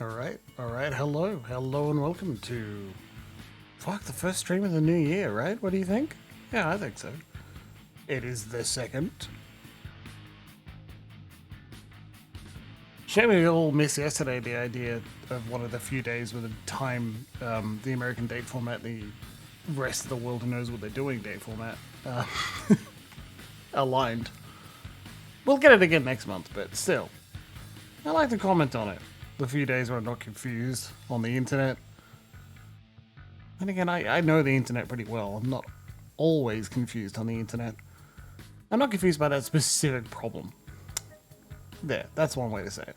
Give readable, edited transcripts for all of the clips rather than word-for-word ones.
Alright, hello and welcome to... Fuck, the first stream of the new year, right? What do you think? Yeah, I think so. It is the second. Shame we all missed yesterday the idea of one of the few days with the time, the American date format, the rest of the world who knows what they're doing date format, aligned. We'll get it again next month, but still. I like to comment on it. The few days where I'm not confused on the internet. And again, I know the internet pretty well. I'm not always confused on the internet. I'm not confused by that specific problem. There, that's one way to say it.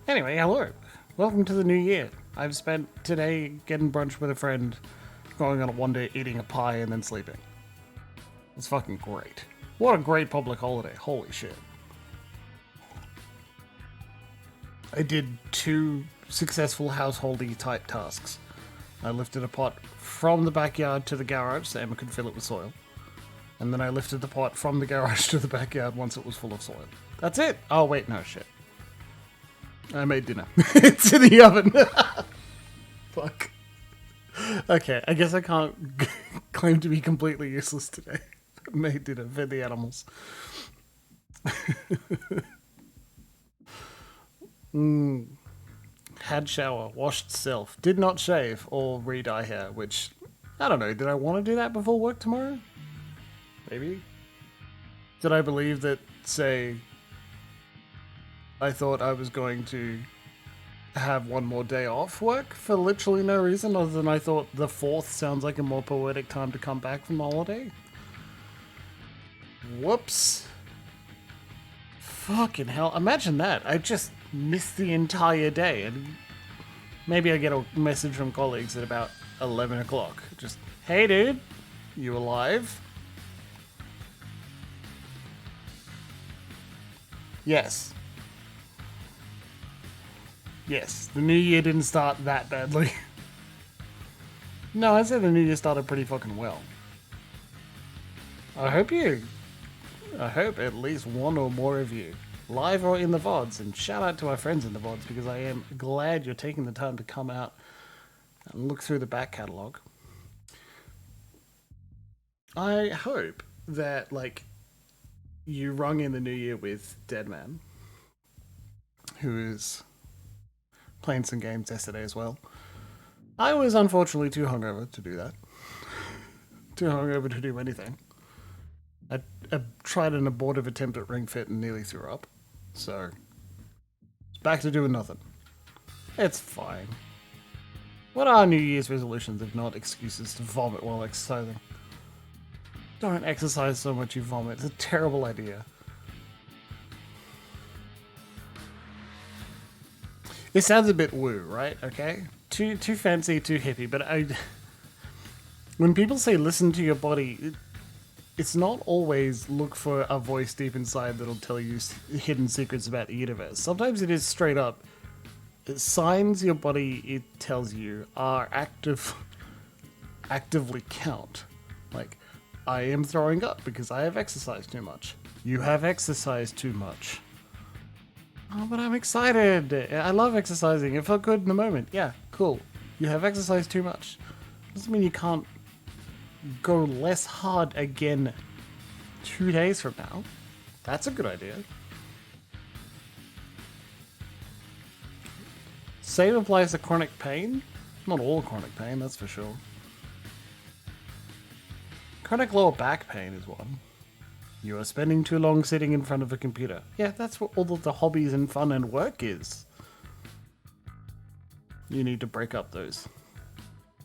Anyway, hello. Welcome to the new year. I've spent today getting brunch with a friend, going on a one day eating a pie and then sleeping. It's fucking great. What a great public holiday. Holy shit. I did 2 successful householdy type tasks. I lifted a pot from the backyard to the garage so Emma could fill it with soil. And then I lifted the pot from the garage to the backyard once it was full of soil. That's it! Oh wait, no shit. I made dinner. It's in the oven! Fuck. Okay, I guess I can't claim to be completely useless today. I made dinner, fed the animals. Had shower, washed self, did not shave or re-dye hair, which, I don't know, did I want to do that before work tomorrow? Maybe? Did I believe that, say, I thought I was going to have one more day off work for literally no reason other than I thought the 4th sounds like a more poetic time to come back from holiday? Whoops. Fucking hell, imagine that. I just missed the entire day, and maybe I get a message from colleagues at about 11 o'clock. Just, hey dude, you alive? Yes. Yes, the new year didn't start that badly. No, I'd say the new year started pretty fucking well. I hope at least one or more of you, live or in the VODs, and shout out to our friends in the VODs because I am glad you're taking the time to come out and look through the back catalogue. I hope that, like, you rung in the new year with Deadman, who is playing some games yesterday as well. I was unfortunately too hungover to do that. Too hungover to do anything. I tried an abortive attempt at Ring Fit and nearly threw up. So, it's back to doing nothing. It's fine. What are New Year's resolutions if not excuses to vomit while exercising? Don't exercise so much you vomit. It's a terrible idea. It sounds a bit woo, right? Okay? Too fancy, too hippie, but when people say listen to your body, it's not always look for a voice deep inside that'll tell you hidden secrets about the universe. Sometimes it is straight up. Signs your body, it tells you, are actively count. Like, I am throwing up because I have exercised too much. You have exercised too much. Oh, but I'm excited. I love exercising. It felt good in the moment. Yeah, cool. You have exercised too much. Doesn't mean you can't go less hard again 2 days from now. That's a good idea. Same applies to chronic pain. Not all chronic pain, that's for sure. Chronic lower back pain is one. You are spending too long sitting in front of a computer. Yeah, that's what all of the hobbies and fun and work is. You need to break up those.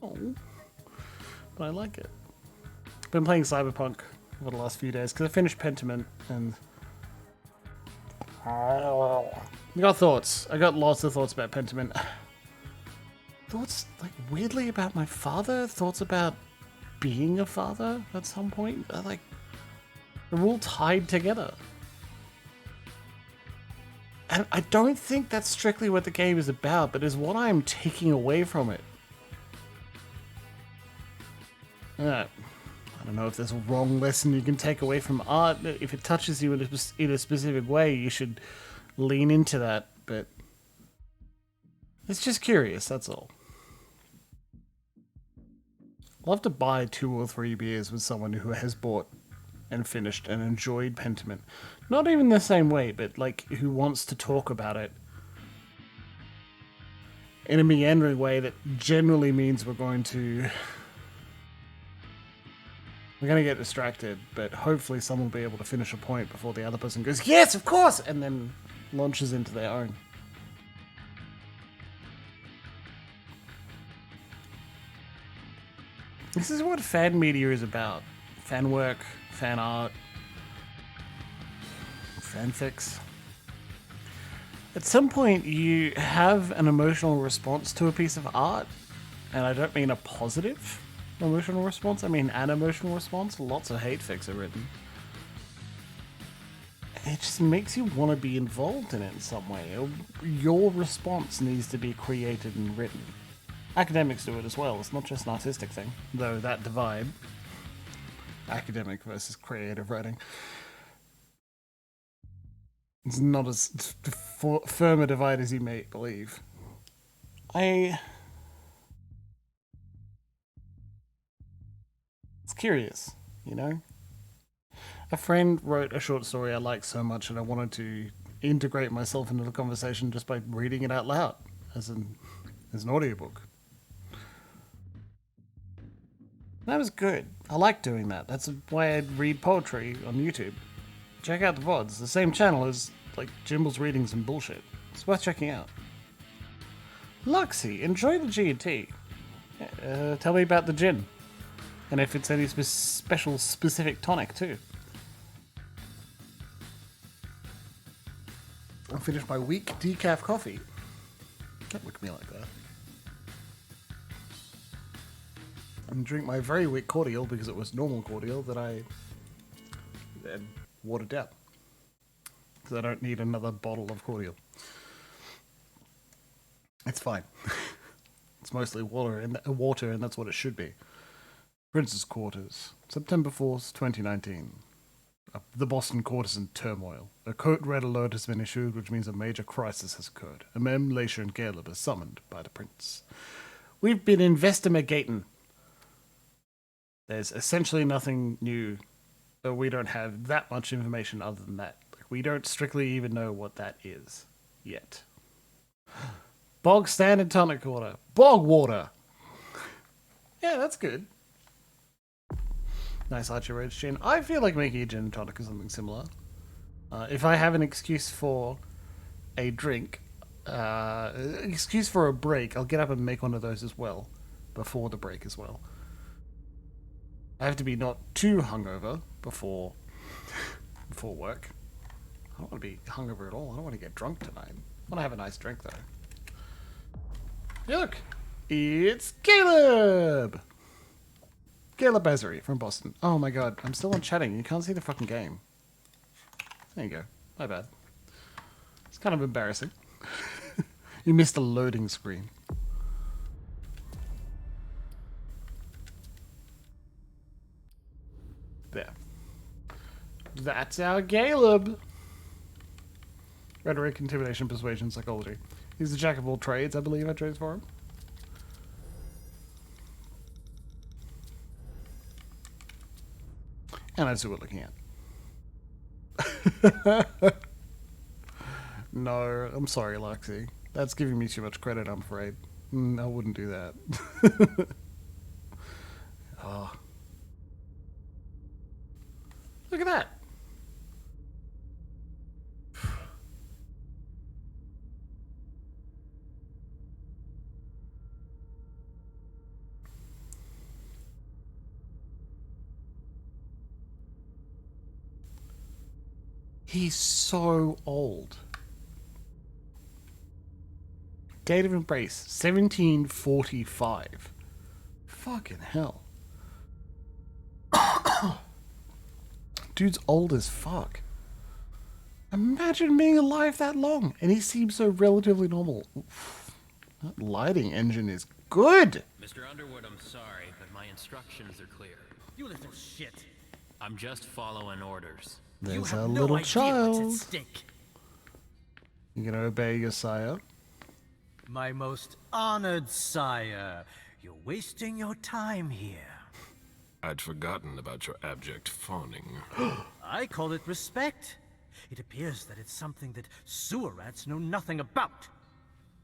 Oh, but I like it. Been playing Cyberpunk over the last few days because I finished Pentiment and I got thoughts. I got lots of thoughts about Pentiment. Thoughts like weirdly about my father. Thoughts about being a father at some point. They're all tied together. And I don't think that's strictly what the game is about, but is what I'm taking away from it. I don't know if there's a wrong lesson you can take away from art. If it touches you in a specific way, you should lean into that. But It's just curious, that's all. I'll have to buy 2 or 3 beers with someone who has bought and finished and enjoyed Pentiment. Not even the same way, but like who wants to talk about it in a meandering way that generally means we're going to get distracted, but hopefully someone will be able to finish a point before the other person goes, yes, of course, and then launches into their own. This is what fan media is about. Fan work, fan art, fanfics. At some point, you have an emotional response to a piece of art, and I don't mean a positive emotional response, I mean an emotional response. Lots of hate fics are written. It just makes you want to be involved in it in some way. Your response needs to be created and written. Academics do it as well, it's not just an artistic thing, though that divide, academic versus creative writing, it's not as firm a divide as you may believe. It's curious, you know? A friend wrote a short story I liked so much and I wanted to integrate myself into the conversation just by reading it out loud as an audiobook. That was good. I like doing that. That's why I read poetry on YouTube. Check out the VODs. The same channel as like Jimble's readings and bullshit. It's worth checking out. Luxie, enjoy the G&T. Tell me about the gin. And if it's any special specific tonic too. I'll finish my weak decaf coffee. Don't look at me like that. And drink my very weak cordial because it was normal cordial that I then watered down. Because I don't need another bottle of cordial. It's fine. It's mostly water and that's what it should be. Prince's Quarters, September 4th, 2019. The Boston court is in turmoil. A code red alert has been issued, which means a major crisis has occurred. Mem, Lesha, and Caleb are summoned by the prince. We've been investigating. There's essentially nothing new, but we don't have that much information other than that. Like, we don't strictly even know what that is yet. Bog standard tonic water. Bog water! Yeah, that's good. Nice Archer Road gin. I feel like making a gin and tonic or something similar. If I have an excuse for a drink, excuse for a break, I'll get up and make one of those as well. Before the break as well. I have to be not too hungover before work. I don't want to be hungover at all. I don't want to get drunk tonight. I want to have a nice drink though. Hey, look! It's Caleb! Caleb Bazary from Boston. Oh my god, I'm still on chatting. You can't see the fucking game. There you go. My bad. It's kind of embarrassing. You missed the loading screen. There. That's our Caleb. Rhetoric, intimidation, persuasion, psychology. He's the jack of all trades, I believe I trades for him. And that's who we're looking at. No, I'm sorry, Luxie. That's giving me too much credit, I'm afraid. I wouldn't do that. Oh. Look at that. He's so old. Date of embrace, 1745. Fucking hell. Dude's old as fuck. Imagine being alive that long. And he seems so relatively normal. Oof. That lighting engine is good. Mr. Underwood, I'm sorry, but my instructions are clear. You little shit. I'm just following orders. There's You a have little no idea child. what's at stake. You gonna obey your sire? My most honored sire, you're wasting your time here. I'd forgotten about your abject fawning. I call it respect. It appears that it's something that sewer rats know nothing about.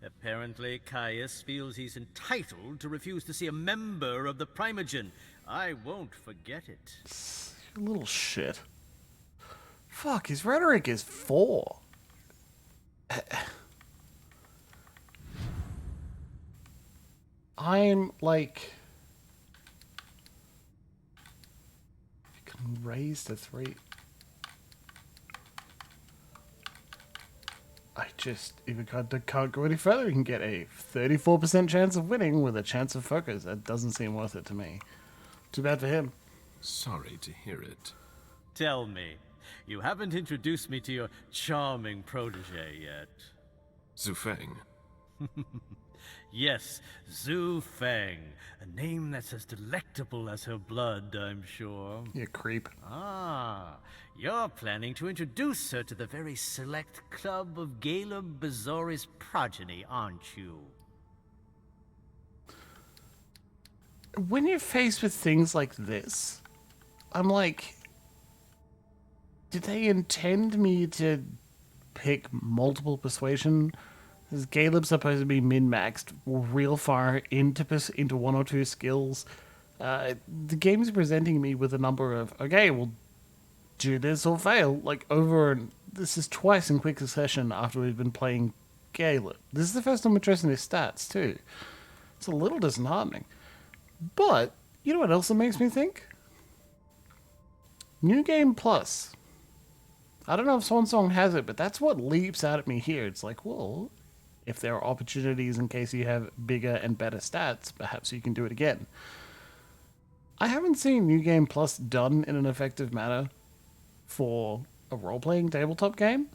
Apparently, Caius feels he's entitled to refuse to see a member of the Primogen. I won't forget it. You little shit. Fuck, his rhetoric is 4. I'm like... You can raise to 3. I just, if it can't go any further, you can get a 34% chance of winning with a chance of focus. That doesn't seem worth it to me. Too bad for him. Sorry to hear it. Tell me, you haven't introduced me to your charming protege yet. Zufeng. Yes, Zhu Feng. A name that's as delectable as her blood, I'm sure. You creep. Ah, you're planning to introduce her to the very select club of Caleb Bazori's progeny, aren't you? When you're faced with things like this, I'm like, did they intend me to pick multiple persuasion? Is Caleb supposed to be min-maxed real far into one or two skills? The game's presenting me with a number of, okay, we'll do this or fail. Like, this is twice in quick succession after we've been playing Caleb. This is the first time addressing his stats, too. It's a little disheartening. But, you know what else it makes me think? New Game Plus. I don't know if Swansong has it, but that's what leaps out at me here. It's like, well, if there are opportunities in case you have bigger and better stats, perhaps you can do it again. I haven't seen New Game Plus done in an effective manner for a role-playing tabletop game.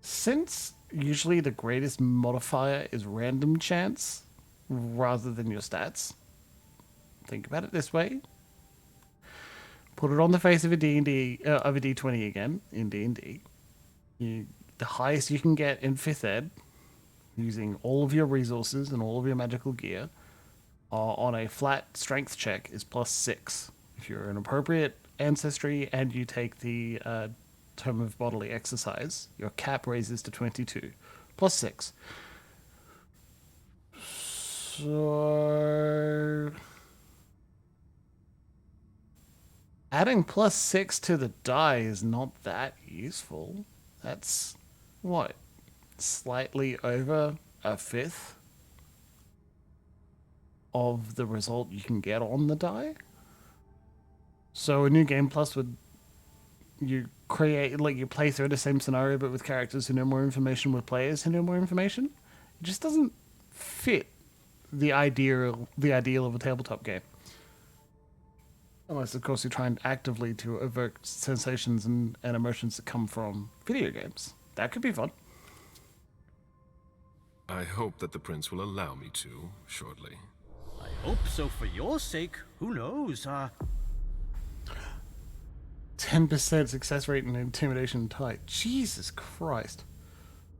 Since usually the greatest modifier is random chance rather than your stats, think about it this way. Put it on the face of a D&D, of a D20 again, in D&D. The highest you can get in 5th ed, using all of your resources and all of your magical gear, on a flat strength check is +6. If you're an appropriate ancestry and you take the term of bodily exercise, your cap raises to 22. +6. So... adding +6 to the die is not that useful. That's, what, slightly over a 5th of the result you can get on the die? So a New Game Plus would, you create, like, you play through the same scenario but with characters who know more information with players who know more information? It just doesn't fit the ideal of a tabletop game. Unless, of course, you're trying actively to evoke sensations and emotions that come from video games. That could be fun. I hope that the prince will allow me to, shortly. I hope so for your sake. Who knows? 10% success rate in intimidation type. Jesus Christ.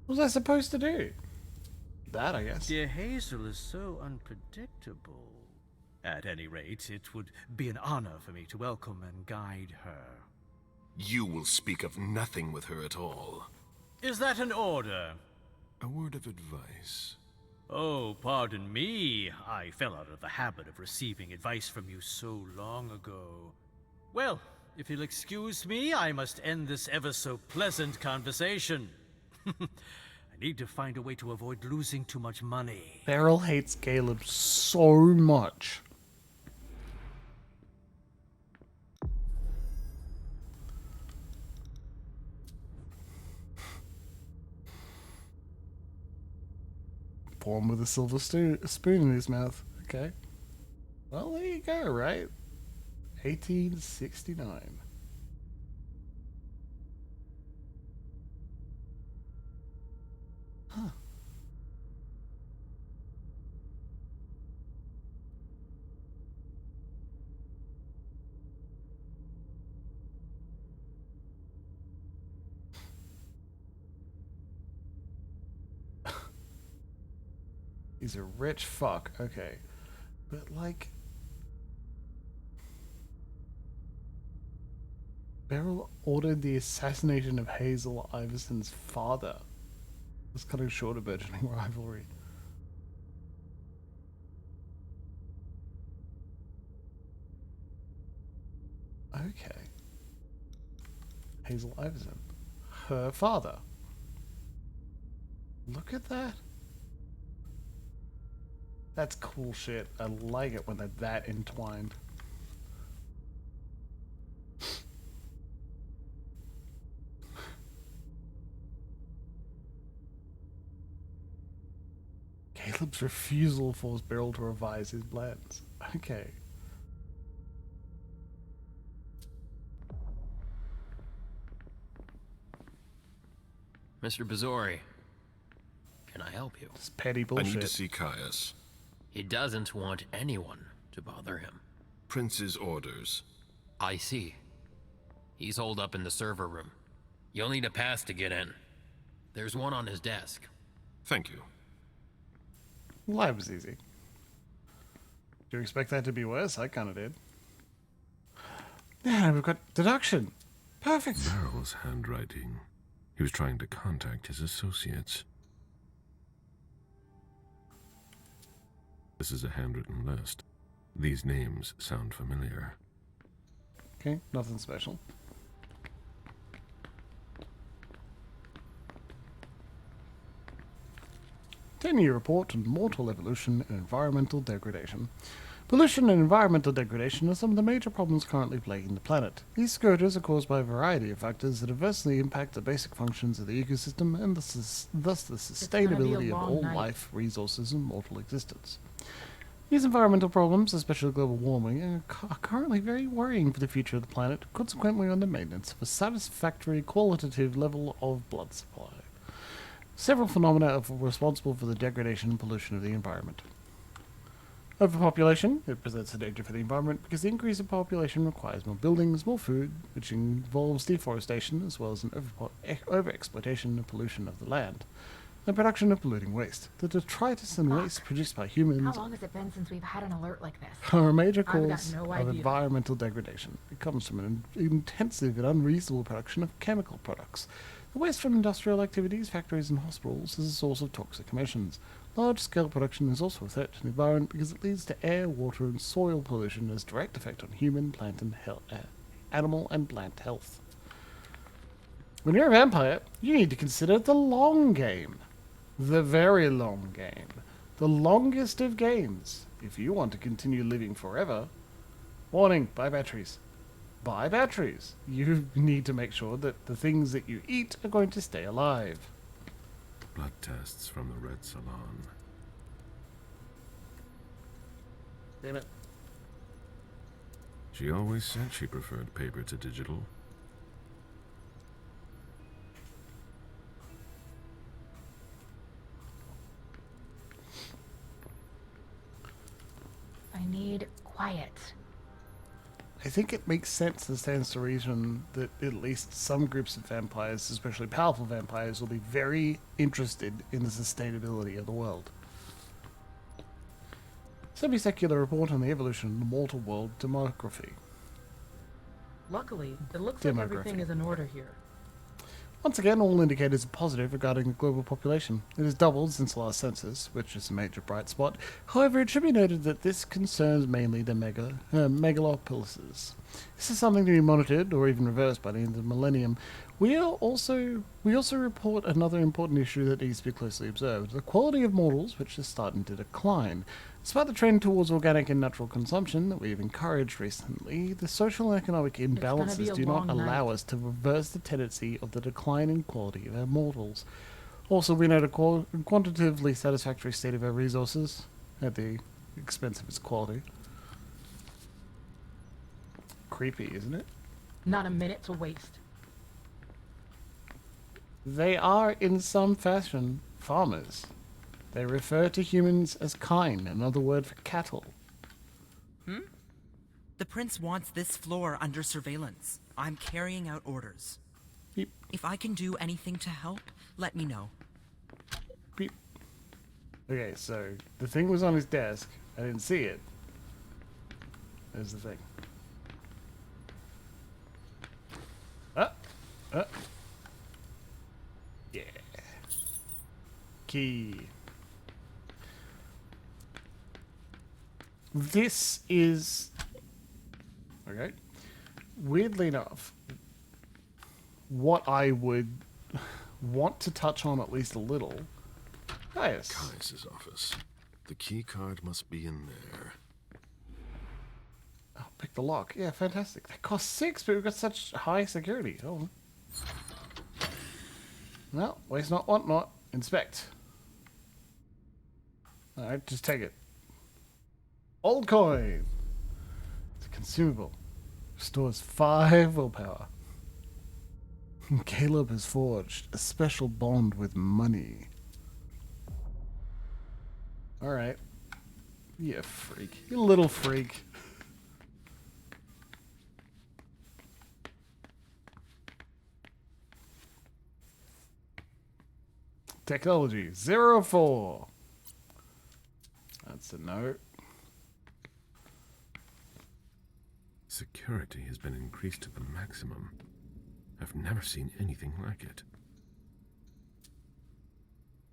What was I supposed to do? That, I guess. Dear Hazel is so unpredictable. At any rate, it would be an honor for me to welcome and guide her. You will speak of nothing with her at all. Is that an order? A word of advice. Oh, pardon me. I fell out of the habit of receiving advice from you so long ago. Well, if you'll excuse me, I must end this ever so pleasant conversation. I need to find a way to avoid losing too much money. Beryl hates Caleb so much. Pour him with a silver spoon in his mouth. Okay. Well, there you go, right? 1869. Huh. He's a rich fuck. Okay. But, like... Beryl ordered the assassination of Hazel Iverson's father. It's cutting short a burgeoning rivalry. Okay. Hazel Iverson. Her father. Look at that. That's cool shit. I like it when they're that entwined. Caleb's refusal forced Beryl to revise his plans. Okay. Mr. Bazori, can I help you? It's petty I bullshit. need to see Caius. He doesn't want anyone to bother him. Prince's orders. I see. He's holed up in the server room. You'll need a pass to get in. There's one on his desk. Thank you. Life was easy. Do you expect that to be worse? I kind of did. Yeah, we've got deduction. Perfect. Beryl's handwriting. He was trying to contact his associates. This is a handwritten list. These names sound familiar. Okay, nothing special. Ten-year report on mortal evolution and environmental degradation. Pollution and environmental degradation are some of the major problems currently plaguing the planet. These scourges are caused by a variety of factors that adversely impact the basic functions of the ecosystem and thus the sustainability of all life, resources, and mortal existence. These environmental problems, especially global warming, are currently very worrying for the future of the planet, consequently on the maintenance of a satisfactory qualitative level of blood supply. Several phenomena are responsible for the degradation and pollution of the environment. Overpopulation. It presents a danger for the environment because the increase in population requires more buildings, more food, which involves deforestation as well as an overexploitation and pollution of the land. The production of polluting waste. The detritus and waste produced by humans How long has it been since we've had an alert like this? are a major I've got cause no of idea. environmental degradation. It comes from an intensive and unreasonable production of chemical products. The waste from industrial activities, factories and hospitals is a source of toxic emissions. Large-scale production is also a threat to the environment because it leads to air, water and soil pollution and has direct effect on human, plant and animal and plant health. When you're a vampire, you need to consider the long game. The very long game. The longest of games. If you want to continue living forever... Warning, buy batteries. Buy batteries. You need to make sure that the things that you eat are going to stay alive. Blood tests from the Red Salon. Damn it. She always said she preferred paper to digital. I need quiet. I think it makes sense and stands to reason that at least some groups of vampires, especially powerful vampires, will be very interested in the sustainability of the world. Semi-secular report on the evolution of the mortal world demography. Luckily, it looks like everything Demography. is in order here. Once again, all indicators are positive regarding the global population. It has doubled since the last census, which is a major bright spot. However, it should be noted that this concerns mainly the megalopolises. This is something to be monitored or even reversed by the end of the millennium. We also report another important issue that needs to be closely observed: the quality of mortals, which is starting to decline. Despite the trend towards organic and natural consumption that we have encouraged recently, the social and economic gonna be imbalances a do not long allow night. us to reverse the tendency of the decline in quality of our mortals. Also, we note a quantitatively satisfactory state of our resources at the expense of its quality. Creepy, isn't it? Not a minute to waste. They are, in some fashion, farmers. They refer to humans as kine, another word for cattle. The prince wants this floor under surveillance. I'm carrying out orders. Beep, If I can do anything to help, let me know. beep. Okay, so the thing was on his desk. I didn't see it. There's the thing. Yeah. Key. This is... Okay. Weirdly enough, what I would want to touch on at least a little... Caius. Caius's office. The key card must be in there. Oh, pick the lock. Yeah, fantastic. That costs 6, but we've got such high security. Oh. No, waste not, want not. Inspect. Alright, just take it. Old coin. It's consumable. Restores 5 willpower. Caleb has forged a special bond with money. Alright. You freak. You little freak. Technology 04. That's a note. Security has been increased to the maximum. I've never seen anything like it.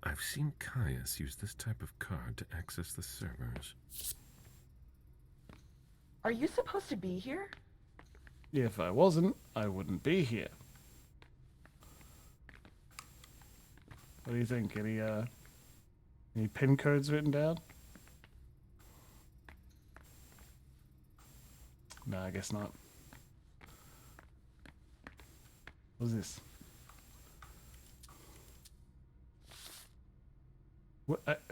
I've seen Caius use this type of card to access the servers. Are you supposed to be here? If I wasn't, I wouldn't be here. What do you think? Any pin codes written down? No, I guess not. What's this? What?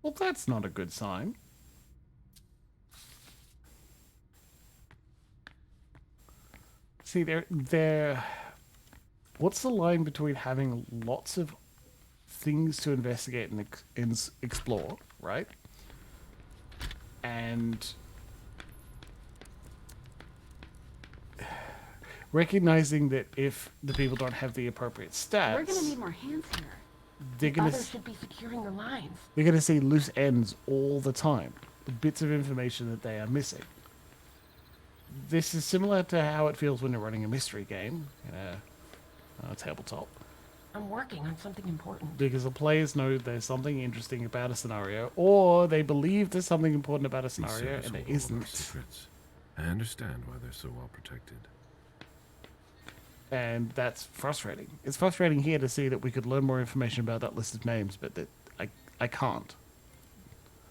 Well, that's not a good sign. See, they're... What's the line between having lots of things to investigate and explore, right? And recognizing that if the people don't have the appropriate stats, We're gonna need more hands here. they're gonna Others should be securing the lines. they're gonna see loose ends all the time, the bits of information that they are missing. This is similar to how it feels when you're running a mystery game in a tabletop, I'm working on something important. because the players know there's something interesting about a scenario, or they believe there's something important about a These scenario, servers and there hold all of our isn't. secrets. I understand why they're so well protected. And that's frustrating. It's frustrating here to see that we could learn more information about that list of names, but that I can't.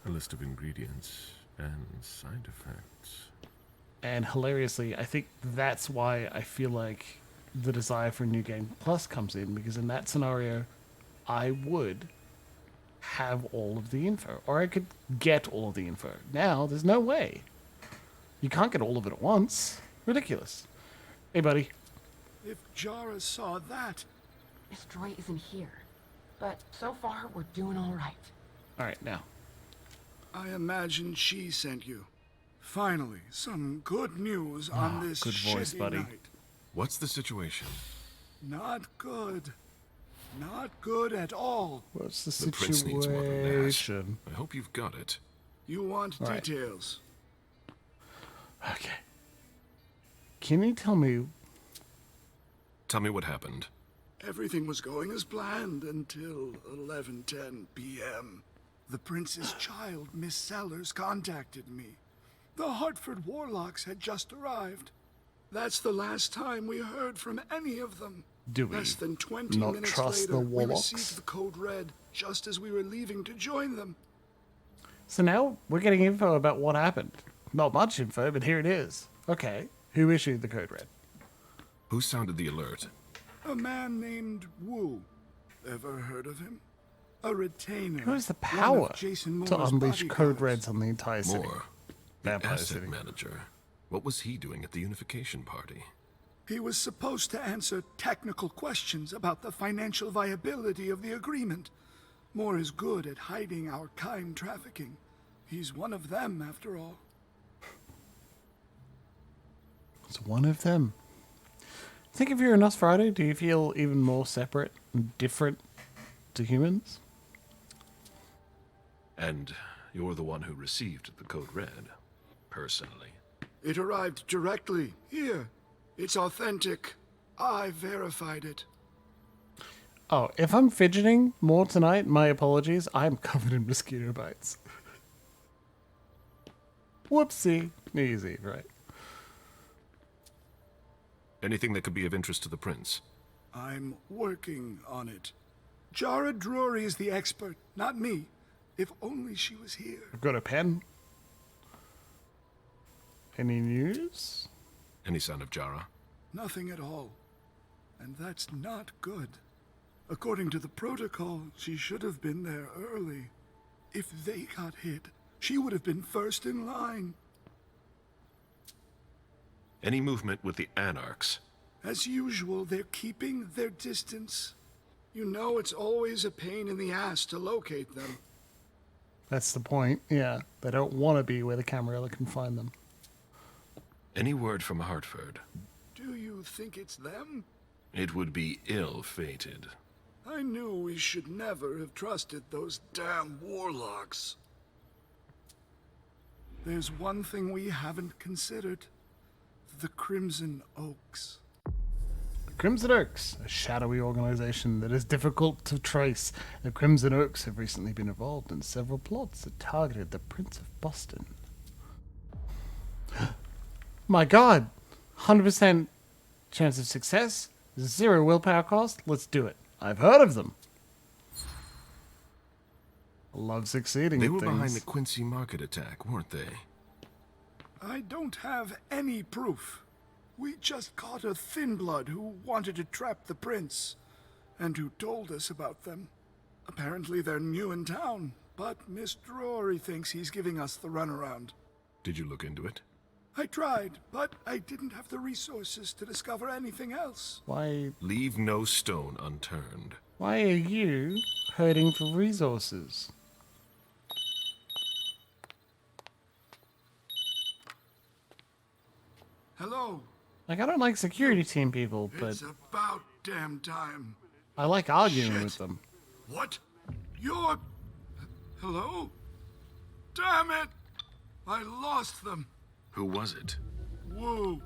A list of ingredients and side effects. And hilariously, I think that's why I feel like the desire for New Game Plus comes in, because in that scenario, I would have all of the info, or I could get all of the info. Now, there's no way. You can't get all of it at once. Ridiculous. Hey, buddy. If Jara saw that, Miss Joy isn't here. But so far, we're doing all right. All right, now. I imagine she sent you. Finally, some good news on this good voice, shitty buddy. night. What's the situation? Not good. Not good at all. What's the The prince needs more than that. situation? I hope you've got it. You want All right. details. Okay. Can you tell me... Tell me what happened. Everything was going as planned until 11:10 p.m. The prince's child, Miss Sellers, contacted me. The Hartford Warlocks had just arrived. That's the last time we heard from any of them. Do we Less than 20 not minutes trust later, the we Warlocks? received the code red just as we were leaving to join them. So now we're getting info about what happened. Not much info, but here it is. Okay. Who issued the code red? Who sounded the alert? A man named Wu. Ever heard of him? A retainer. Who has the one power of Jason to Moore's unleash code bodyguards. reds on the entire city? Moore. The Vampire asset City. manager. What was he doing at the unification party? He was supposed to answer technical questions about the financial viability of the agreement. Moore is good at hiding our kind trafficking. He's one of them, after all. It's one of them. Think if you're a Nosferatu, do you feel even more separate and different to humans. And you're the one who received the code red, personally. It arrived directly here. It's authentic. I verified it. Oh, if I'm fidgeting more tonight, my apologies. I'm covered in mosquito bites. Whoopsie. New Year's Eve, right? Anything that could be of interest to the prince? I'm working on it. Jara Drury is the expert, not me. If only she was here. I've got a pen. Any news? Any sign of Jara? Nothing at all. And that's not good. According to the protocol, she should have been there early. If they got hit, she would have been first in line. Any movement with the Anarchs? As usual, they're keeping their distance. You know it's always a pain in the ass to locate them. That's the point, yeah. They don't want to be where the Camarilla can find them. Any word from Hartford? Do you think it's them? It would be ill-fated. I knew we should never have trusted those damn warlocks. There's one thing we haven't considered. The Crimson Oaks. Crimson Oaks, a shadowy organization that is difficult to trace. The Crimson Oaks have recently been involved in several plots that targeted the Prince of Boston. My god! 100% chance of success, 0 willpower cost, let's do it. I've heard of them. I love succeeding They at were things. behind the Quincy Market attack, weren't they? I don't have any proof. We just caught a thin blood who wanted to trap the prince, and who told us about them. Apparently they're new in town, but Miss Drury thinks he's giving us the runaround. Did you look into it? I tried, but I didn't have the resources to discover anything else. Why Leave no stone unturned. are you hurting for resources? Hello? Like, I don't like security team people, but It's about damn time. I like arguing Shit. with them. What? You're... Hello? Damn it! I lost them. Who was it? Woo.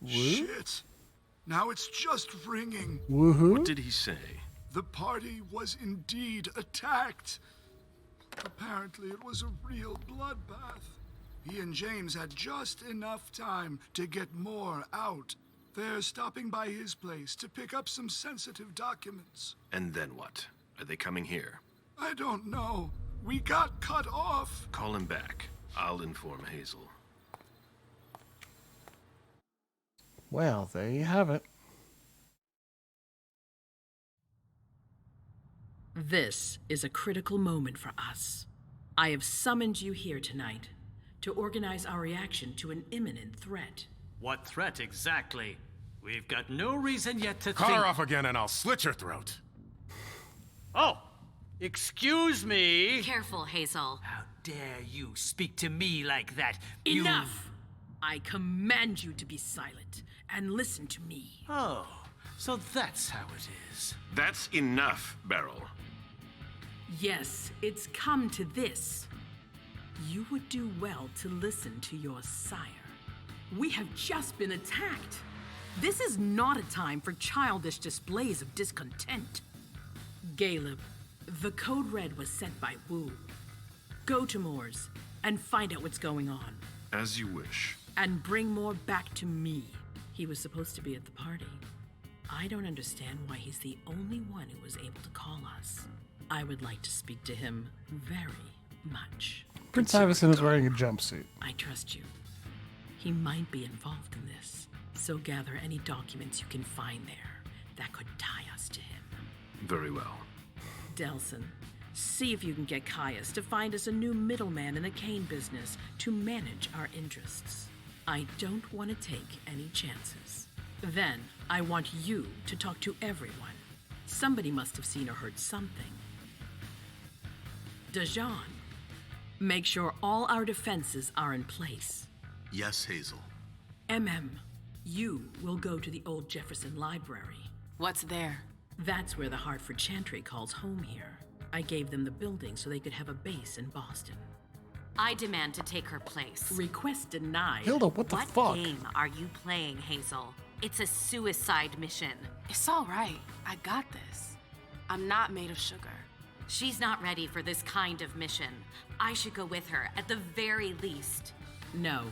Shit. Now it's just ringing. Woohoo? What did he say? The party was indeed attacked. Apparently it was a real bloodbath. He and James had just enough time to get more out. They're stopping by his place to pick up some sensitive documents. And then what? Are they coming here? I don't know. We got cut off. Call him back. I'll inform Hazel. Well, there you have it. This is a critical moment for us. I have summoned you here tonight to organize our reaction to an imminent threat. What threat exactly? We've got no reason yet to Call think... her off again and I'll slit your throat. Oh! Excuse me! Careful, Hazel. How dare you speak to me like that? Enough! I command you to be silent and listen to me. Oh, so that's how it is. That's enough, Beryl. Yes, it's come to this. You would do well to listen to your sire. We have just been attacked. This is not a time for childish displays of discontent. Caleb, the code red was sent by Wu. Go to Moore's and find out what's going on. As you wish. And bring Moore back to me. He was supposed to be at the party. I don't understand why he's the only one who was able to call us. I would like to speak to him very much. Prince Iverson is wearing a jumpsuit. I trust you. He might be involved in this, so gather any documents you can find there that could tie us to him. Very well. Delson, see if you can get Caius to find us a new middleman in the cane business to manage our interests. I don't want to take any chances. Then, I want you to talk to everyone. Somebody must have seen or heard something. Dejan, make sure all our defenses are in place. Yes, Hazel. MM, you will go to the old Jefferson Library. What's there? That's where the Hartford Chantry calls home here. I gave them the building so they could have a base in Boston. I demand to take her place. Request denied. Hilda, what the fuck? Game are you playing, Hazel? It's a suicide mission. It's all right. I got this. I'm not made of sugar. She's not ready for this kind of mission. I should go with her, at the very least. No.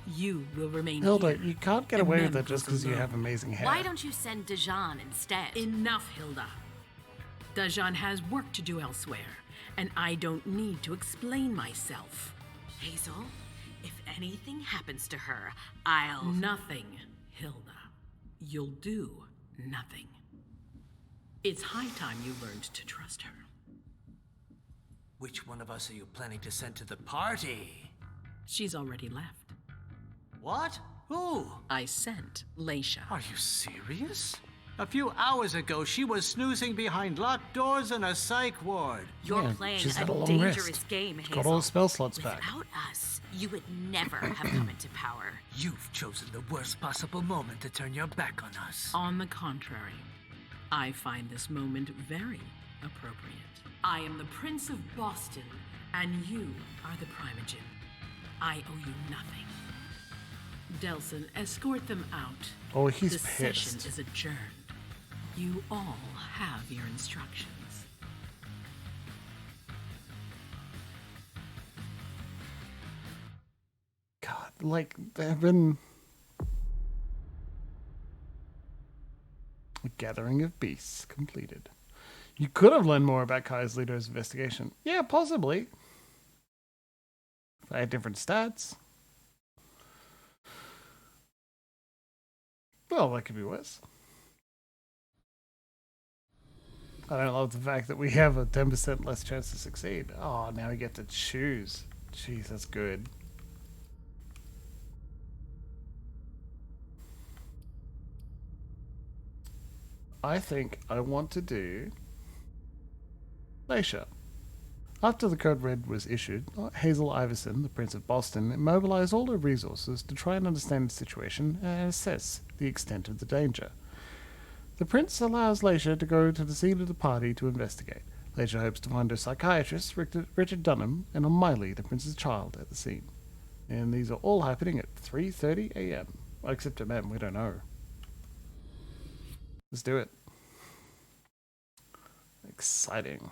You will remain Hilda, here. you can't get And away with then it just go because you alone. have amazing hair. Why don't you send Dijon instead? Enough, Hilda. Dajan has work to do elsewhere, and I don't need to explain myself. Hazel, if anything happens to her, I'll... Nothing, Hilda. You'll do nothing. It's high time you learned to trust her. Which one of us are you planning to send to the party? She's already left. What? Who? I sent Lesha. Are you serious? A few hours ago, she was snoozing behind locked doors in a psych ward. You're Yeah, playing she's a had a long dangerous rest. game, She's Hazel. got all the spell slots back. Without us, you would never have come into power. You've chosen the worst possible moment to turn your back on us. On the contrary, I find this moment very appropriate. I am the Prince of Boston, and you are the Primogen. I owe you nothing. Delson, escort them out. Oh, he's the session pissed. is adjourned. You all have your instructions. God, like, they've been... A gathering of beasts completed. You could have learned more about Kai's leader's investigation. Yeah, possibly. If I had different stats. Well, that could be worse. I don't love the fact that we have a 10% less chance to succeed. Oh, now we get to choose. Jeez, that's good. I think I want to do Lesha. After the Code Red was issued, Hazel Iverson, the Prince of Boston, mobilized all her resources to try and understand the situation and assess the extent of the danger. The Prince allows Lesha to go to the scene of the party to investigate. Lesha hopes to find her psychiatrist, Richard Dunham, and Miley, the Prince's child, at the scene. And these are all happening at 3:30 a.m. Well, except MM, we don't know. Let's do it. Exciting.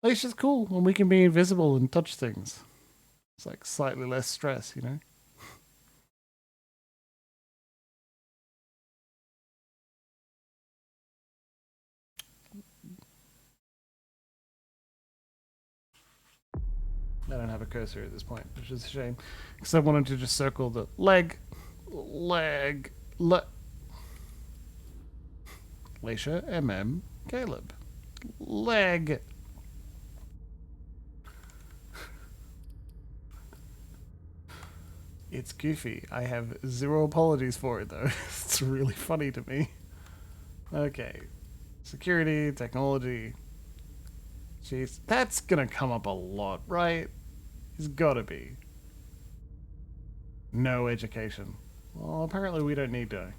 Lesha's cool, and we can be invisible and touch things. It's like slightly less stress, you know? I don't have a cursor at this point, which is a shame. Because I wanted to just circle the leg. Lesha, MM, Caleb. Leg. It's goofy. I have zero apologies for it, though. It's really funny to me. Okay. Security, technology. Jeez. That's gonna come up a lot, right? It's gotta be. No education. Well, apparently we don't need to.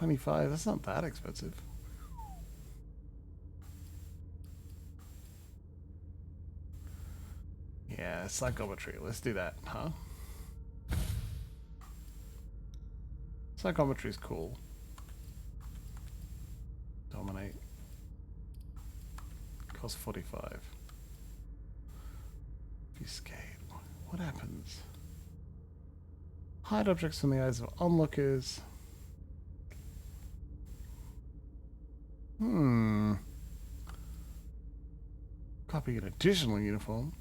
$25, that's not that expensive. Yeah, psychometry. Let's do that, huh? Psychometry is cool. Dominate. Cost 45. Obfuscate. What happens? Hide objects from the eyes of onlookers. Copy an additional uniform.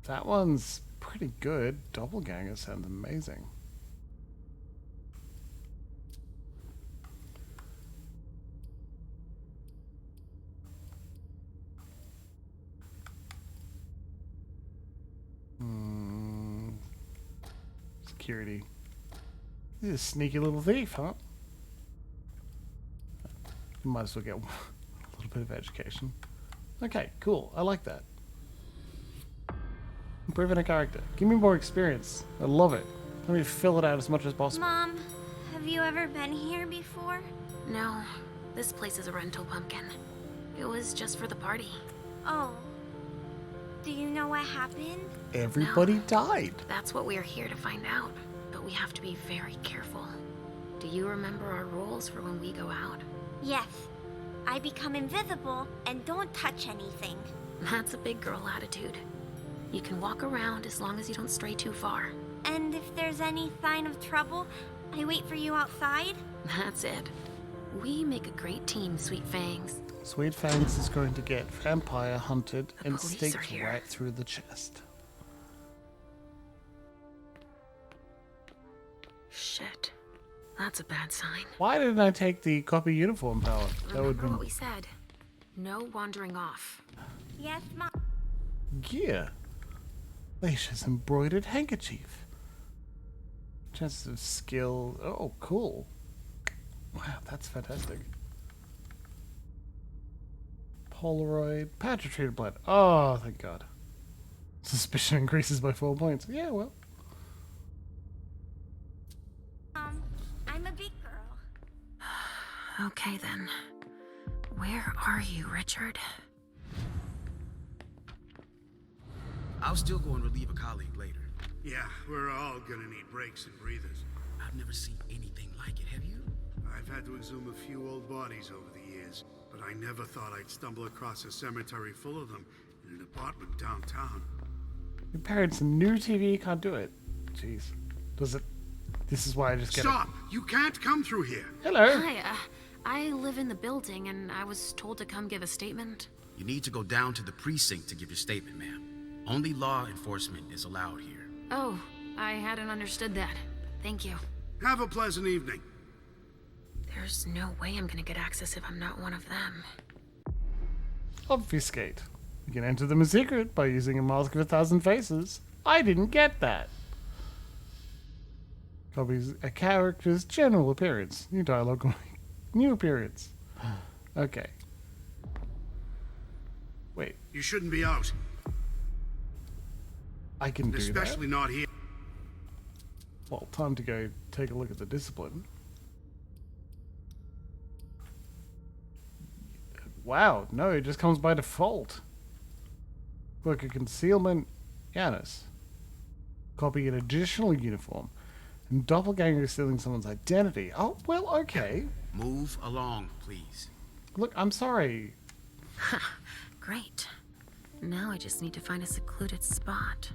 That one's pretty good. Doppelganger sounds amazing. Security. This is a sneaky little thief, huh? You might as well get a little bit of education. Okay, cool. I like that. Improving a character. Give me more experience. I love it. Let me fill it out as much as possible. Mom, have you ever been here before? No, this place is a rental pumpkin. It was just for the party. Oh. Do you know what happened? Everybody died. That's what we're here to find out. But we have to be very careful. Do you remember our rules for when we go out? Yes. I become invisible and don't touch anything. That's a big girl attitude. You can walk around as long as you don't stray too far. And if there's any sign of trouble, I wait for you outside? That's it. We make a great team, Sweet Fangs. Sweet Fangs is going to get vampire hunted and police are staked here. right through the chest. Shit. That's a bad sign. Why didn't I take the copy uniform power? That would Remember be what we said. No wandering off. Yes, Mom. gear. Lesha's embroidered handkerchief. Chances of skill. Oh, cool. Wow, that's fantastic. Polaroid. Patch of treated blood. Oh, thank God. Suspicion increases by 4 points. Yeah, well. I'm a big girl. Okay then. Where are you, Richard? I'll still go and relieve a colleague later. Yeah, we're all gonna need breaks and breathers. I've never seen anything like it, have you? I've had to exhume a few old bodies over the years, but I never thought I'd stumble across a cemetery full of them in an apartment downtown. Your parents' new TV can't do it. Jeez. Does it? This is why I just get Stop! You can't come through here! Hello! Hi, I live in the building and I was told to come give a statement. You need to go down to the precinct to give your statement, ma'am. Only law enforcement is allowed here. Oh, I hadn't understood that. Thank you. Have a pleasant evening. There's no way I'm gonna get access if I'm not one of them. Obfuscate. You can enter them in secret by using a mask of 1,000 faces. I didn't get that. Copies a character's general appearance. New dialogue. New appearance. Okay. Wait. You shouldn't be out. I can do that. Especially not here. Well, time to go take a look at the discipline. Wow, no, it just comes by default. Look, a concealment. Yanis. Copy an additional uniform. And doppelganger stealing someone's identity. Oh, well, okay. Move along, please. Look, I'm sorry. Great. Now I just need to find a secluded spot.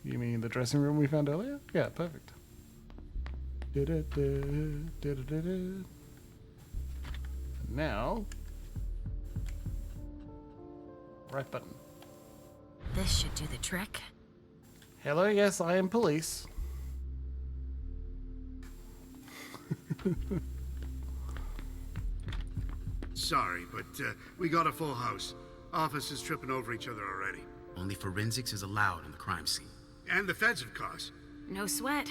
You mean the dressing room we found earlier? Yeah, perfect. Now, right button. This should do the trick. Hello, yes, I am police. Sorry, but we got a full house. Officers tripping over each other already. Only forensics is allowed on the crime scene. And the feds, of course. No sweat.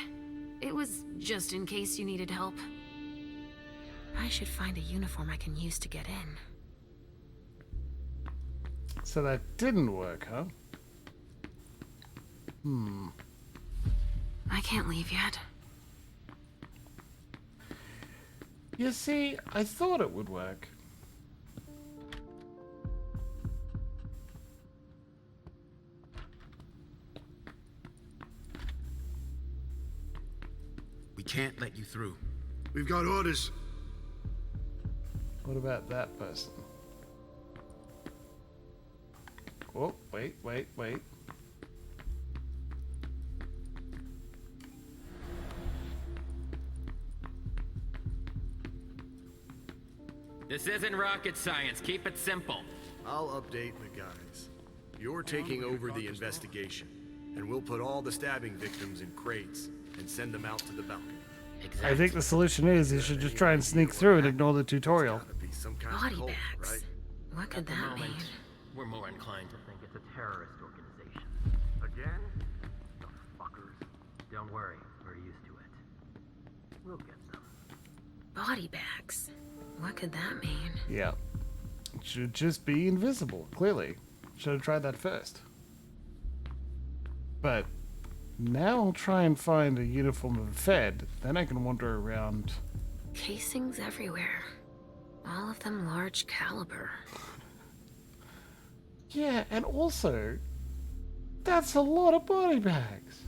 It was just in case you needed help. I should find a uniform I can use to get in. So that didn't work, huh? I can't leave yet. You see, I thought it would work. We can't let you through. We've got orders. What about that person? Oh, wait. This isn't rocket science. Keep it simple. I'll update the guys. You're taking over the investigation, and we'll put all the stabbing victims in crates and send them out to the balcony. I think the solution is you should just try and sneak through and ignore the tutorial. Body bags. What could that mean? We're more inclined to think it's a terrorist organization. Again? The fuckers. Don't worry, we're used to it. We'll get them. Body bags. What could that mean? Yeah. It should just be invisible, clearly. Should have tried that first. But now I'll try and find a uniform of a Fed. Then I can wander around. Casings everywhere. All of them large caliber. Yeah, and also, that's a lot of body bags.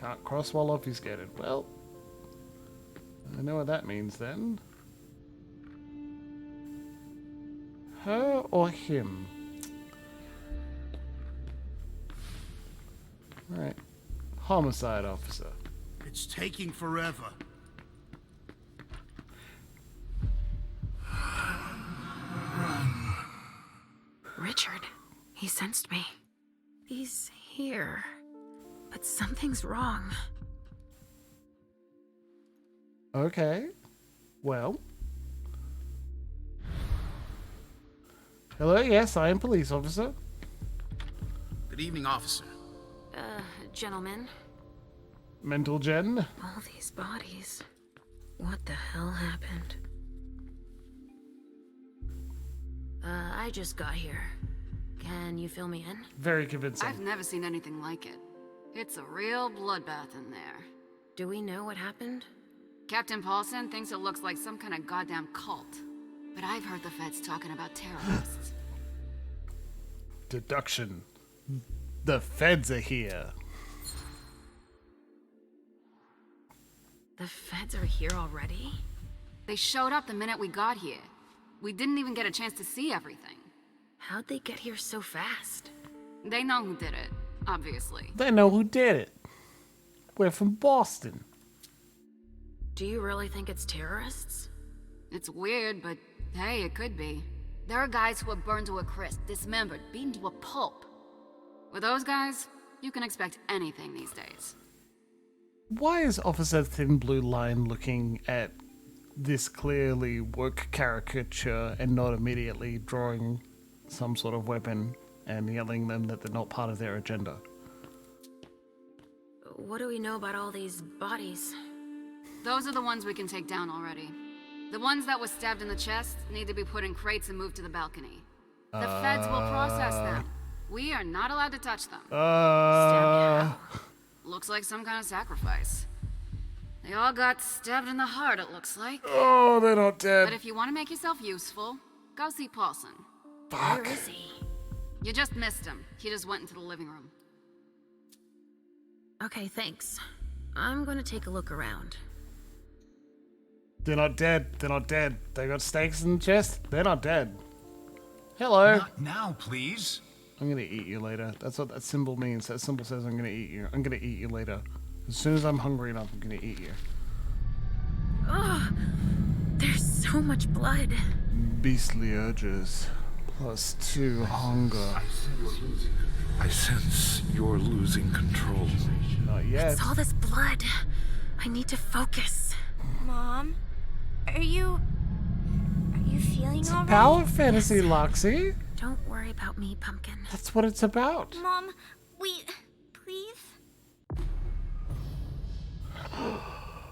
Can't cross while obfuscated. Well, I know what that means then. Her or him? Alright. Homicide officer. It's taking forever. Richard, he sensed me. He's here. But something's wrong. Okay. Well. Hello, yes, I am police officer. Good evening, officer. Gentlemen. Mental gen. All these bodies. What the hell happened? I just got here. Can you fill me in? Very convincing. I've never seen anything like it. It's a real bloodbath in there. Do we know what happened? Captain Paulson thinks it looks like some kind of goddamn cult. But I've heard the feds talking about terrorists. Deduction. The feds are here. The feds are here already? They showed up the minute we got here. We didn't even get a chance to see everything. How'd they get here so fast? They know who did it, obviously. They know who did it. We're from Boston. Do you really think it's terrorists? It's weird, but hey, it could be. There are guys who are burned to a crisp, dismembered, beaten to a pulp. With those guys, you can expect anything these days. Why is Officer Thin Blue Line looking at this clearly woke caricature and not immediately drawing some sort of weapon and yelling them that they're not part of their agenda? What do we know about all these bodies? Those are the ones we can take down already. The ones that were stabbed in the chest need to be put in crates and moved to the balcony. The feds will process them. We are not allowed to touch them. Looks like some kind of sacrifice. They all got stabbed in the heart, it looks like. Oh, they're not dead. But if you want to make yourself useful, go see Paulson. Fuck. Where is he? You just missed him. He just went into the living room. Okay, thanks. I'm gonna take a look around. They're not dead. They're not dead. They got stakes in the chest. They're not dead. Hello. Not now, please. I'm gonna eat you later. That's what that symbol means. That symbol says I'm gonna eat you. I'm gonna eat you later. As soon as I'm hungry enough, I'm gonna eat you. Ugh! There's so much blood. Beastly urges. +2 hunger. I sense you're losing control. Not yet. It's all this blood. I need to focus. Mom, are you feeling all right? Power fantasy, Loxy. Don't worry about me, Pumpkin. That's what it's about. Mom, wait, please?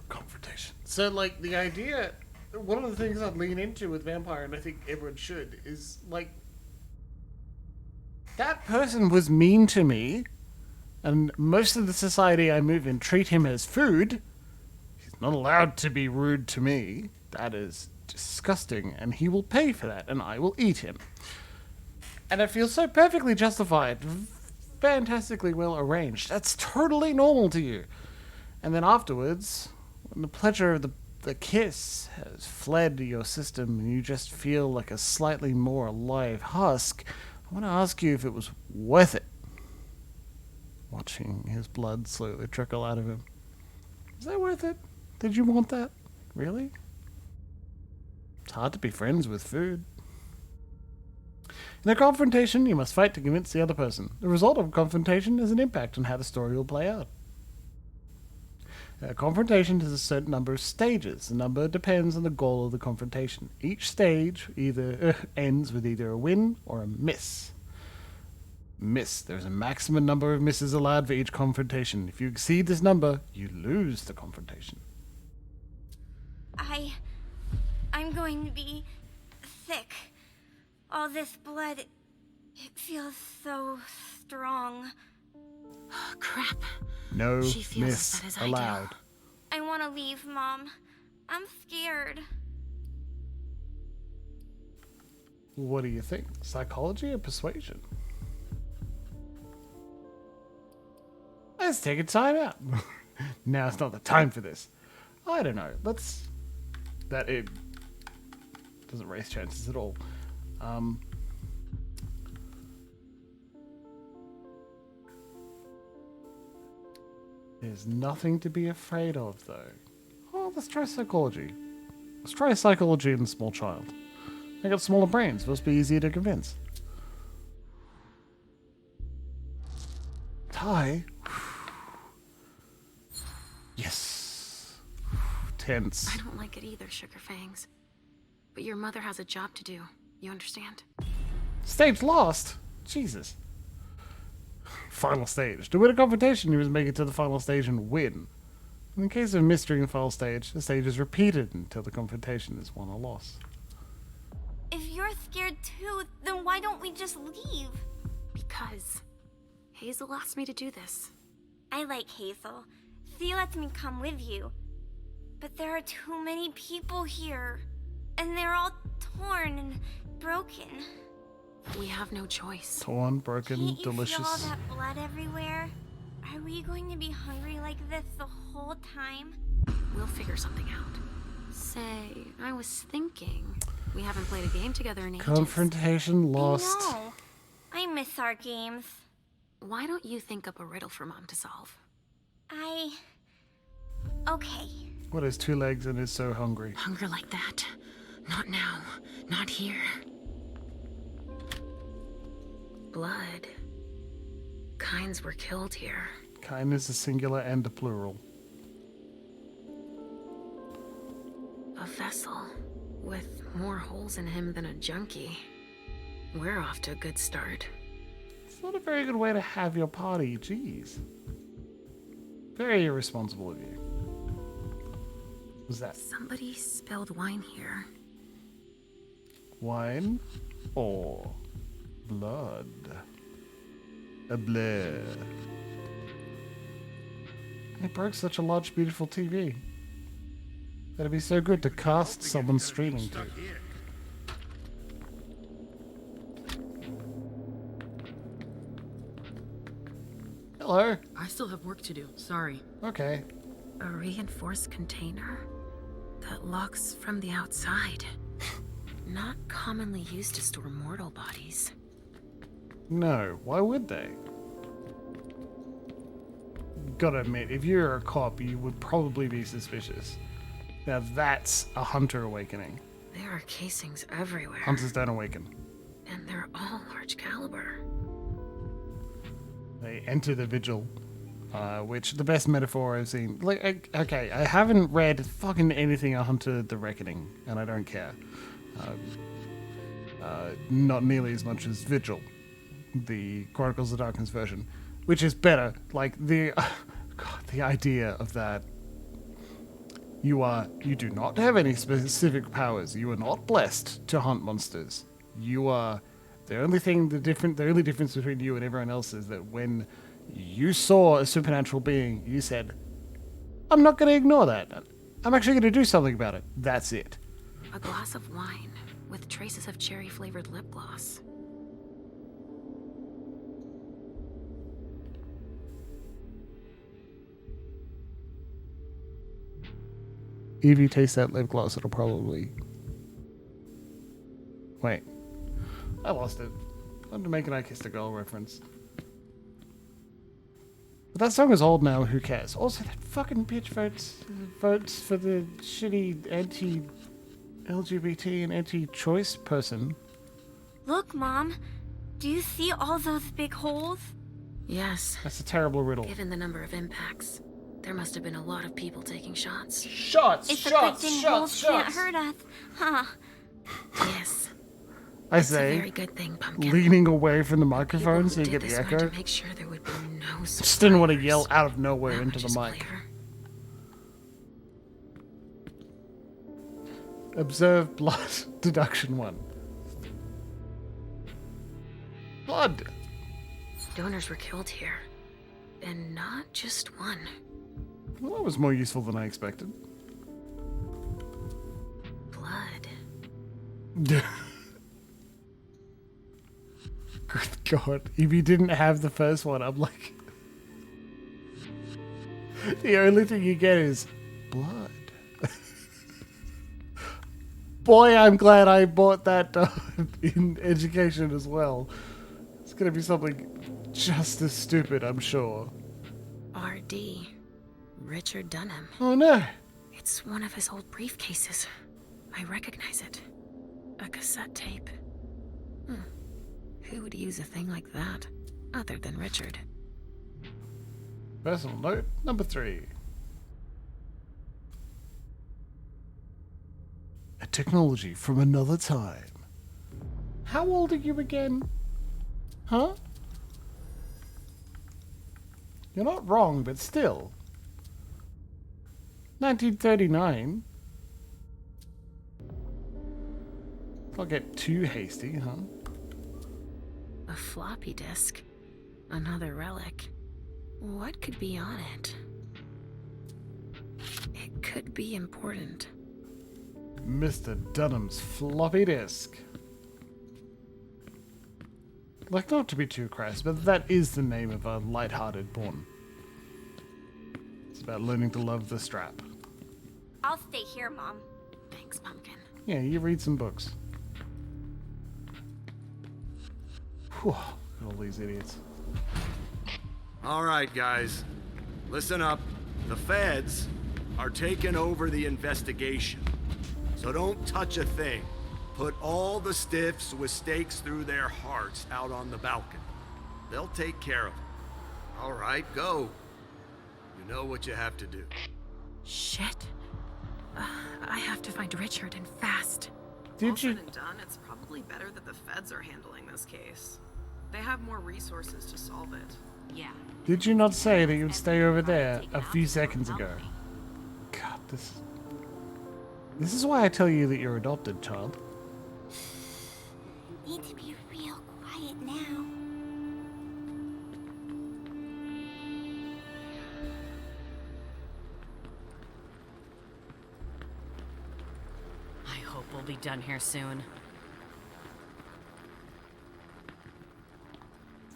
Confrontation. So, like, the idea, one of the things I'd lean into with Vampire, and I think everyone should, is, like, that person was mean to me, and most of the society I move in treat him as food. He's not allowed to be rude to me. That is disgusting, and he will pay for that, and I will eat him. And it feels so perfectly justified, fantastically well arranged. That's totally normal to you. And then afterwards, when the pleasure of the kiss has fled your system and you just feel like a slightly more alive husk, I want to ask you if it was worth it. Watching his blood slowly trickle out of him. Was that worth it? Did you want that? Really? It's hard to be friends with food. In a confrontation, you must fight to convince the other person. The result of a confrontation has an impact on how the story will play out. A confrontation has a certain number of stages. The number depends on the goal of the confrontation. Each stage either ends with either a win or a miss. Miss. There's a maximum number of misses allowed for each confrontation. If you exceed this number, you lose the confrontation. I'm going to be thick. All this blood, it feels so strong. Oh, crap. No She feels miss as bad as I allowed. do. I want to leave, Mom. I'm scared. What do you think? Psychology or persuasion? Let's take a time out. Now it's not the time for this. I don't know. Let's... That it doesn't raise chances at all. There's nothing to be afraid of, though. Oh, let's try psychology. Let's try psychology in a small child. They got smaller brains. Must be easier to convince. Ty. Yes. Tense. I don't like it either, Sugar Fangs. But your mother has a job to do. You understand? Stage lost? Jesus. Final stage. To win a confrontation, you must make it to the final stage and win. In case of mystery in the final stage, the stage is repeated until the confrontation is won or lost. If you're scared too, then why don't we just leave? Because Hazel asked me to do this. I like Hazel. She lets me come with you. But there are too many people here. And they're all torn and broken. We have no choice. Torn, broken, Can't you delicious. feel all that blood everywhere? Are we going to be hungry like this the whole time? We'll figure something out. Say, I was thinking, we haven't played a game together in ages. Confrontation lost. No, I miss our games. Why don't you think up a riddle for Mom to solve? Okay. What is 2 legs and is so hungry? Hunger like that? Not now. Not here. Blood. Kinds were killed here. Kind is a singular and a plural. A vessel with more holes in him than a junkie. We're off to a good start. It's not a very good way to have your party, jeez. Very irresponsible of you. What was that? Somebody spilled wine here. Wine or blood? A blur. It broke such a large, beautiful TV. That'd be so good to cast someone streaming to. Hello. I still have work to do. Sorry. Okay. A reinforced container that locks from the outside. Not commonly used to store mortal bodies. No, why would they? Gotta admit, if you're a cop, you would probably be suspicious. Now that's a hunter awakening. There are casings everywhere. Hunters don't awaken. And they're all large caliber. They enter the vigil, which the best metaphor I've seen. Like, okay, I haven't read fucking anything on Hunter the Reckoning, and I don't care. Not nearly as much as Vigil, the Chronicles of Darkness version, which is better. Like the idea of that. You do not have any specific powers. You are not blessed to hunt monsters. You are the only difference between you and everyone else is that when you saw a supernatural being, you said, "I'm not going to ignore that. I'm actually going to do something about it." That's it. A glass of wine with traces of cherry-flavored lip gloss. If you taste that lip gloss, it'll probably... Wait. I lost it. I wanted to make an I Kissed a Girl reference. But that song is old now, who cares? Also, that fucking bitch votes for the shitty anti-LGBT and anti-choice person. Look, Mom. Do you see all those big holes? Yes. That's a terrible riddle. Given the number of impacts, there must have been a lot of people taking shots. Shots! It's a good thing holes can't hurt us, huh? Yes. I It's say, a very good thing, Pumpkin. leaning away from the microphone so you get Did the this echo. one to make sure there would be no Just didn't want to survivors. yell out of nowhere That into much the is mic. clear. Observe blood deduction 1. blood. Donors were killed here. And not just one. Well, that was more useful than I expected. Blood. Good God. If you didn't have the first one, I'm like... The only thing you get is blood. Boy, I'm glad I bought that in education as well. It's going to be something just as stupid, I'm sure. R.D. Richard Dunham. Oh no. It's one of his old briefcases. I recognize it. A cassette tape. Who would use a thing like that, other than Richard? Personal note number 3. A technology from another time. How old are you again? Huh? You're not wrong, but still. 1939. I'll get too hasty, huh? A floppy disk. Another relic. What could be on it? It could be important. Mr. Dunham's floppy disk. Like, not to be too crass, but that is the name of a light-hearted porn. It's about learning to love the strap. I'll stay here, Mom. Thanks, Pumpkin. Yeah, you read some books. Whew, all these idiots. All right, guys. Listen up. The feds are taking over the investigation. So don't touch a thing. Put all the stiffs with stakes through their hearts out on the balcony. They'll take care of them. All right, go. You know what you have to do. Shit. I have to find Richard and fast. All said and done, it's probably better that the feds are handling this case. They have more resources to solve it. Yeah. Did you not say that you would stay over there a few seconds ago? God, this is why I tell you that you're adopted, child. Need to be real quiet now. I hope we'll be done here soon.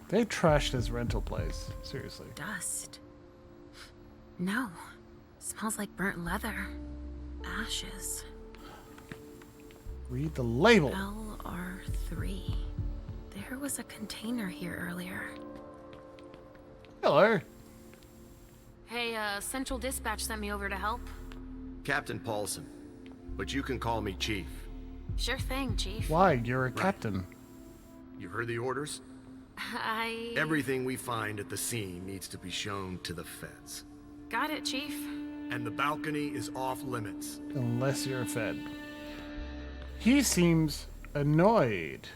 They trashed his rental place. Seriously. Dust. No. Smells like burnt leather. Ashes. Read the label. LR3. There was a container here earlier. Hello. Hey, Central Dispatch sent me over to help. Captain Paulson. But you can call me Chief. Sure thing, Chief. Why? You're a captain. You heard the orders? Everything we find at the scene needs to be shown to the feds. Got it, Chief. And the balcony is off limits. Unless you're a fed. He seems annoyed.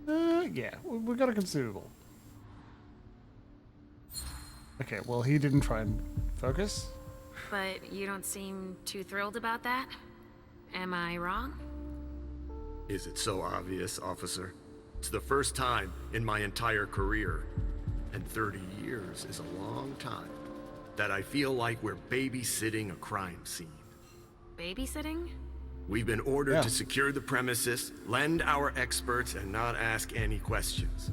Yeah, we got a consumable. Okay, well, he didn't try and focus. But you don't seem too thrilled about that? Am I wrong? Is it so obvious, officer? It's the first time in my entire career, and 30 years is a long time, that I feel like we're babysitting a crime scene. Babysitting? We've been ordered to secure the premises, lend our experts, and not ask any questions.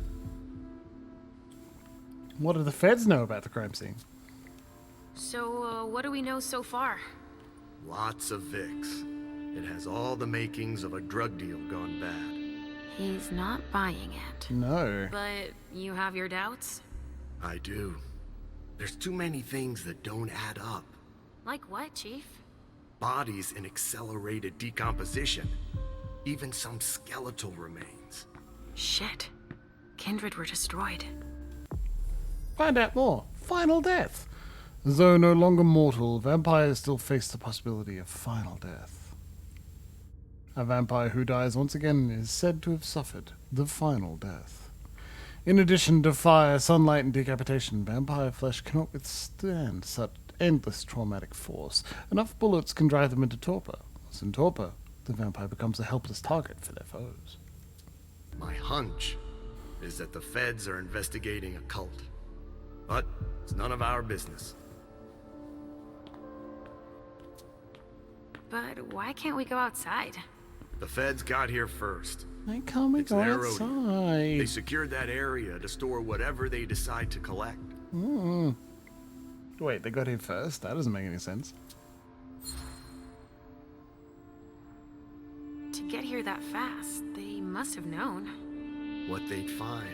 What do the feds know about the crime scene? So, what do we know so far? Lots of Vicks. It has all the makings of a drug deal gone bad. He's not buying it. No. But you have your doubts? I do. There's too many things that don't add up. Like what, Chief? Bodies in accelerated decomposition. Even some skeletal remains. Shit. Kindred were destroyed. Find out more. Final death. Though no longer mortal, vampires still face the possibility of final death. A vampire who dies once again is said to have suffered the final death. In addition to fire, sunlight, and decapitation, vampire flesh cannot withstand such endless traumatic force. Enough bullets can drive them into torpor. Once in torpor, the vampire becomes a helpless target for their foes. My hunch is that the feds are investigating a cult. But it's none of our business. But why can't we go outside? The feds got here first. Why can't we go their rodeo. outside? They secured that area to store whatever they decide to collect. Wait, they got here first? That doesn't make any sense. To get here that fast, they must have known. What they'd find.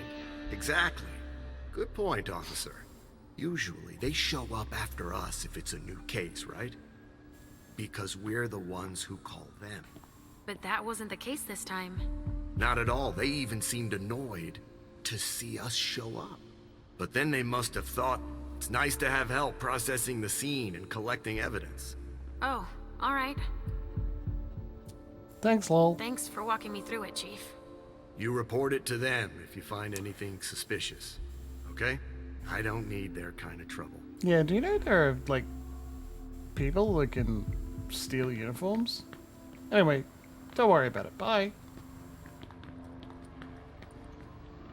Exactly. Good point, officer. Usually, they show up after us if it's a new case, right? Because we're the ones who call them. But that wasn't the case this time. Not at all. They even seemed annoyed to see us show up. But then they must have thought it's nice to have help processing the scene and collecting evidence. Oh, all right. Thanks, lol. Thanks for walking me through it, Chief. You report it to them if you find anything suspicious, okay? I don't need their kind of trouble. Yeah, do you know there are, like, people that can steal uniforms? Anyway, don't worry about it. Bye.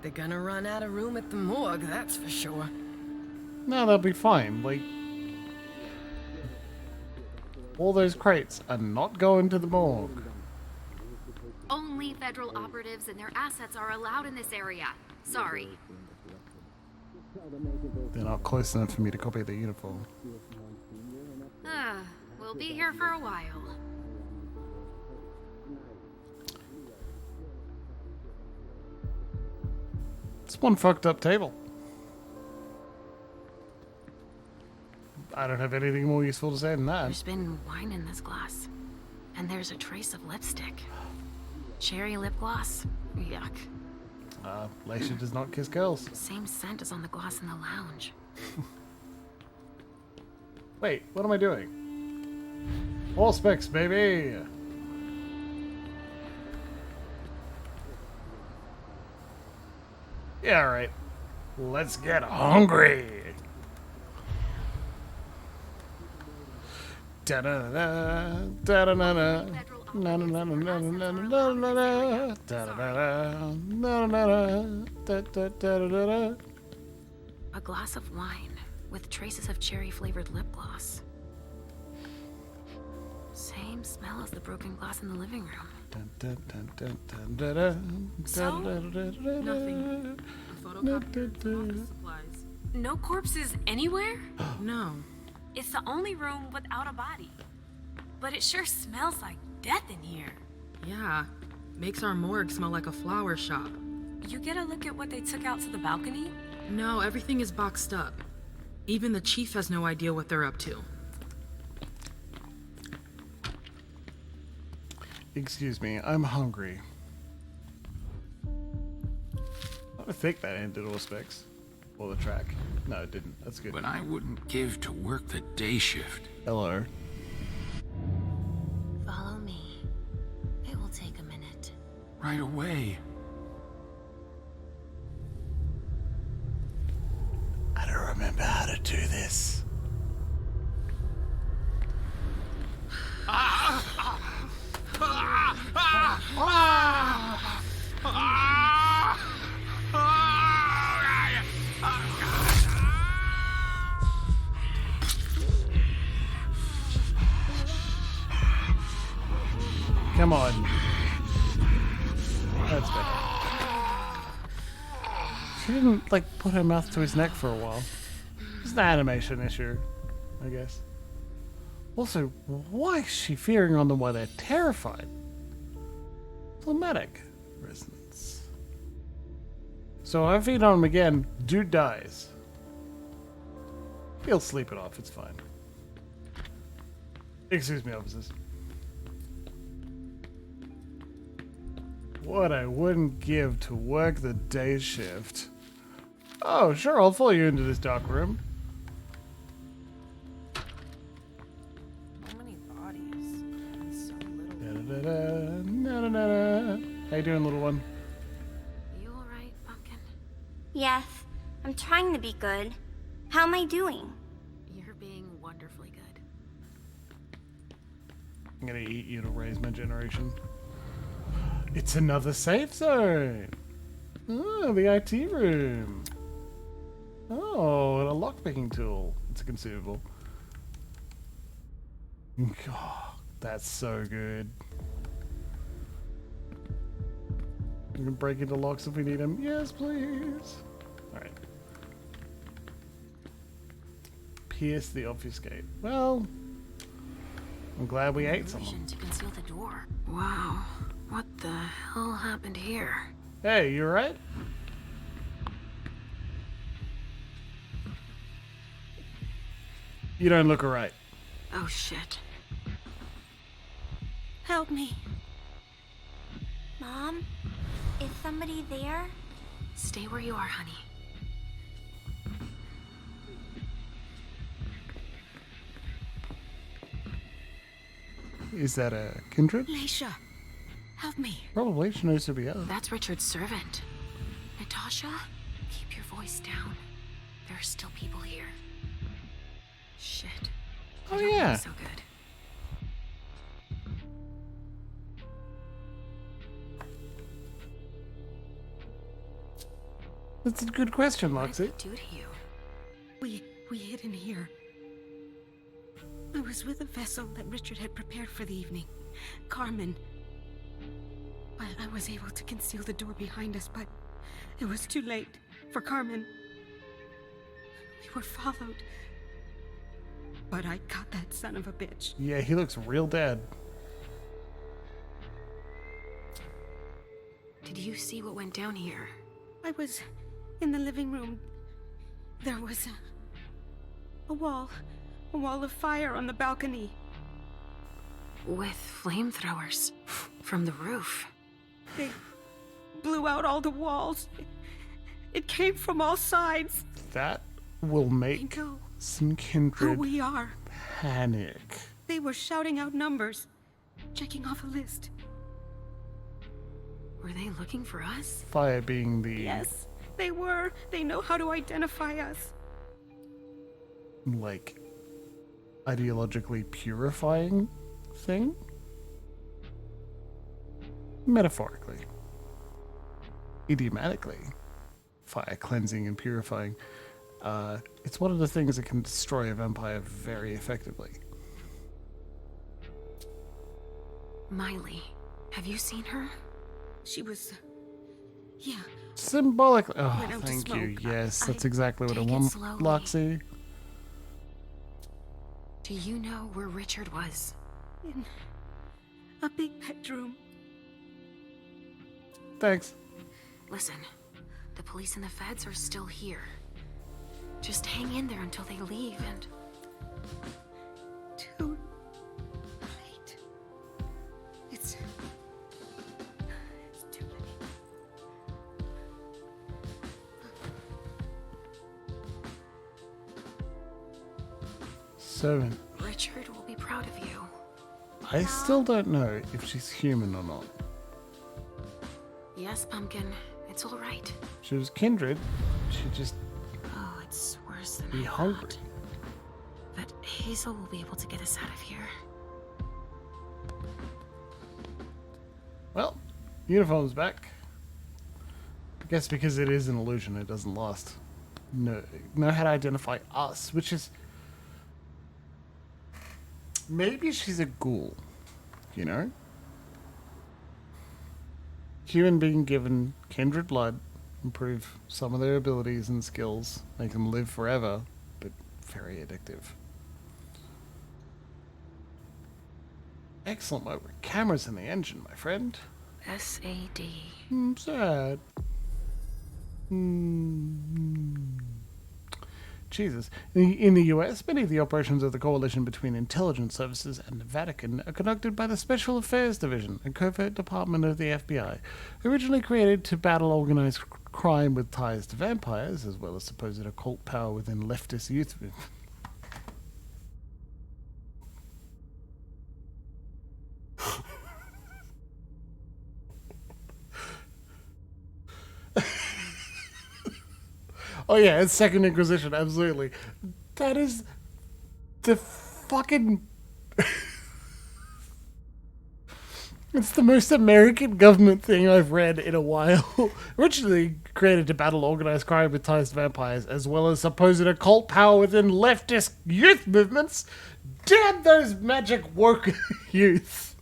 They're gonna run out of room at the morgue, that's for sure. No, they'll be fine. Like, all those crates are not going to the morgue. Only federal operatives and their assets are allowed in this area. Sorry. They're not close enough for me to copy the uniform. We'll be here for a while. It's one fucked up table. I don't have anything more useful to say than that. There's been wine in this glass. And there's a trace of lipstick. Cherry lip gloss. Yuck. Lesha does not kiss girls. Same scent as on the glass in the lounge. Wait, what am I doing? All specs, baby! Yeah, alright. Let's get hungry! Da-da-da-da, da-da-da-da, na-na-na-na-na-na-na-na-na-na, da-da-da-da, na-na-na-na, da-da-da-da-da. A glass of wine with traces of cherry-flavored lip gloss. Same smell as the broken glass in the living room. So? Nothing. A photocopier, office supplies. No corpses anywhere? No. It's the only room without a body. But it sure smells like death in here. Yeah. Makes our morgue smell like a flower shop. You get a look at what they took out to the balcony? No, everything is boxed up. Even the chief has no idea what they're up to. Excuse me, I'm hungry. I think that ended all specs. Or the track. No, it didn't. That's good. But I wouldn't give to work the day shift. Hello. Follow me. It will take a minute. Right away. I don't remember how to do this. Come on. That's better. She didn't, like, put her mouth to his neck for a while. It's an animation issue, I guess. Also, why is she fearing on them while they're terrified? Phlegmatic resonance. So if I feed on him again, dude dies. He'll sleep it off, it's fine. Excuse me, officers. What I wouldn't give to work the day shift. Oh, sure, I'll follow you into this dark room. So many bodies. And so little. Da-da-da-da, na-na-na-na. How you doing, little one? You alright, Pumpkin? Yes, I'm trying to be good. How am I doing? You're being wonderfully good. I'm gonna eat you to raise my generation. It's another safe zone. Oh, the IT room. Oh, and a lockpicking tool. It's a consumable. God, that's so good. We can break into locks if we need them. Yes, please. Alright. Pierce the obfuscate. Well, I'm glad we ate someone. To conceal the door. Wow. What the hell happened here? Hey, you alright? You don't look alright. Oh shit. Help me. Mom? Is somebody there? Stay where you are, honey. Is that a kindred? Lesha, help me. Probably. She knows who we are. That's Richard's servant. Natasha, keep your voice down. There are still people here. Shit. Oh, yeah. So good. That's a good question, Loxy. What did they do to you? We hid in here. I was with a vessel that Richard had prepared for the evening. Carmen. I was able to conceal the door behind us, but it was too late for Carmen. We were followed. But I caught that son of a bitch. Yeah, he looks real dead. Did you see what went down here? I was in the living room. There was a wall of fire on the balcony. With flamethrowers from the roof. They blew out all the walls. It came from all sides. That will make some kindred Who we are. panic. They were shouting out numbers, checking off a list. Were they looking for us? Fire being the... Yes, they were. They know how to identify us. like, ideologically purifying thing? Metaphorically. Idiomatically. Fire cleansing and purifying. It's one of the things that can destroy a vampire very effectively. Miley, have you seen her? She was... yeah. Symbolically. Oh, Went out to thank you. smoke. Yes, that's exactly what I Take it want. slowly. Loxy. Do you know where Richard was? In a big bedroom. Thanks. Listen, the police and the feds are still here. Just hang in there until they leave and... Too late. It's too late. 7. Richard will be proud of you. I still don't know if she's human or not. Yes, Pumpkin. It's all right. She was kindred. She'd just Oh, it's worse than be I hungry. thought. But Hazel will be able to get us out of here. Well, uniform's back. I guess because it is an illusion, it doesn't last. Know how to identify us, which is... Maybe she's a ghoul, you know? Human being given kindred blood, improve some of their abilities and skills, make them live forever, but very addictive. Excellent work with cameras in the engine, my friend. SAD. Sad. Jesus. In the US, many of the operations of the coalition between intelligence services and the Vatican are conducted by the Special Affairs Division, a covert department of the FBI, originally created to battle organized crime with ties to vampires, as well as supposed occult power within leftist youth movement. Oh yeah, it's Second Inquisition, absolutely. That is the fucking... It's the most American government thing I've read in a while. Originally created to battle organized crime with ties to vampires, as well as supposed occult power within leftist youth movements. Damn those magic woke youth.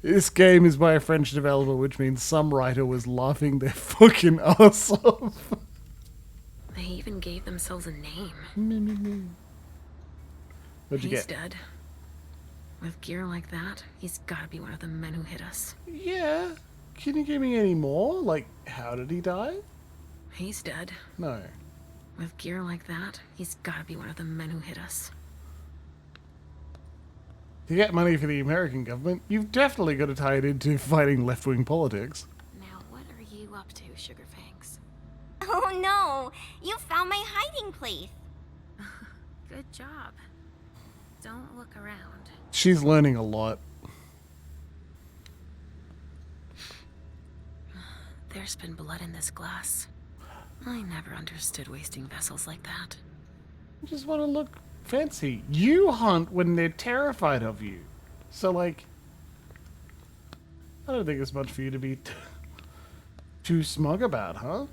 This game is by a French developer, which means some writer was laughing their fucking ass off. They even gave themselves a name. What'd you He's get? dead. With gear like that, he's gotta be one of the men who hit us. Yeah. Can you give me any more? Like, how did he die? He's dead. No. With gear like that, he's gotta be one of the men who hit us. To get money for the American government, you've definitely got to tie it into fighting left-wing politics. Now, what are you up to, Sugarfangs? Oh no! You found my hiding place! Good job. Don't look around. She's learning a lot. There's been blood in this glass. I never understood wasting vessels like that. You just want to look fancy. You hunt when they're terrified of you. So, like, I don't think it's much for you to be too smug about, huh?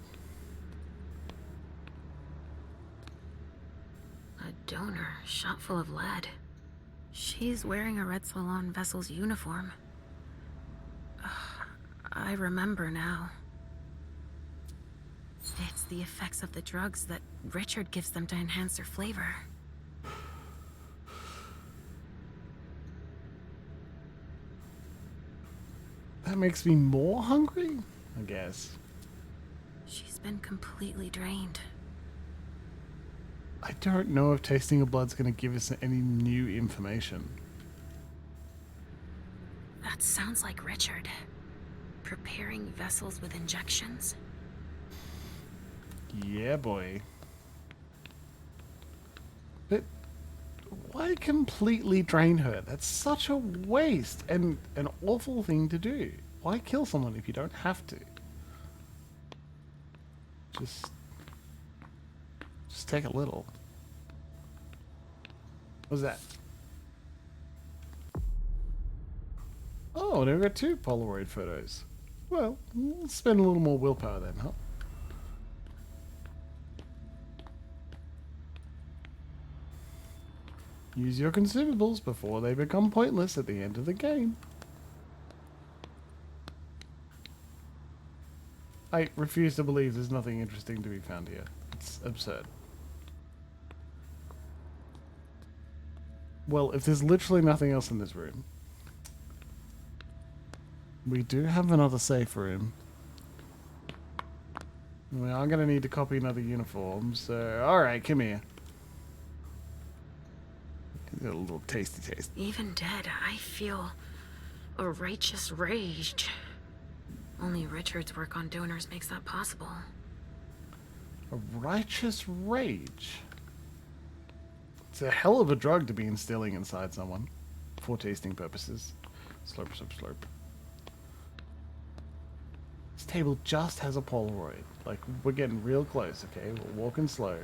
A donor shot full of lead. She's wearing a Red Salon vessel's uniform. I remember now. It's the effects of the drugs that Richard gives them to enhance their flavor. That makes me more hungry, I guess. She's been completely drained. I don't know if tasting of blood's going to give us any new information. That sounds like Richard. Preparing vessels with injections. Yeah, boy. But why completely drain her? That's such a waste and an awful thing to do. Why kill someone if you don't have to? Just take a little. What's that? Oh, now we've got 2 Polaroid photos. Well, let's spend a little more willpower then, huh? Use your consumables before they become pointless at the end of the game. I refuse to believe there's nothing interesting to be found here. It's absurd. Well, if there's literally nothing else in this room, we do have another safe room. We are going to need to copy another uniform, so alright, come here. Get a little tasty taste. Even dead, I feel a righteous rage. Only Richard's work on donors makes that possible. A righteous rage? It's a hell of a drug to be instilling inside someone. For tasting purposes. Slurp, slurp, slurp. This table just has a Polaroid. Like, we're getting real close, okay? We're walking slow.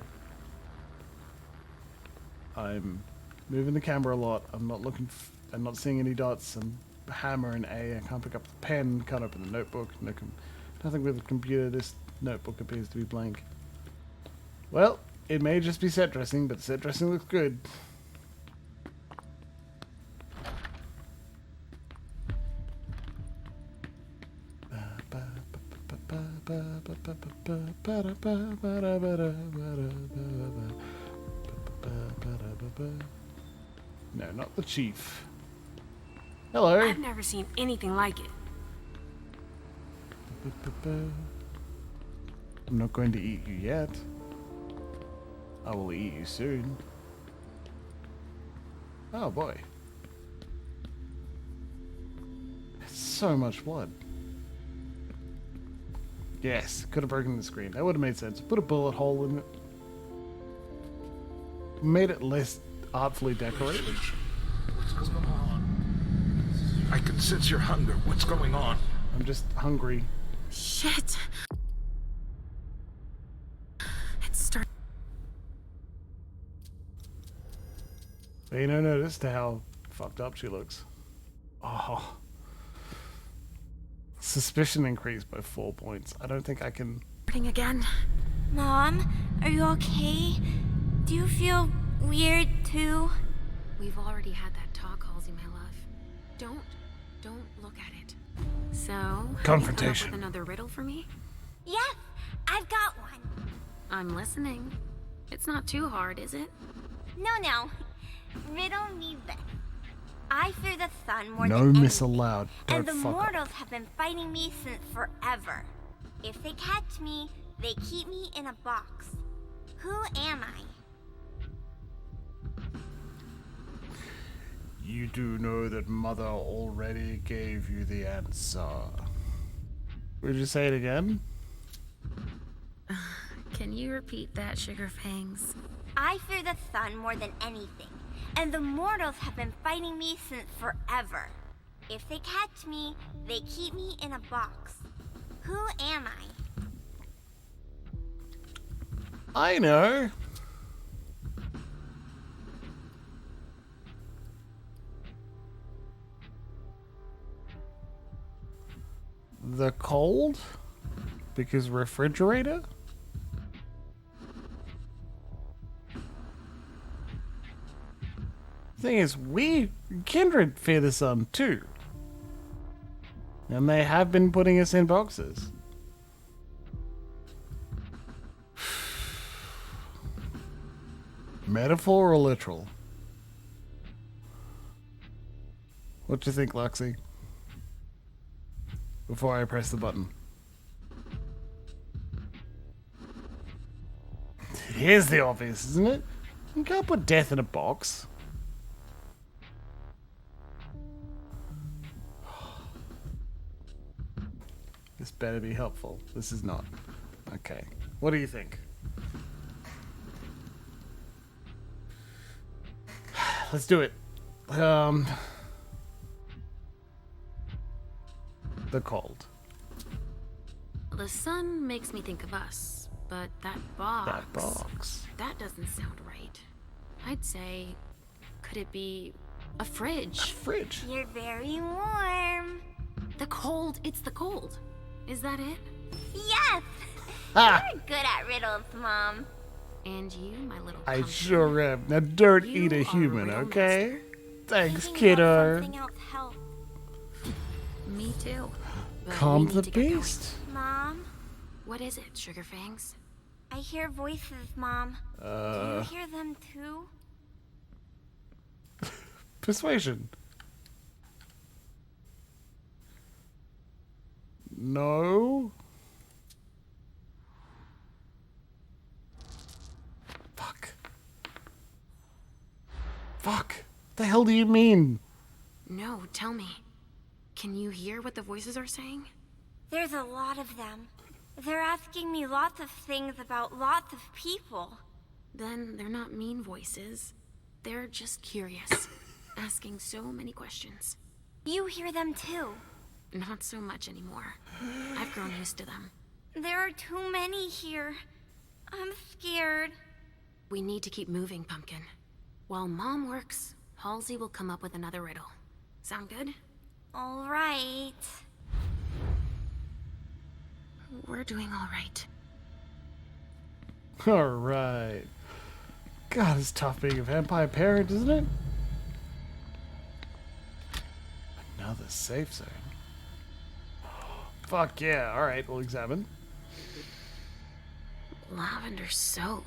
I'm moving the camera a lot. I'm not looking... I'm not seeing any dots. I'm hammering A. I can't pick up the pen. Can't open the notebook. Nothing with the computer. This notebook appears to be blank. Well, it may just be set dressing, but the set dressing looks good. No, not the chief. Hello. I've never seen anything like it. I'm not going to eat you yet. I will eat you soon. Oh boy. It's so much blood. Yes, could have broken the screen. That would have made sense. Put a bullet hole in it. Made it less artfully decorated. What's going on? I can sense your hunger. What's going on? I'm just hungry. Shit. Pay no notice to how fucked up she looks. Oh. Suspicion increased by 4 points. I don't think I can... Again. Mom, are you okay? Do you feel weird too? We've already had that talk, Halsey, my love. Don't look at it. So, confrontation. Have you come up with another riddle for me? Yes, I've got one. I'm listening. It's not too hard, is it? No. Riddle me this. I fear the sun more no than miss anything, allowed. Don't and the fuck mortals up. have been fighting me since forever. If they catch me, they keep me in a box. Who am I? You do know that Mother already gave you the answer. Would you say it again? Can you repeat that, Sugar Fangs? I fear the sun more than anything, and the mortals have been fighting me since forever. If they catch me, they keep me in a box. Who am I? I know. The cold? Because refrigerator? Thing is, we, Kindred, fear the sun too. And they have been putting us in boxes. Metaphor or literal? What do you think, Luxie? Before I press the button. Here's the obvious, isn't it? You can't put death in a box. This better be helpful. This is not. Okay. What do you think? Let's do it. The cold. The sun makes me think of us, but that box... That box. That doesn't sound right. I'd say, could it be a fridge? A fridge? You're very warm. The cold, it's the cold. Is that it? Yes! Ah. You're good at riddles, Mom. And you, my little I pumpkin. sure am. Now don't You eat a are human, real okay? Thanks, Thinking kiddo. about something else helped. Me too. But Calm we the need to get going. beast. Mom? What is it, Sugar Fangs? I hear voices, Mom. Do you hear them too? Persuasion. No. Fuck. Fuck. The hell do you mean? No, tell me. Can you hear what the voices are saying? There's a lot of them. They're asking me lots of things about lots of people. Then they're not mean voices. They're just curious, asking so many questions. You hear them too. Not so much anymore. I've grown used to them. There are too many here. I'm scared. We need to keep moving, Pumpkin. While Mom works, Halsey will come up with another riddle. Sound good? All right. We're doing all right. Alright. God, it's tough being a vampire parent, isn't it? Another safe zone. Fuck yeah. Alright, we'll examine. Lavender soap.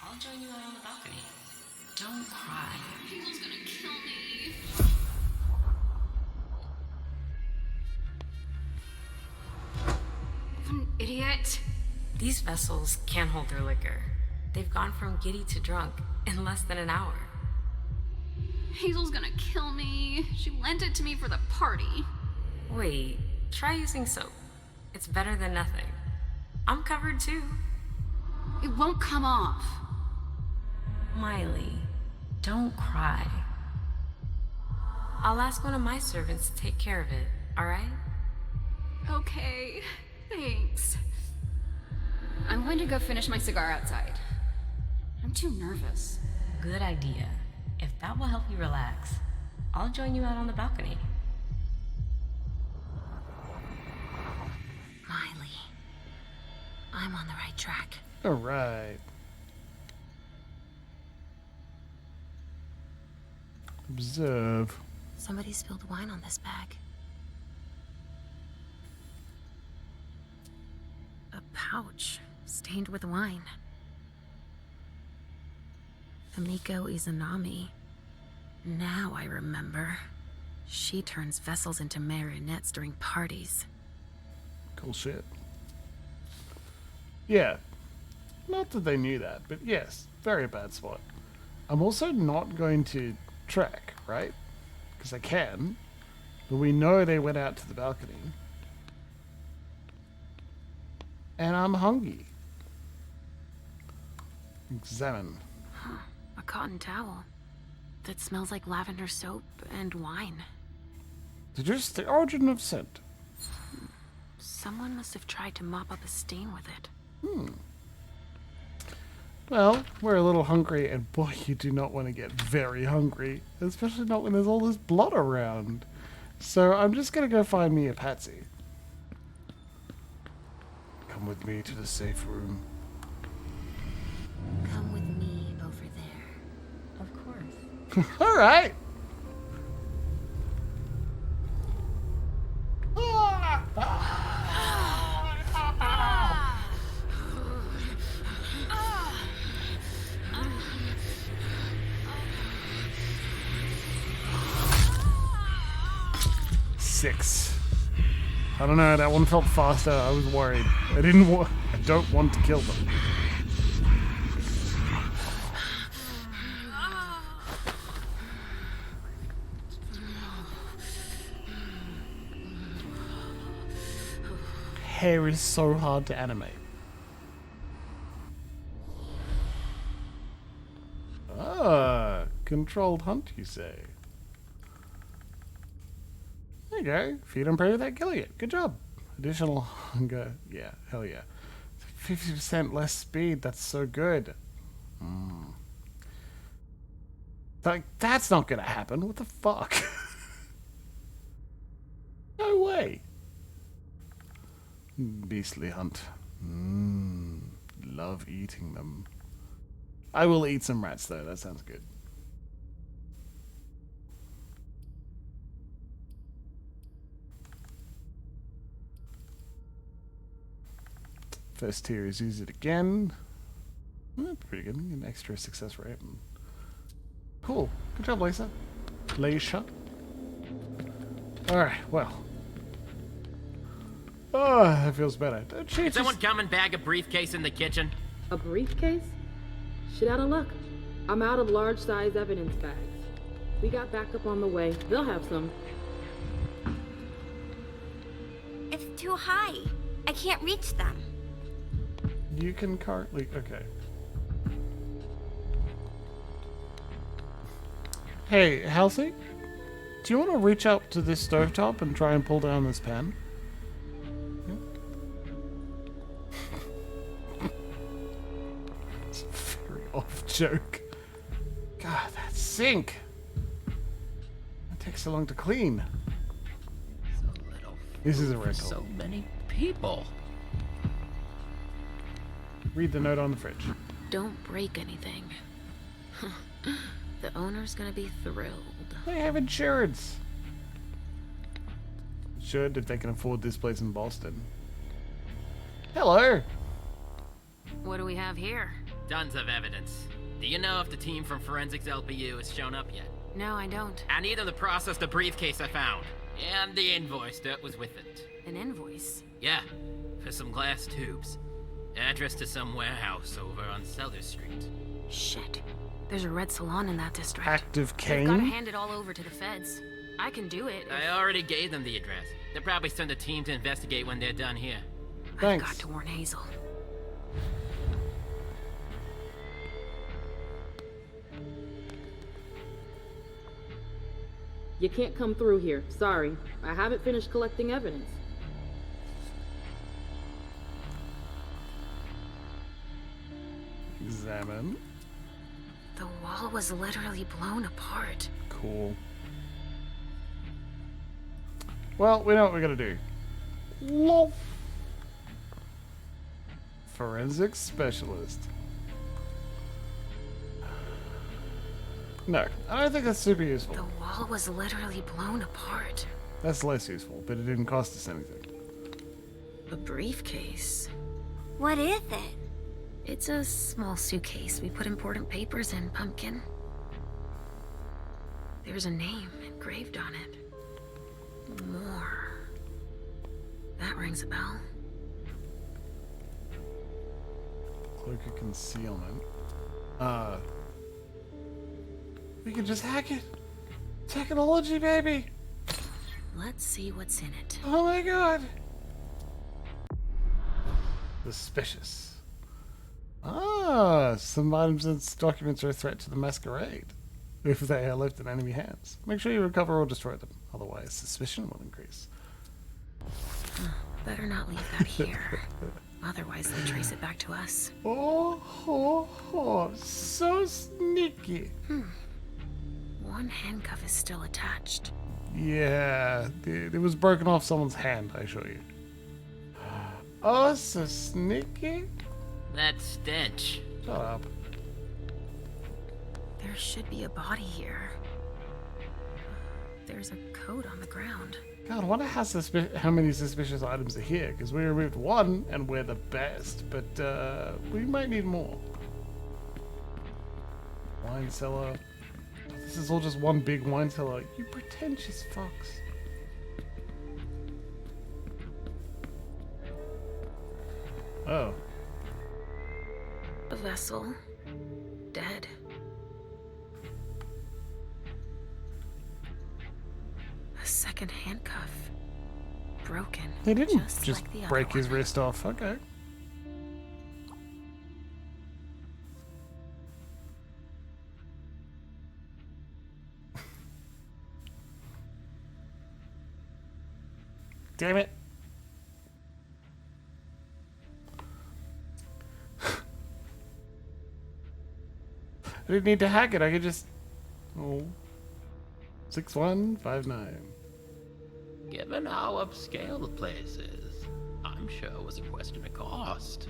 I'll join you out on the balcony. Don't cry. People's gonna kill me. What an idiot. These vessels can't hold their liquor. They've gone from giddy to drunk in less than an hour. Hazel's gonna kill me. She lent it to me for the party. Wait, try using soap. It's better than nothing. I'm covered too. It won't come off. Miley, don't cry. I'll ask one of my servants to take care of it, alright? Okay, thanks. I'm going to go finish my cigar outside. I'm too nervous. Good idea. If that will help you relax, I'll join you out on the balcony. Miley, I'm on the right track. All right. Observe. Somebody spilled wine on this bag. A pouch stained with wine. Amiko Izanami. Now I remember. She turns vessels into marionettes during parties. Cool shit. Yeah. Not that they knew that, but yes, very bad spot. I'm also not going to track, right? Because I can. But we know they went out to the balcony. And I'm hungry. Examine. Huh. A cotton towel. That smells like lavender soap and wine. Just the origin of scent. Someone must have tried to mop up a stain with it. Well, we're a little hungry, and boy, you do not want to get very hungry. Especially not when there's all this blood around. So I'm just going to go find me a patsy. Come with me to the safe room. Come with me over there. Of course. All right. Six. I don't know, that one felt faster. I was worried. I don't want to kill them. Hair is so hard to animate. Ah, controlled hunt, you say? There you go. Feed and pray without killing it. Good job. Additional hunger. Yeah, hell yeah. 50% less speed. That's so good. Like, that's not gonna happen. What the fuck? No way. Beastly hunt. Love eating them. I will eat some rats though. That sounds good. First tier is use it again. Pretty good. An extra success rate. Cool. Good job, Lesha. Lesha. Alright, well. Oh, that feels better. Did someone come and bag a briefcase in the kitchen? A briefcase? Shit out of luck. I'm out of large-size evidence bags. We got backup on the way. They'll have some. It's too high. I can't reach them. You can currently... Okay. Hey, Halsey? Do you want to reach up to this stovetop and try and pull down this pan? It's a very off joke. God, that sink! It takes so long to clean. So little. This is a rental. So many people. Read the note on the fridge. Don't break anything. The owner's gonna be thrilled. They have insurance. Should, if they can afford this place in Boston. Hello. What do we have here? Tons of evidence. Do you know if the team from Forensics LPU has shown up yet? No, I don't. I need them to process the briefcase I found. And the invoice that was with it. An invoice? Yeah, for some glass tubes. Address to some warehouse over on Cellar Street. Shit. There's a red salon in that district. Active cane? They've gotta hand it all over to the feds. I can do it. I already gave them the address. They'll probably send a team to investigate when they're done here. Thanks. I've got to warn Hazel. You can't come through here. Sorry. I haven't finished collecting evidence. examine. The wall was literally blown apart. Cool. Well, we know what we're gonna do. Lol. Forensic specialist. No, I don't think that's super useful. The wall was literally blown apart. That's less useful, but it didn't cost us anything. A briefcase. What is it? It's a small suitcase. We put important papers in, Pumpkin. There's a name engraved on it. More. That rings a bell. Cloak of concealment. We can just hack it. Technology, baby. Let's see what's in it. Oh my god. Suspicious. Some items and documents are a threat to the Masquerade. If they are left in enemy hands, make sure you recover or destroy them. Otherwise, suspicion will increase. Better not leave that here. Otherwise, they'll trace it back to us. Oh, so sneaky. One handcuff is still attached. Yeah, it was broken off someone's hand, I assure you. Oh, so sneaky. That stench. Shut up. There should be a body here. There's a coat on the ground. God, I wonder how many suspicious items are here, because we removed one and we're the best, but we might need more. Wine cellar. This is all just one big wine cellar. You pretentious fucks. Oh. A vessel. Dead. A second handcuff. Broken. He didn't just like the break other his one. wrist off. Okay. Damn it. I didn't need to hack it. I could just... Oh. 6159. Given how upscale the place is, I'm sure it was a question of cost.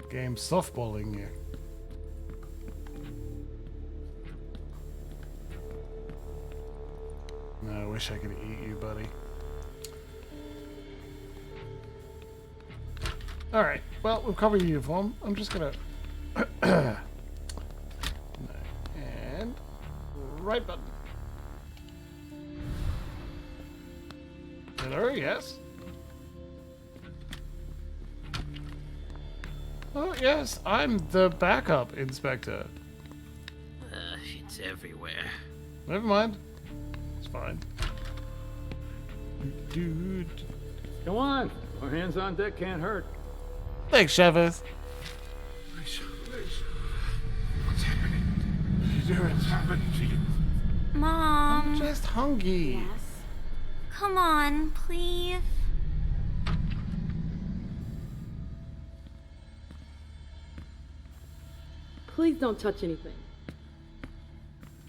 Game softballing you. No, I wish I could eat you, buddy. Alright, well, we've covered your uniform. I'm just gonna... and... right button. Hello, yes? Oh, yes, I'm the backup inspector. It's everywhere. Never mind. It's fine. Dude. Come on. Our hands on deck can't hurt. Thanks, Chavez. What's happening? What's happening to you? Mom. I'm just hungry. Yes. Come on, please. Please don't touch anything.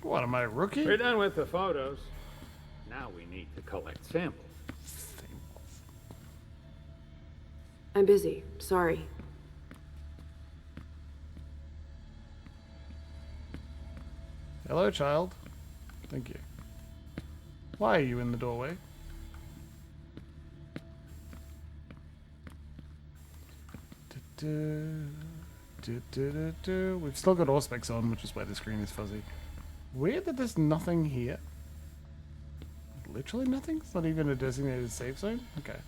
What, am I a rookie? We're done with the photos. Now we need to collect samples. I'm busy. Sorry. Hello, child. Thank you. Why are you in the doorway? We've still got Auspex on, which is why the screen is fuzzy. Weird that there's nothing here. Literally nothing? It's not even a designated safe zone? Okay.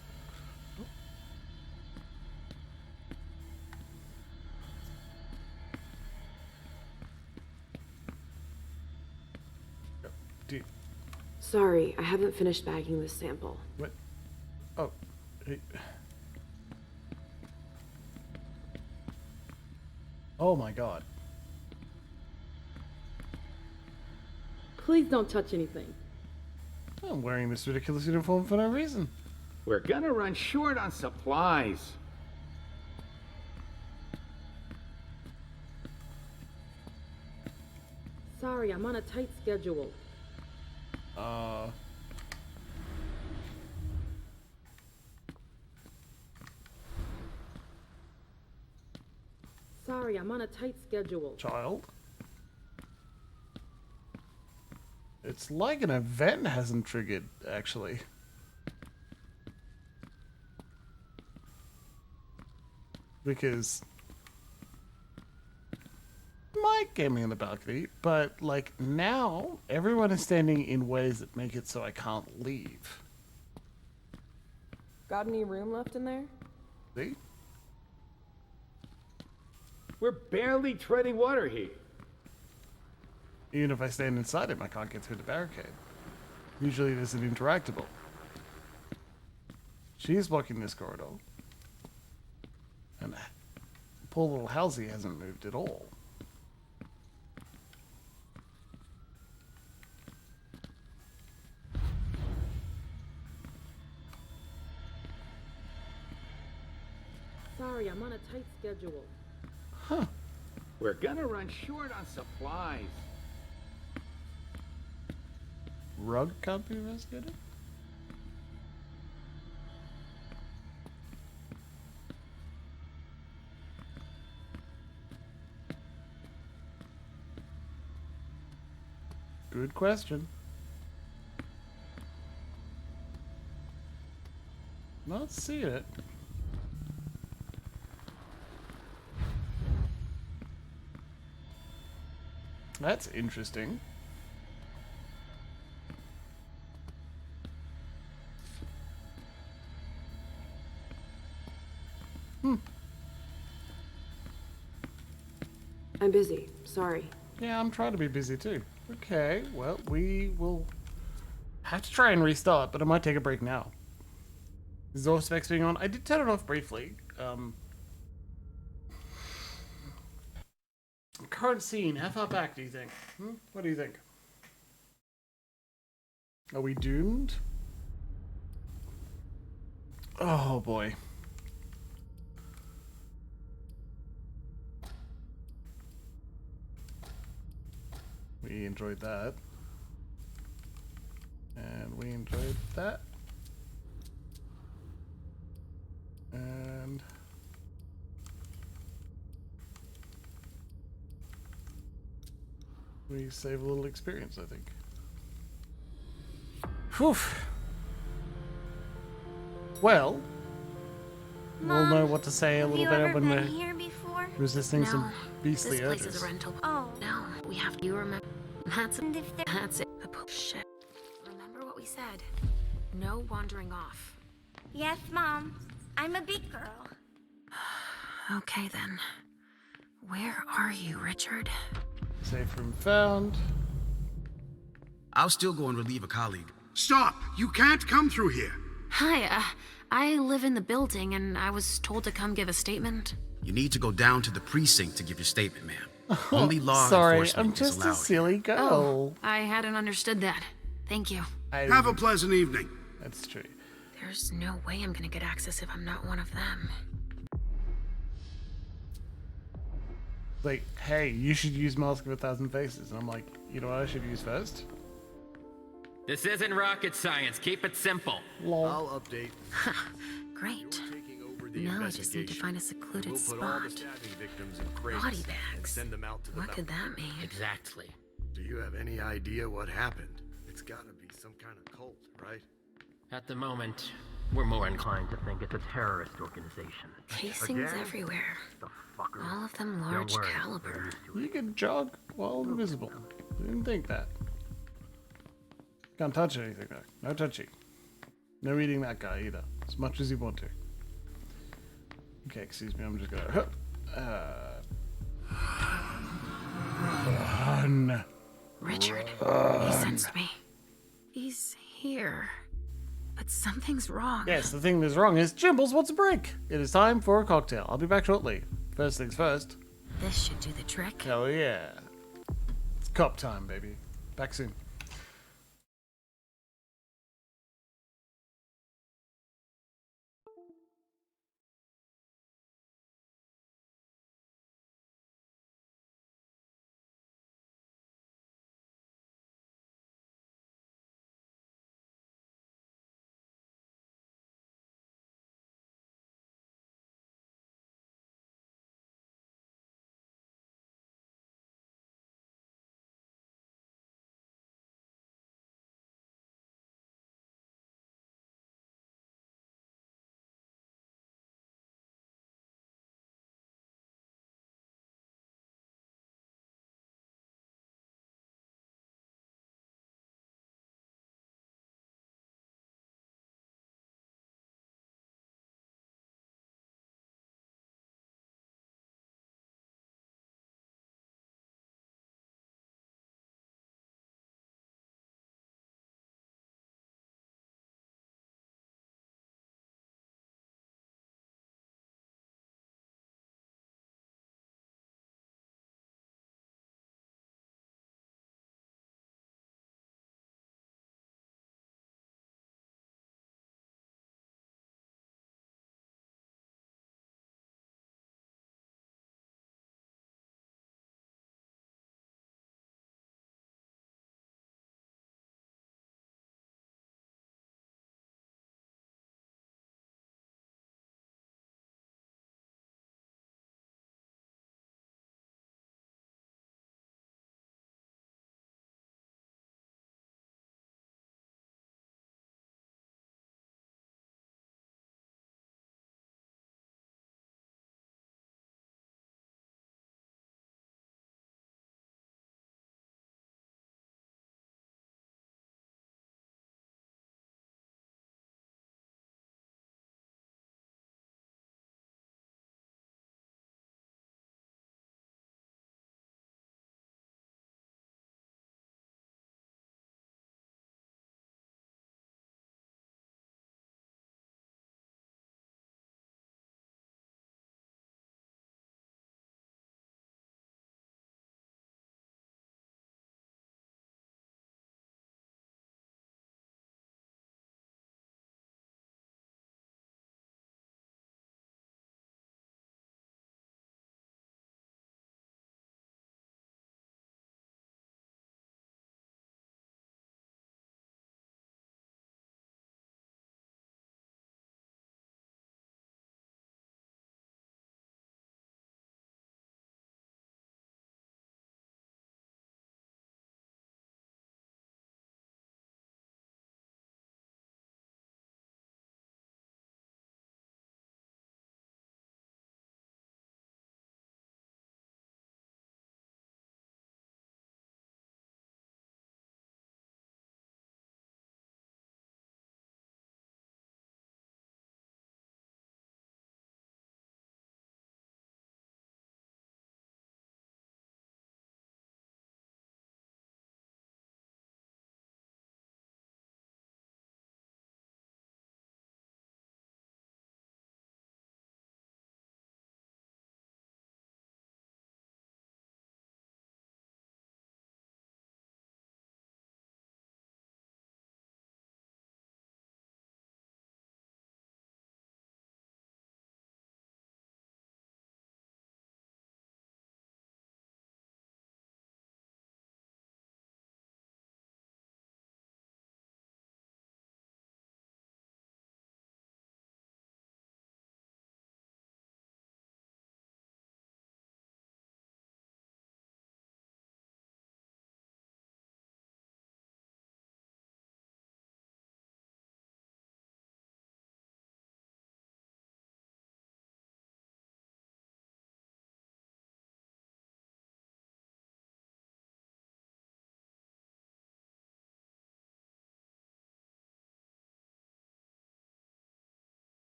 Dude. Sorry, I haven't finished bagging this sample. What? Oh. Hey. Oh my god. Please don't touch anything. I'm wearing this ridiculous uniform for no reason. We're gonna run short on supplies. Sorry, I'm on a tight schedule. Sorry, I'm on a tight schedule. Child. It's like an event hasn't triggered, actually. Because Mike gave me on the balcony, but like now everyone is standing in ways that make it so I can't leave. Got any room left in there? See? We're barely treading water here. Even if I stand inside him, I can't get through the barricade. Usually it isn't interactable. She's blocking this corridor. And poor little Halsey hasn't moved at all. Sorry, I'm on a tight schedule. Huh. We're gonna run short on supplies. Rug can't be investigated? Good question. Not seeing it. That's interesting. I'm busy. Sorry. Yeah, I'm trying to be busy too. Okay, well, we will have to try and restart, but I might take a break now. Is all specs being on? I did turn it off briefly. Current scene, how far back do you think? What do you think? Are we doomed? Oh boy. We enjoyed that. And we enjoyed that. And we save a little experience, I think. Whew. Well, we'll know what to say a little better when we're here before? resisting some beastly this place urges. is a rental. Oh. No, we have to. You remember? That's it. And if there- That's it. Shit. Remember what we said? No wandering off. Yes, Mom. I'm a big girl. Okay then. Where are you, Richard? Safe room found. I'll still go and relieve a colleague. Stop! You can't come through here. Hi, I live in the building and I was told to come give a statement. You need to go down to the precinct to give your statement, ma'am. Only law Sorry, enforcement I'm just is allowed a silly girl. Oh, I hadn't understood that. Thank you. Have a pleasant evening. That's true. There's no way I'm gonna get access if I'm not one of them. Like, hey, you should use Mask of a Thousand Faces. And I'm like, you know what I should use first? This isn't rocket science. Keep it simple. I'll update. Great. Now I just need to find a secluded We'll put all the spot. stabbing victims in crates Body and bags. send them out to the What could mountain. that mean? Exactly. Do you have any idea what happened? It's gotta be some kind of cult, right? At the moment, we're more inclined to think it's a terrorist organization. Casings Again? everywhere. The fucker. All of them Don't large worry, caliber. You can jog while invisible. Didn't think that. Can't touch anything though. No touching. No eating that guy either. As much as you want to. Okay, excuse me. I'm just gonna. Run. Richard, Run. he sensed me. He's here. But something's wrong. Yes, the thing that's wrong is Jimbles wants a break. It is time for a cocktail. I'll be back shortly. First things first. This should do the trick. Hell yeah. It's cop time, baby. Back soon.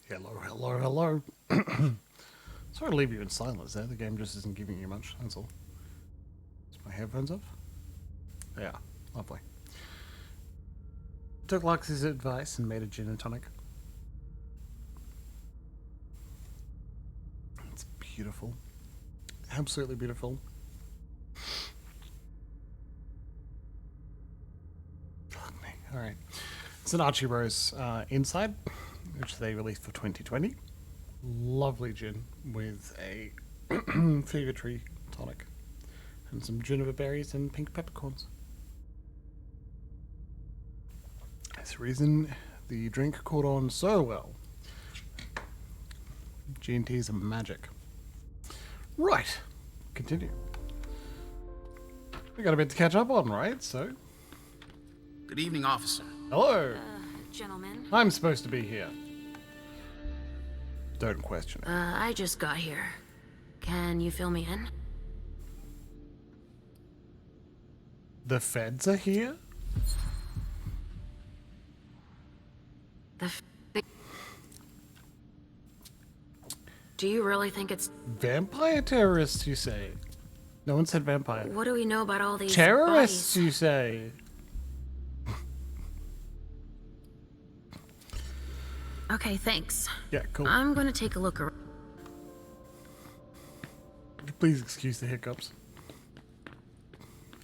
Hello, hello, hello. Sorry to leave you in silence there. The game just isn't giving you much, that's all. Is my headphones off? Yeah, lovely. Took Lux's advice and made a gin and tonic. It's beautiful. Absolutely beautiful. Fuck me. Alright. It's an Archie Rose Inside, which they released for 2020. Lovely gin with a fever tree tonic and some juniper berries and pink peppercorns. That's the reason the drink caught on so well. G&Ts are magic. Right, continue. We got a bit to catch up on, right? So. Good evening, officer. Hello. Gentlemen. I'm supposed to be here. Don't question it. I just got here. Can you fill me in? The feds are here? Do you really think it's... Vampire terrorists, you say? No one said vampire. What do we know about all these terrorists, bodies? you say? Okay, thanks. Yeah, cool. I'm gonna take a look around. Please excuse the hiccups.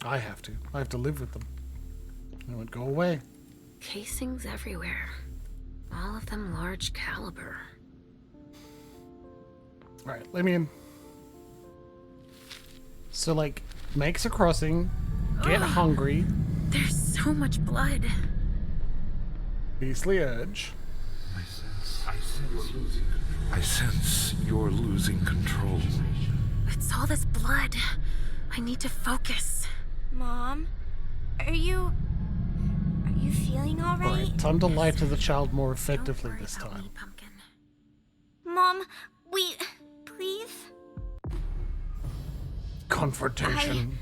I have to. I have to live with them. They won't go away. Casings everywhere. All of them large caliber. Alright, let me in. So, like, makes a crossing, get hungry. There's so much blood. Beastly urge. I sense you're losing control. It's all this blood. I need to focus. Mom, are you feeling all right? Alright, time to lie to the child more effectively this time. Mom, wait, please? Confrontation.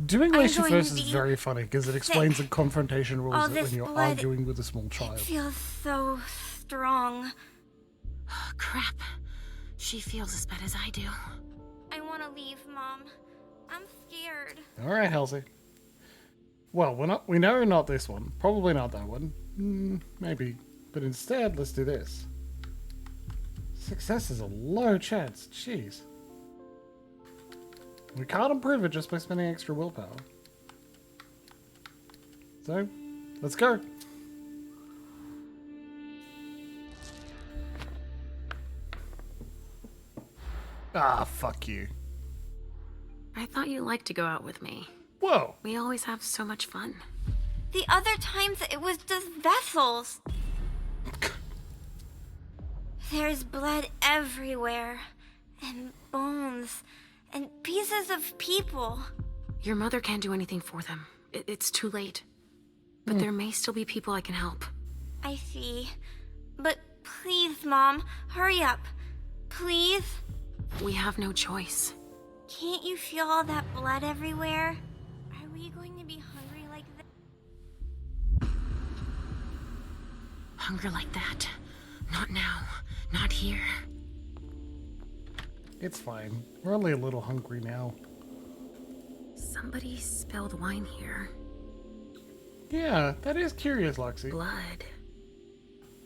Doing I'm Lesha going first to is be very funny because it explains the confrontation rules All that this when you're blood, arguing with a small It child. feels so strong. Crap. She feels as bad as I do. I want to leave, Mom. I'm scared. Alright, Halsey. Well, we know not this one. Probably not that one. Maybe. But instead, let's do this. Success is a low chance. Jeez. We can't improve it just by spending extra willpower. So, let's go. Ah, fuck you. I thought you liked to go out with me. Whoa! We always have so much fun. The other times it was just vessels. There's blood everywhere. And bones. And pieces of people. Your mother can't do anything for them. It's too late. But there may still be people I can help. I see. But please, Mom, hurry up. Please? We have no choice. Can't you feel all that blood everywhere? Are we going to be hungry like this? Hunger like that. Not now. Not here. It's fine. We're only a little hungry now. Somebody spilled wine here. Yeah, that is curious, Luxie. Blood.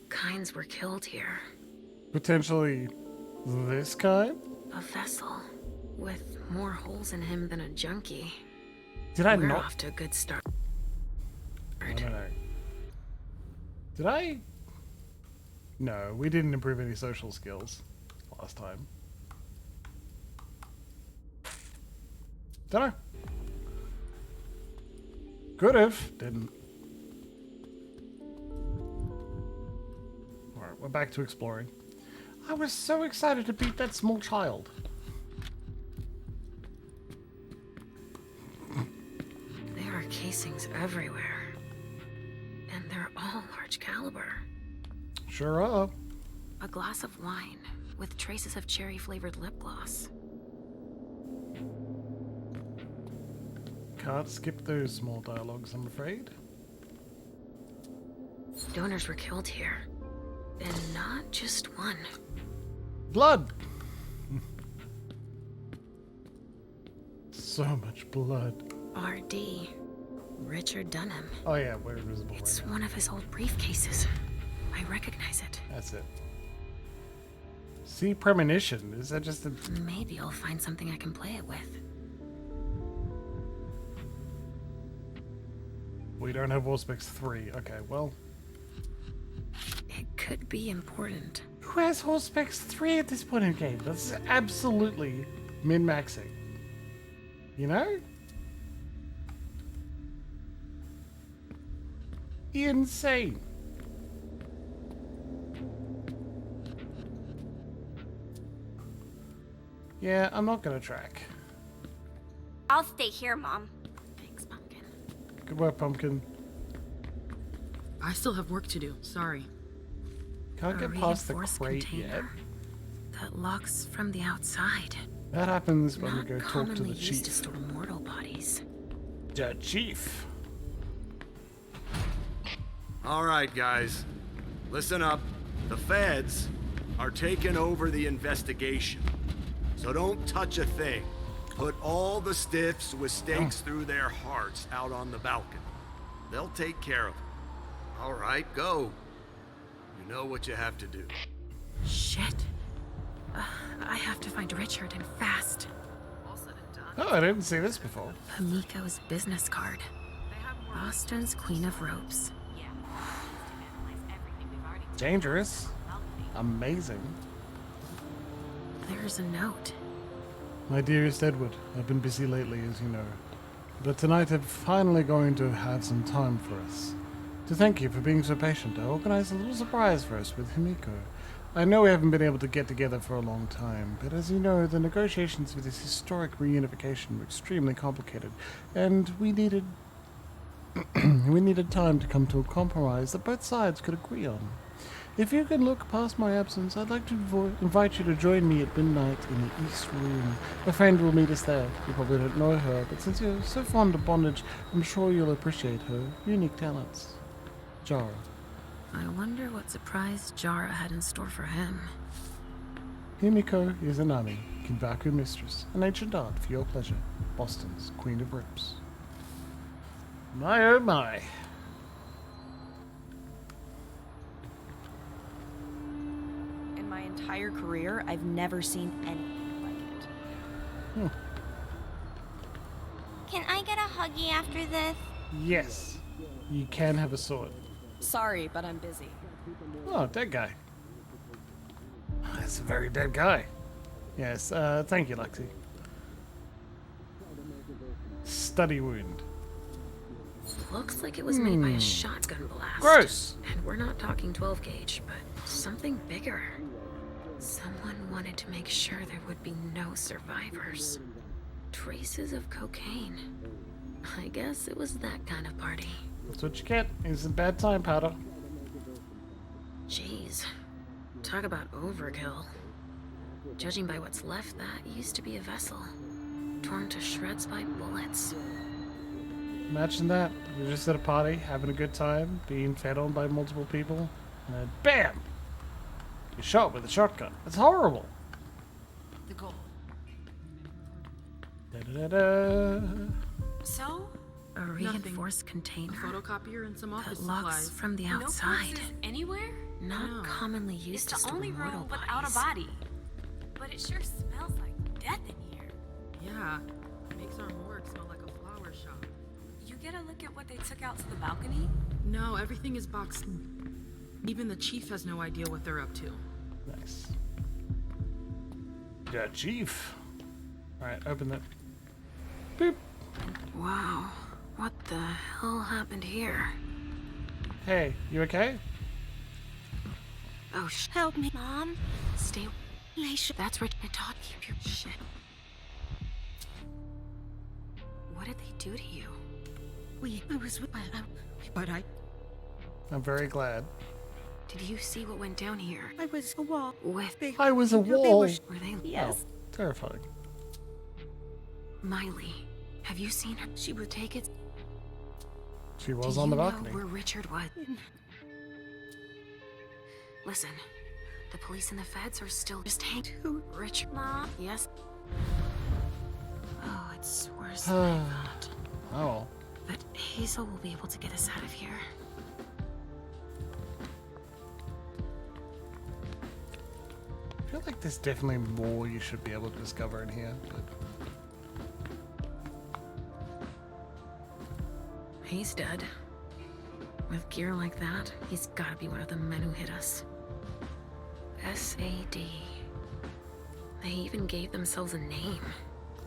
Kinds were killed here. Potentially this kind? A vessel with more holes in him than a junkie. Did I We're not? off to a good start. No. Did I? No, we didn't improve any social skills last time. Dunno. Could have. Didn't. Alright, we're back to exploring. I was so excited to beat that small child. There are casings everywhere. And they're all large caliber. Sure are. A glass of wine with traces of cherry-flavored lip gloss. Can't skip those small dialogues, I'm afraid. Donors were killed here. In not not just one. Blood! So much blood. R.D. Richard Dunham. Oh yeah, we're invisible It's right now. one of his old briefcases. I recognize it. That's it. See, premonition. Is that just a... Maybe I'll find something I can play it with. We don't have Auspex 3. Okay, well... It could be important. Who has Auspex 3 at this point in the game? That's absolutely min-maxing. You know? Insane. Yeah, I'm not gonna track. I'll stay here, Mom. Thanks, Pumpkin. Good work, Pumpkin. I still have work to do. Sorry. Can't get past the crate yet. That locks from the outside. That happens when we Not go talk to commonly the used chief. to store mortal bodies. The chief. All right, guys. Listen up. The feds are taking over the investigation. So don't touch a thing. Put all the stiffs with stakes through their hearts out on the balcony. They'll take care of them. All right, go. You know what you have to do. Shit. I have to find Richard and fast. Oh, I didn't see this before. Hamiko's business card. Boston's Queen of Ropes. Dangerous. Amazing. There's a note. My dearest Edward, I've been busy lately, as you know. But tonight I'm finally going to have some time for us. To thank you for being so patient, I organized a little surprise for us with Himiko. I know we haven't been able to get together for a long time, but as you know, the negotiations for this historic reunification were extremely complicated, and we needed time to come to a compromise that both sides could agree on. If you can look past my absence, I'd like to invite you to join me at midnight in the East Room. A friend will meet us there. You probably don't know her, but since you're so fond of bondage, I'm sure you'll appreciate her unique talents. Jara. I wonder what surprise Jara had in store for him. Himiko is a Nami, Kinbaku mistress, an ancient art for your pleasure. Boston's Queen of Ropes. My oh my. In my entire career, I've never seen anything like it. Can I get a huggy after this? Yes. You can have a sword. Sorry, but I'm busy. Oh, dead guy. That's a very dead guy. Yes, thank you, Lexi. Study wound. Looks like it was made by a shotgun blast. Gross! And we're not talking 12 gauge, but something bigger. Someone wanted to make sure there would be no survivors. Traces of cocaine. I guess it was that kind of party. That's what you get. It's a bad time powder. Jeez. Talk about overkill. Judging by what's left, that used to be a vessel. Torn to shreds by bullets. Imagine that. You're just at a party, having a good time, being fed on by multiple people, and then BAM! You're shot with a shotgun. That's horrible. The goal. Da-da-da-da. So? A reinforced container. A photocopier and some office that locks supplies. from the No outside. corpses anywhere? Not No. commonly used to It's the store only mortal room without a bodies. body. But it sure smells like death in here. Yeah, it makes our morgue smell like a flower shop. You get a look at what they took out to the balcony? No, everything is boxed. Even the chief has no idea what they're up to. Nice. Yeah, chief. Alright, open that. Boop. Wow. What the hell happened here? Hey, you okay? Oh, help me. Mom? Stay. Lesha. That's right. I taught keep your shit. What did they do to you? I was with but I'm very glad. Did you see what went down here? I was a wall. With I was a wall. Were they? Yes. Oh, terrifying. Miley, have you seen her? She would take it. She was on the balcony. Know where Richard was? Listen, The police and the feds are still just hanging. Richard. Mom? Yes? Oh, it's worse than I thought. Oh. But Hazel will be able to get us out of here. I feel like there's definitely more you should be able to discover in here, but... He's dead. With gear like that, he's gotta be one of the men who hit us. SAD. They even gave themselves a name.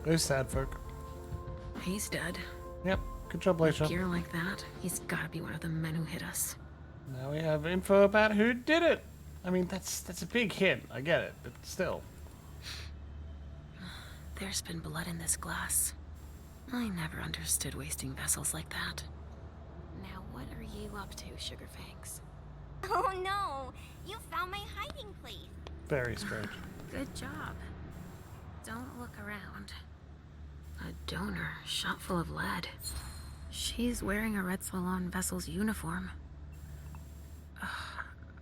Those sad folk. He's dead. Yep, good job, Lesha. With gear like that, he's gotta be one of the men who hit us. Now we have info about who did it. I mean, that's a big hint. I get it, but still. There's been blood in this glass. I never understood wasting vessels like that. Now what are you up to, Sugarfangs? Oh no! You found my hiding place! Very strange. Good job. Don't look around. A donor shot full of lead. She's wearing a Red Salon vessel's uniform.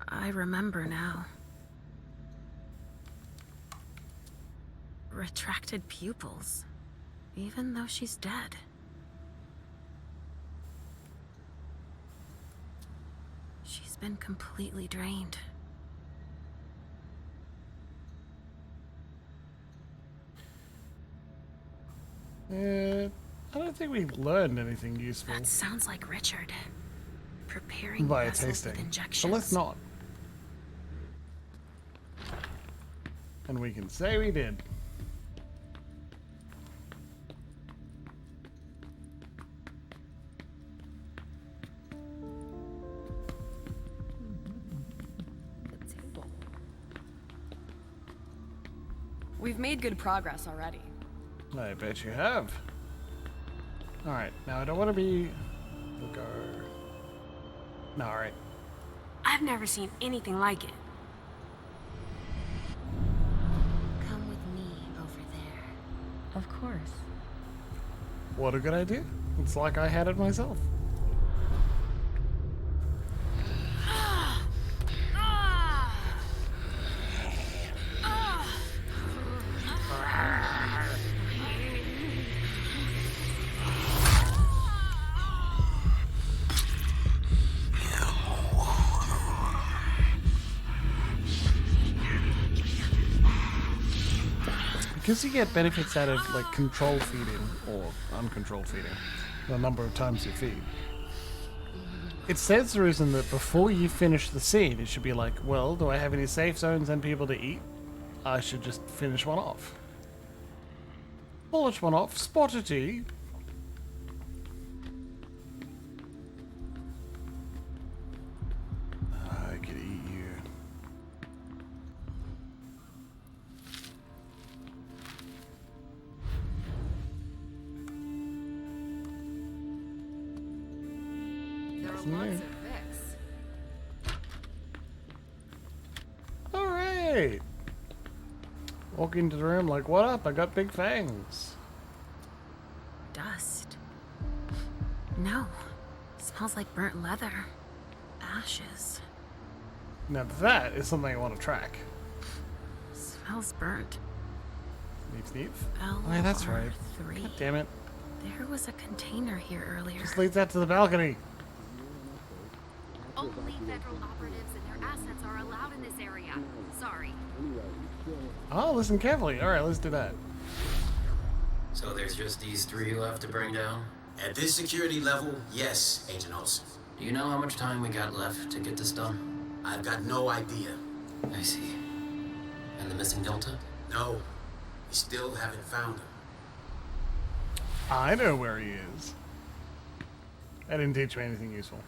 I remember now. Retracted pupils. Even though she's dead. She's been completely drained. I don't think we learned anything useful. That sounds like Richard. Preparing via vessels with tasting. injections. So let's not. And we can say we did. We've made good progress already. I bet you have. Alright, now I don't want to be... We'll go... No, alright. I've never seen anything like it. Come with me over there. Of course. What a good idea. It's like I had it myself. Because you get benefits out of like controlled feeding or uncontrolled feeding, the number of times you feed. It says the reason that before you finish the scene, it should be like, well, do I have any safe zones and people to eat? I should just finish one off. Polish one off, spot a tea. I could eat you. There are lots of Vicks. Alright. Walk into the room like, what up? I got big fangs. Dust. No. Smells like burnt leather. Ashes. Now that is something I want to track. Smells burnt. Sneef, sneef. Oh yeah, that's right. LR3. God damn it. There was a container here earlier. Just leads that to the balcony. Only federal operatives and their assets are allowed in this area. Sorry. Oh, listen carefully. Alright, let's do that. So there's just these three left to bring down? At this security level, yes, Agent Olsen. Do you know how much time we got left to get this done? I've got no idea. I see. And the missing Delta? No, we still haven't found him. I know where he is. That didn't teach me anything useful.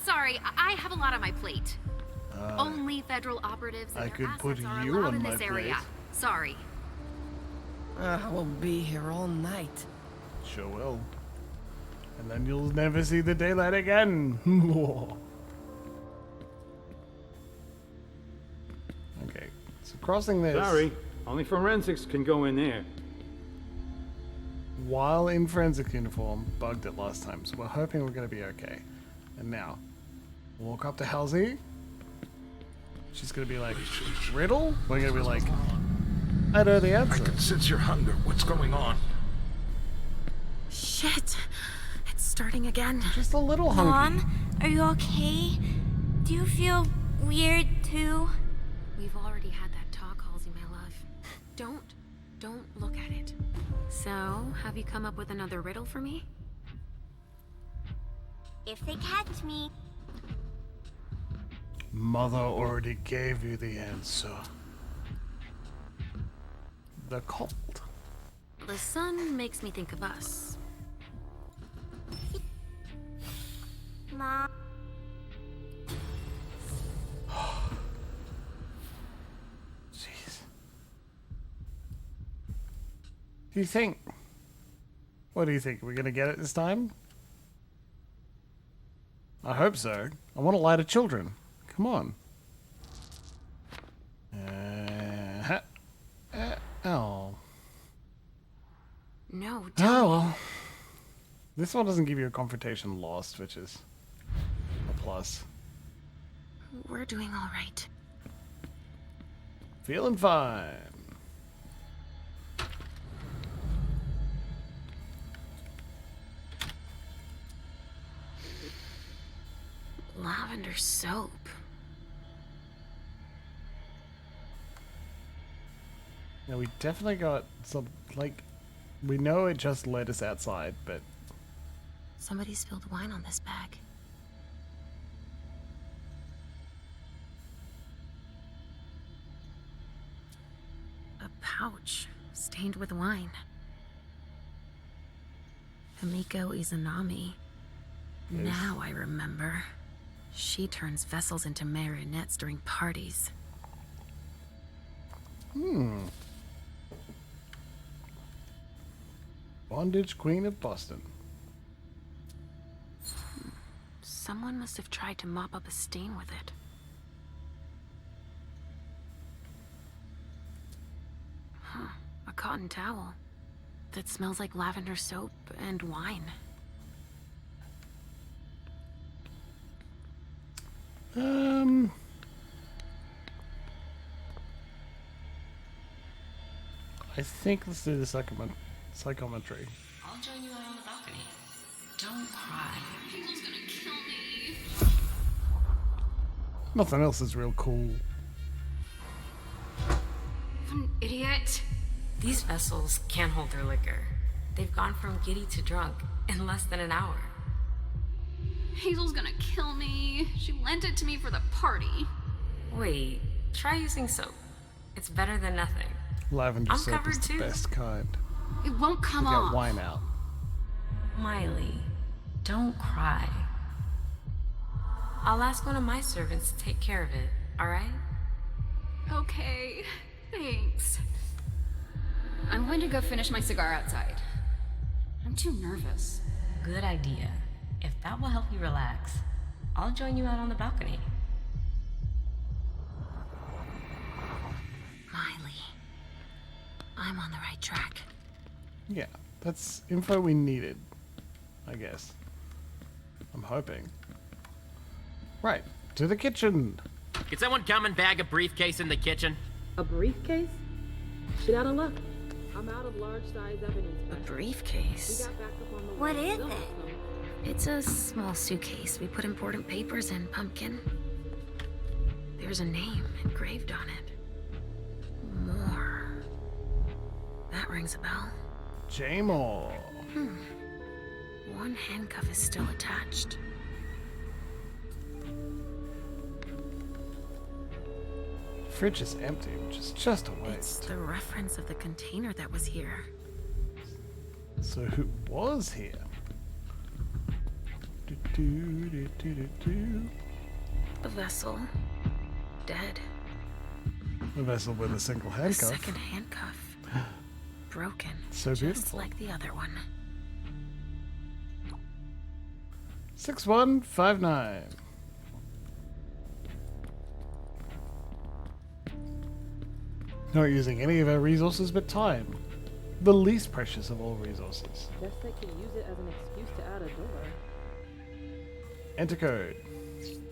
Sorry, I have a lot on my plate. Only federal operatives and I their could assets put are you allowed on in my this area. plate. Sorry. I will be here all night. Sure will. And then you'll never see the daylight again. Okay, so crossing this. Sorry, only forensics can go in there. While in forensic uniform, bugged it last time, so we're hoping we're going to be okay. And now, walk up to Halsey. She's gonna be like, riddle? We're gonna be like, I know the answer. I can sense your hunger. What's going on? Shit. It's starting again. Just a little hungry. Mom, are you okay? Do you feel weird too? We've already had that talk, Halsey, my love. Don't look at it. So, have you come up with another riddle for me? If they catch me... Mother already gave you the answer. The cold. The sun makes me think of us. Mom... Jeez. Do you think... What do you think? We're gonna get it this time? I hope so. I want to lie to children. Come on. Oh. No, don't. Oh, well. This one doesn't give you a confrontation lost, which is a plus. We're doing all right. Feeling fine. Lavender soap. Now we definitely got some, like, we know it just led us outside, but... Somebody spilled wine on this bag. A pouch stained with wine. Himiko Izanami. Yes. Now I remember. She turns vessels into marionettes during parties. Bondage Queen of Boston. Someone must have tried to mop up a stain with it. Huh, a cotton towel that smells like lavender soap and wine. I think let's do the psychometry. I'll join you out on the balcony. Don't cry. People's gonna kill me. Nothing else is real cool. I'm an idiot. These vessels can't hold their liquor. They've gone from giddy to drunk in less than an hour. Hazel's gonna kill me. She lent it to me for the party. Wait, try using soap. It's better than nothing. Lavender I'm soap is covered the too. best kind. It won't come Get off. wine out. Miley, don't cry. I'll ask one of my servants to take care of it, alright? Okay, thanks. I'm going to go finish my cigar outside. I'm too nervous. Good idea. If that will help you relax, I'll join you out on the balcony. Miley, I'm on the right track. Yeah, that's info we needed, I guess. I'm hoping. Right, to the kitchen. Can someone come and bag a briefcase in the kitchen? A briefcase? Shit out of luck. I'm out of large size evidence. A briefcase? We got backup on the What way. is it? It's a small suitcase. We put important papers in, Pumpkin. There's a name engraved on it. Moore. That rings a bell. J. Moore. One handcuff is still attached. Fridge is empty, which is just a It's waste. the reference of the container that was here. So who was here? The vessel. Dead. A vessel with a single A handcuff. second handcuff. Broken. So just beautiful. like the other one. 6159. Not using any of our resources but time. The least precious of all resources. Guess they can use it as an excuse to add a door. Enter code.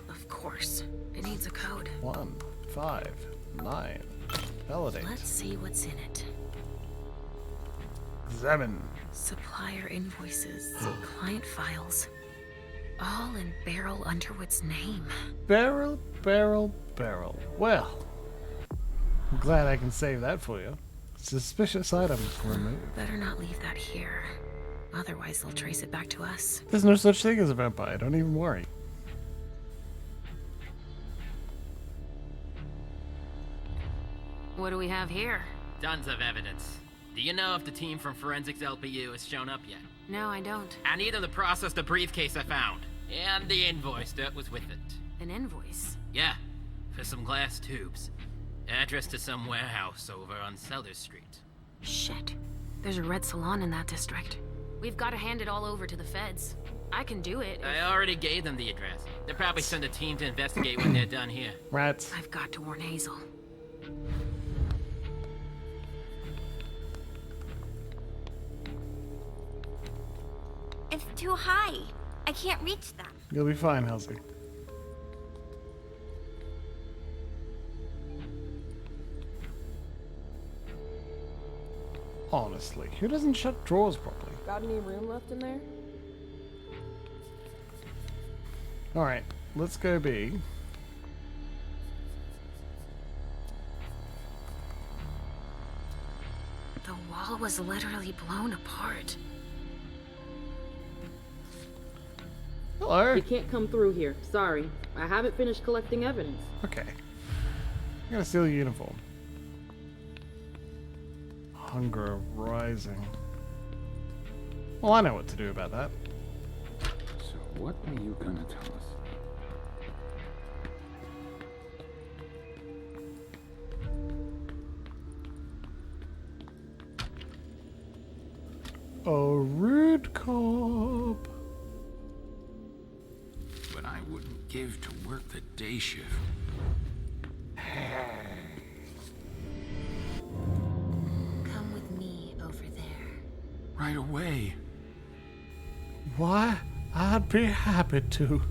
Of course. It needs a code. 1, 5, 9. Validate. Let's see what's in it. Examine. Supplier invoices, client files, all in Beryl Underwood's name. Beryl. Well, I'm glad I can save that for you. Suspicious items removed. Better not leave that here. Otherwise, they'll trace it back to us. There's no such thing as a vampire, don't even worry. What do we have here? Tons of evidence. Do you know if the team from Forensics LPU has shown up yet? No, I don't. I need them to process the briefcase I found. And the invoice that was with it. An invoice? Yeah, for some glass tubes. Address to some warehouse over on Sellers Street. Shit. There's a red salon in that district. We've got to hand it all over to the feds. I can do it. I already gave them the address. They'll probably send a team to investigate when they're done here. Rats. I've got to warn Hazel. It's too high. I can't reach them. You'll be fine, Halsey. Honestly, who doesn't shut drawers properly? Got any room left in there? Alright, let's go B. The wall was literally blown apart. Hello. You can't come through here. Sorry. I haven't finished collecting evidence. Okay. I'm gonna steal your uniform. Hunger rising. Well, I know what to do about that. So what are you gonna tell us? A rude cop. But I wouldn't give to work the day shift. Come with me over there. Right away. Why? I'd be happy to.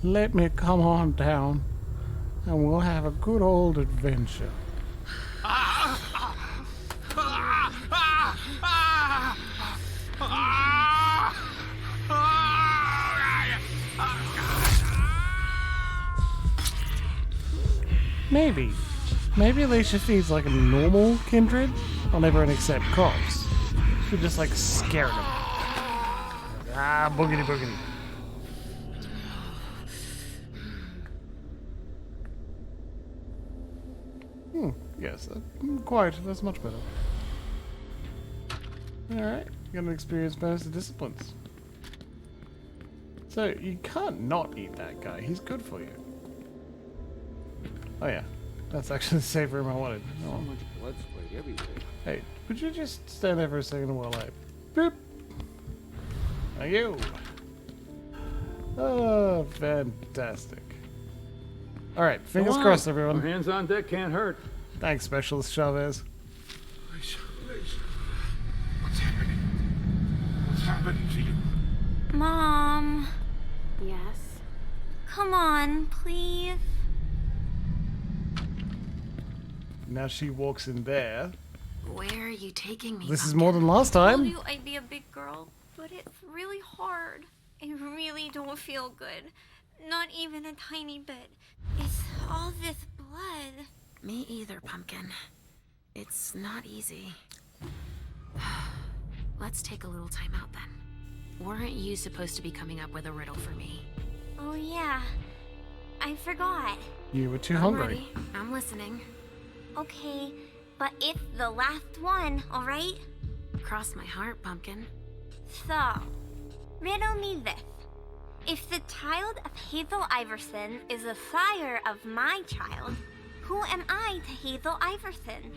Let me come on down, and we'll have a good old adventure. Maybe. Maybe Lesha feeds like a normal kindred. I'll never accept cops. She just like scared them. Ah, boogity boogity. Yes, quite. That's much better. Alright, got an experience bonus to disciplines. So, you can't not eat that guy. He's good for you. Oh yeah, that's actually the safe room I wanted. So much blood spray everywhere. Hey, would you just stand there for a second while I... Boop! Thank you! Oh, fantastic. Alright, fingers crossed, everyone. Hands on deck can't hurt. Thanks, Specialist Chavez. Lesha. What's happening? What's happening to you? Mom. Yes? Come on, please. Now she walks in there. Where are you taking me? This is more than last I time. told you I'd be a big girl, but it's really hard. I really don't feel good. Not even a tiny bit. It's all this blood. Me either, Pumpkin. It's not easy. Let's take a little time out then. Weren't you supposed to be coming up with a riddle for me? Oh yeah, I forgot. You were too I'm hungry. ready. I'm listening. Okay, but it's the last one, alright? Cross my heart, Pumpkin. So, riddle me this. If the child of Hazel Iverson is the sire of my child, who am I to Hazel Iverson?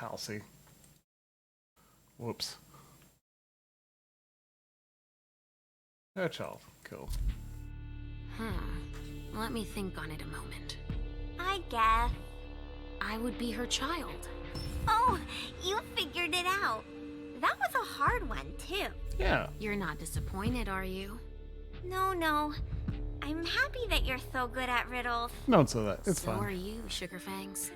Halsey. Whoops. Her child. Cool. Let me think on it a moment. I guess. I would be her child. Oh, you figured it out. That was a hard one, too. Yeah. You're not disappointed, are you? No. I'm happy that you're so good at riddles. Don't say that. It's So fine. are you, Sugarfangs.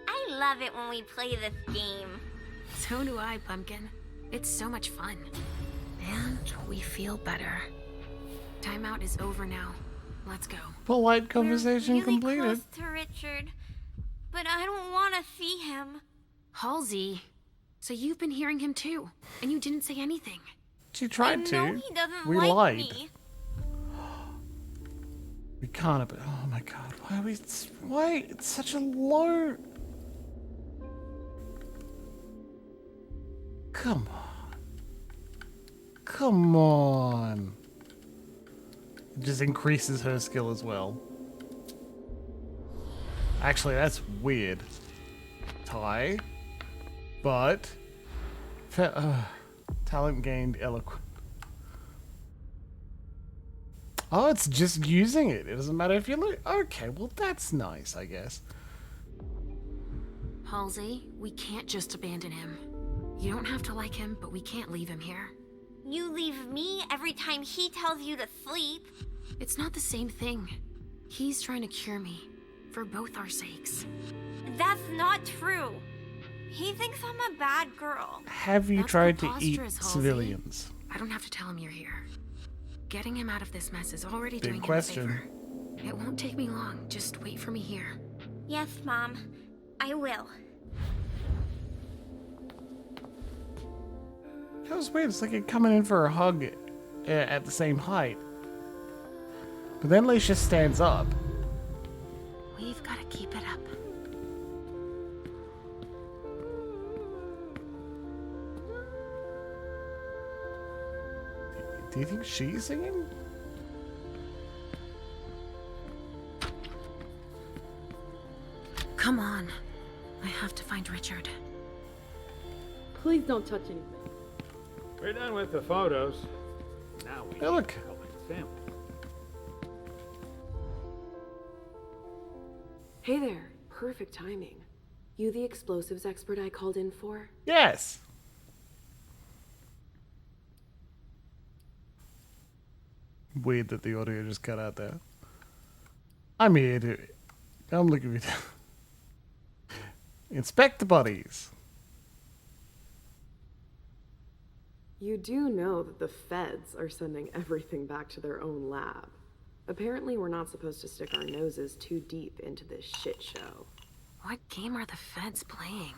I love it when we play this game. So do I, Pumpkin. It's so much fun. And we feel better. Timeout is over now. Let's go. Polite conversation We're really completed. close to Richard, but I don't want to see him. Halsey, so you've been hearing him too, and you didn't say anything. She tried to. No, he doesn't We like lied. me. We can't have it. Oh my god. Why are we... Why? It's such a low... Come on. Come on. It just increases her skill as well. Actually, that's weird. Tie. But... talent gained eloquent. Oh, it's just using it. It doesn't matter if you look... Okay, well that's nice, I guess. Halsey, we can't just abandon him. You don't have to like him, but we can't leave him here. You leave me every time he tells you to sleep. It's not the same thing. He's trying to cure me, for both our sakes. That's not true. He thinks I'm a bad girl. Have you That's tried to eat preposterous, Halsey. civilians? I don't have to tell him you're here. Getting him out of this mess is already Big doing question. him a favor. It won't take me long. Just wait for me here. Yes, Mom. I will. That was weird. It's like you're coming in for a hug at the same height. But then Lesha stands up. We've got to keep it up. Do you think she's singing? Come on. I have to find Richard. Please don't touch anything. We're done with the photos. Now we Hey, look. collect samples. Hey there. Perfect timing. You the explosives expert I called in for? Yes. Weird that the audio just cut out there. I'm here to... I'm looking at it. Inspect the bodies. You do know that the feds are sending everything back to their own lab. Apparently we're not supposed to stick our noses too deep into this shit show. What game are the feds playing?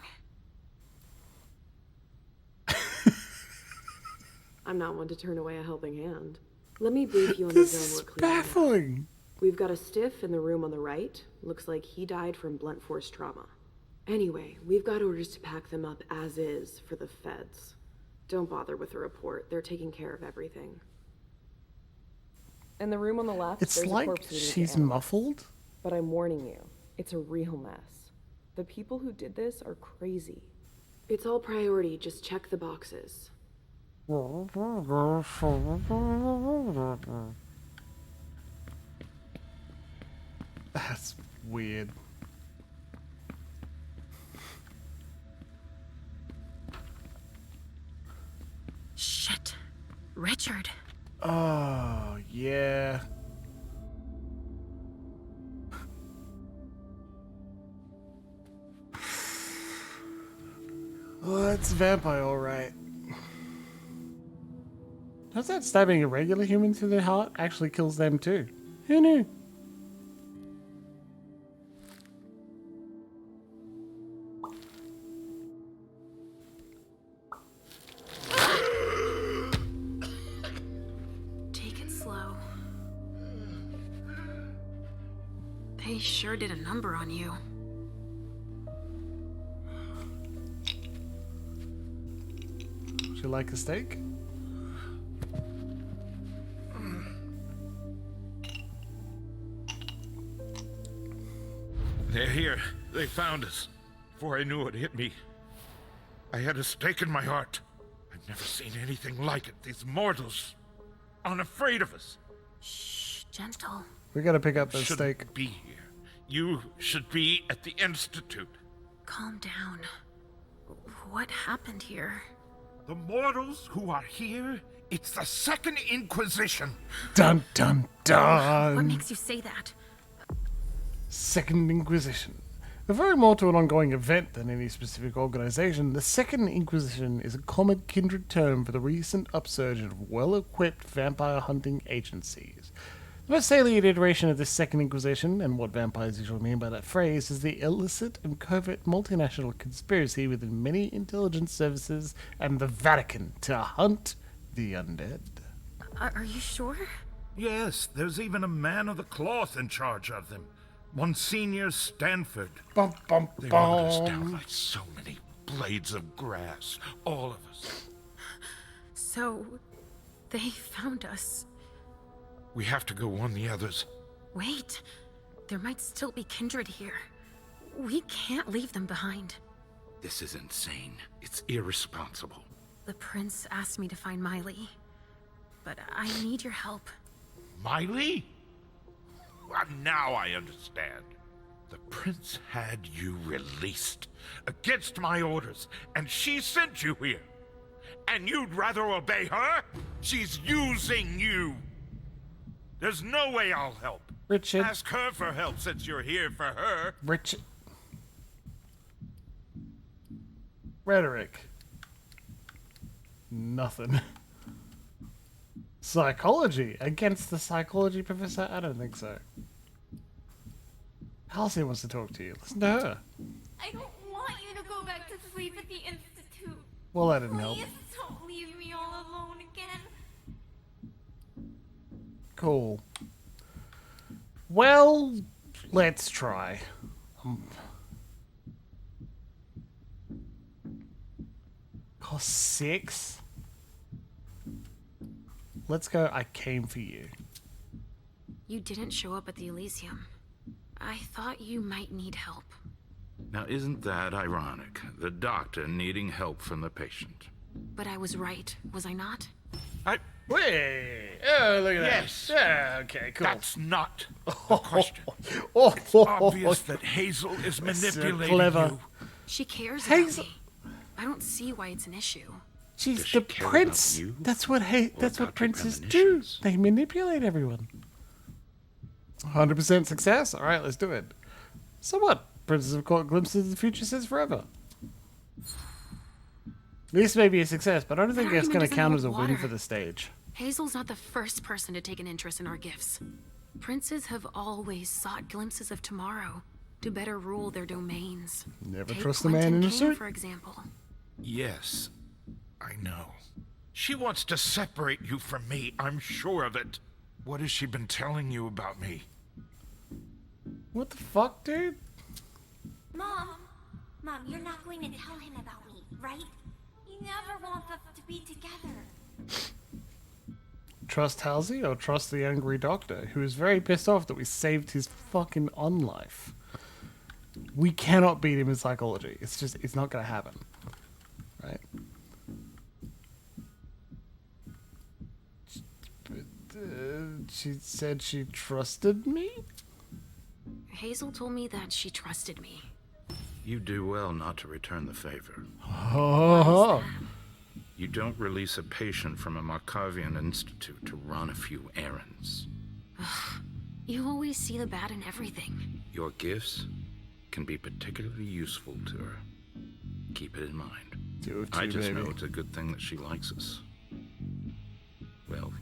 I'm not one to turn away a helping hand. Let me brief you on the zone we're clearing. Baffling. We've got a stiff in the room on the right. Looks like he died from blunt force trauma. Anyway, we've got orders to pack them up as is for the feds. Don't bother with the report. They're taking care of everything. In the room on the left, It's there's a like corpse we need to she's analyze. muffled. But I'm warning you, it's a real mess. The people who did this are crazy. It's all priority. Just check the boxes. That's weird. Shit. Richard. Oh, yeah. Oh, it's a vampire, alright. Does that stabbing a regular human through the heart actually kills them too? Who knew? Take it slow. They sure did a number on you. Would you like a steak? They're here. They found us. Before I knew it hit me. I had a stake in my heart. I've never seen anything like it. These mortals aren't afraid of us. Shh, gentle. We gotta pick up that Shouldn't steak. be here. You should be at the Institute. Calm down. What happened here? The mortals who are here, it's the Second Inquisition. Dun dun dun. What makes you say that? Second Inquisition. Referring more to an ongoing event than any specific organization, the Second Inquisition is a common kindred term for the recent upsurge of well-equipped vampire hunting agencies. The most salient iteration of this Second Inquisition, and what vampires usually mean by that phrase, is the illicit and covert multinational conspiracy within many intelligence services and the Vatican to hunt the undead. Are you sure? Yes, there's even a man of the cloth in charge of them. Monsignor Stanford. Bum, bum, They wanted us bum. down like so many blades of grass. All of us. So, they found us. We have to go warn the others. Wait, there might still be kindred here. We can't leave them behind. This is insane. It's irresponsible. The prince asked me to find Miley, but I need your help. Miley? Well, now I understand. The prince had you released against my orders, and she sent you here. And you'd rather obey her? She's using you. There's no way I'll help. Richard. Ask her for help since you're here for her. Richard. Rhetoric. Nothing. Psychology. Against the psychology professor? I don't think so. Halsey wants to talk to you. Listen to her. I don't want you to go back to sleep at the Institute. Well, that didn't help. Please don't leave me all alone again. Cool. Well, let's try. Cost 6? Let's go. I came for you. You didn't show up at the Elysium. I thought you might need help. Now, isn't that ironic? The doctor needing help from the patient. But I was right, was I not? Wait! Oh, look at Yes. that. Yeah, okay, cool. That's not the question. It's Oh, obvious that Hazel is That's so manipulating clever. you. She cares Hazel- about me. I don't see why it's an issue. She's Does she the care prince. about you? That's what that's what about princes do. premonitions? They manipulate everyone. 100% success. All right, let's do it. So what? Princes have caught glimpses of the future since forever. This may be a success, but I don't think That it's going to argument count as doesn't a hold win water. for the stage. Hazel's not the first person to take an interest in our gifts. Princes have always sought glimpses of tomorrow to better rule their domains. Never Take trust a man Quentin in a King, suit. for example. Yes, I know. She wants to separate you from me, I'm sure of it. What has she been telling you about me? What the fuck, dude? Mom, you're not going to tell him about me, right? He never wants us to be together. Trust Halsey or trust the angry doctor, who is very pissed off that we saved his fucking unlife? We cannot beat him in psychology. It's not going to happen. Right? She said she trusted me? Hazel told me that she trusted me. You do well not to return the favor. Oh. You don't release a patient from a Markovian institute to run a few errands. You always see the bad in everything. Your gifts can be particularly useful to her. Keep it in mind. I just know it's a good thing that she likes us. Well,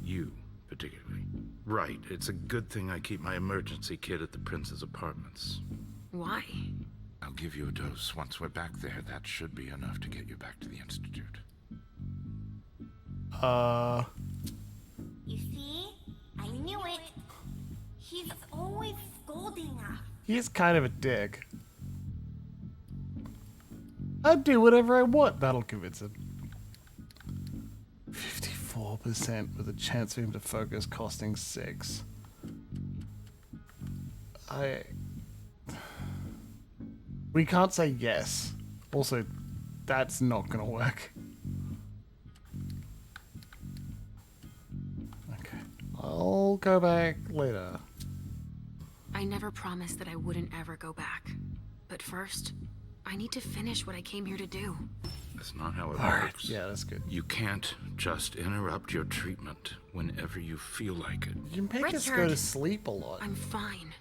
you particularly. Right, it's a good thing I keep my emergency kit at the prince's apartments. Why? I'll give you a dose. Once we're back there, that should be enough to get you back to the Institute. You see? I knew it. He's always scolding us. He is kind of a dick. I'd do whatever I want. That'll convince him. 54% with a chance for him to focus, costing 6. We can't say yes. Also, that's not gonna work. Okay. I'll go back later. I never promised that I wouldn't ever go back. But first, I need to finish what I came here to do. That's not how it Alright, works. yeah, that's good. You can't just interrupt your treatment whenever you feel like it. You make us go to sleep a lot. I'm fine.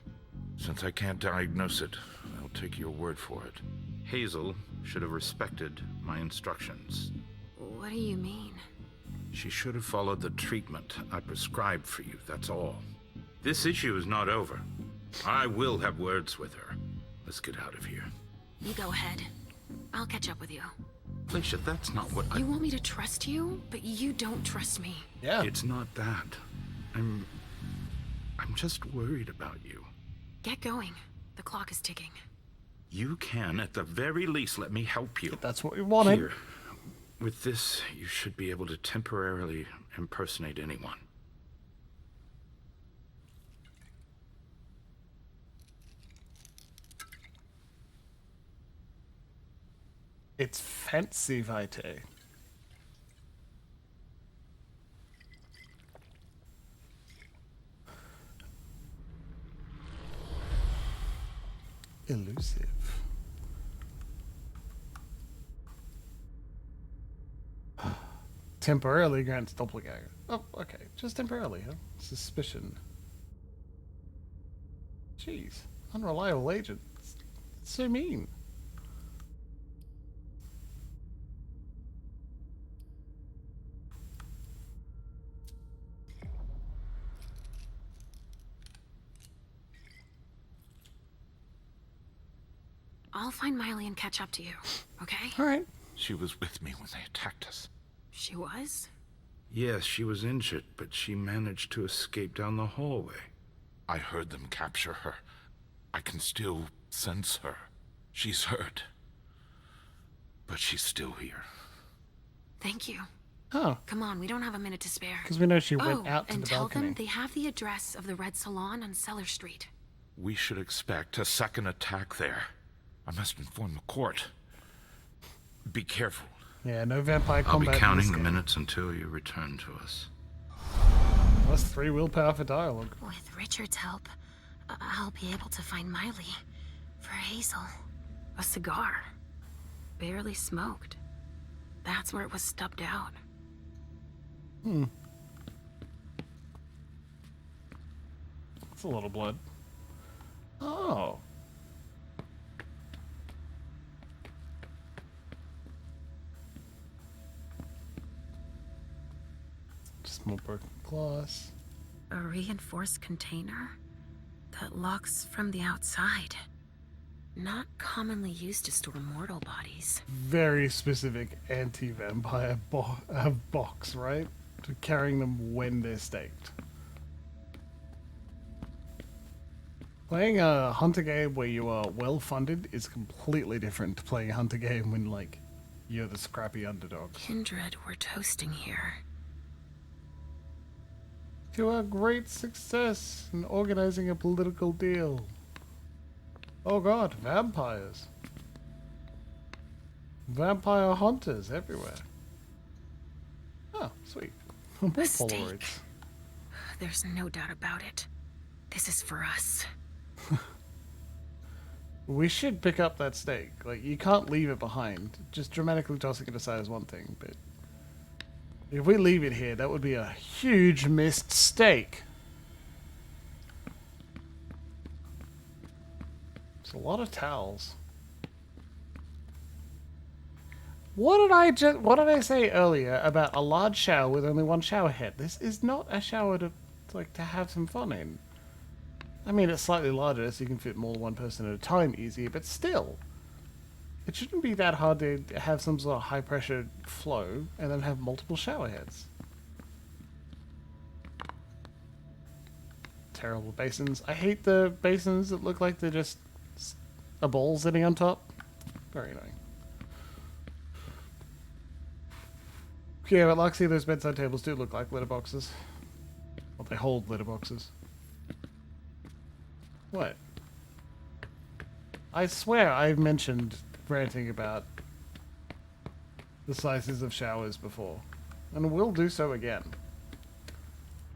Since I can't diagnose it, I'll take your word for it. Hazel should have respected my instructions. What do you mean? She should have followed the treatment I prescribed for you, that's all. This issue is not over. I will have words with her. Let's get out of here. You go ahead. I'll catch up with you. Lesha, that's not what You want me to trust you, but you don't trust me. Yeah. It's not that. I'm just worried about you. Get going. The clock is ticking. You can, at the very least, let me help you. That's what we wanted. Here, with this, you should be able to temporarily impersonate anyone. It's fancy, Vitae. Elusive. Temporarily grants doppelganger. Oh, okay. Just temporarily, huh? Suspicion. Jeez. Unreliable agent. It's so mean. I'll find Miley and catch up to you, okay? All right. She was with me when they attacked us. She was? Yes, she was injured, but she managed to escape down the hallway. I heard them capture her. I can still sense her. She's hurt. But she's still here. Thank you. Oh. Come on, we don't have a minute to spare. Because we know she went out to and the tell balcony. them they have the address of the Red Salon on Cellar Street. We should expect a second attack there. I must inform the court. Be careful. Yeah, no vampire I'll combat. be counting the minutes until you return to us. Plus 3 willpower for dialogue. With Richard's help, I'll be able to find Miley. For Hazel. A cigar. Barely smoked. That's where it was stubbed out. Hmm. That's a lot of blood. Oh. Just more broken glass. A reinforced container that locks from the outside. Not commonly used to store mortal bodies. Very specific anti-vampire box, right? To carrying them when they're staked. Playing a hunter game where you are well-funded is completely different to playing a hunter game when, like, you're the scrappy underdog. Kindred were toasting here. To our great success in organizing a political deal. Oh god, vampires. Vampire hunters everywhere. Oh, sweet. More Polaroids. There's no doubt about it. This is for us. We should pick up that stake. Like, you can't leave it behind. Just dramatically tossing it aside is one thing, but if we leave it here, that would be a huge missed stake. It's a lot of towels. What did I say earlier about a large shower with only one shower head? This is not a shower to have some fun in. I mean, it's slightly larger, so you can fit more than one person at a time easier, but still. It shouldn't be that hard to have some sort of high-pressure flow and then have multiple shower heads. Terrible basins. I hate the basins that look like they're just a ball sitting on top. Very annoying. Yeah, but like, see, those bedside tables do look like litter boxes. Well, they hold litter boxes. What? I swear I've mentioned ranting about the sizes of showers before, and will do so again.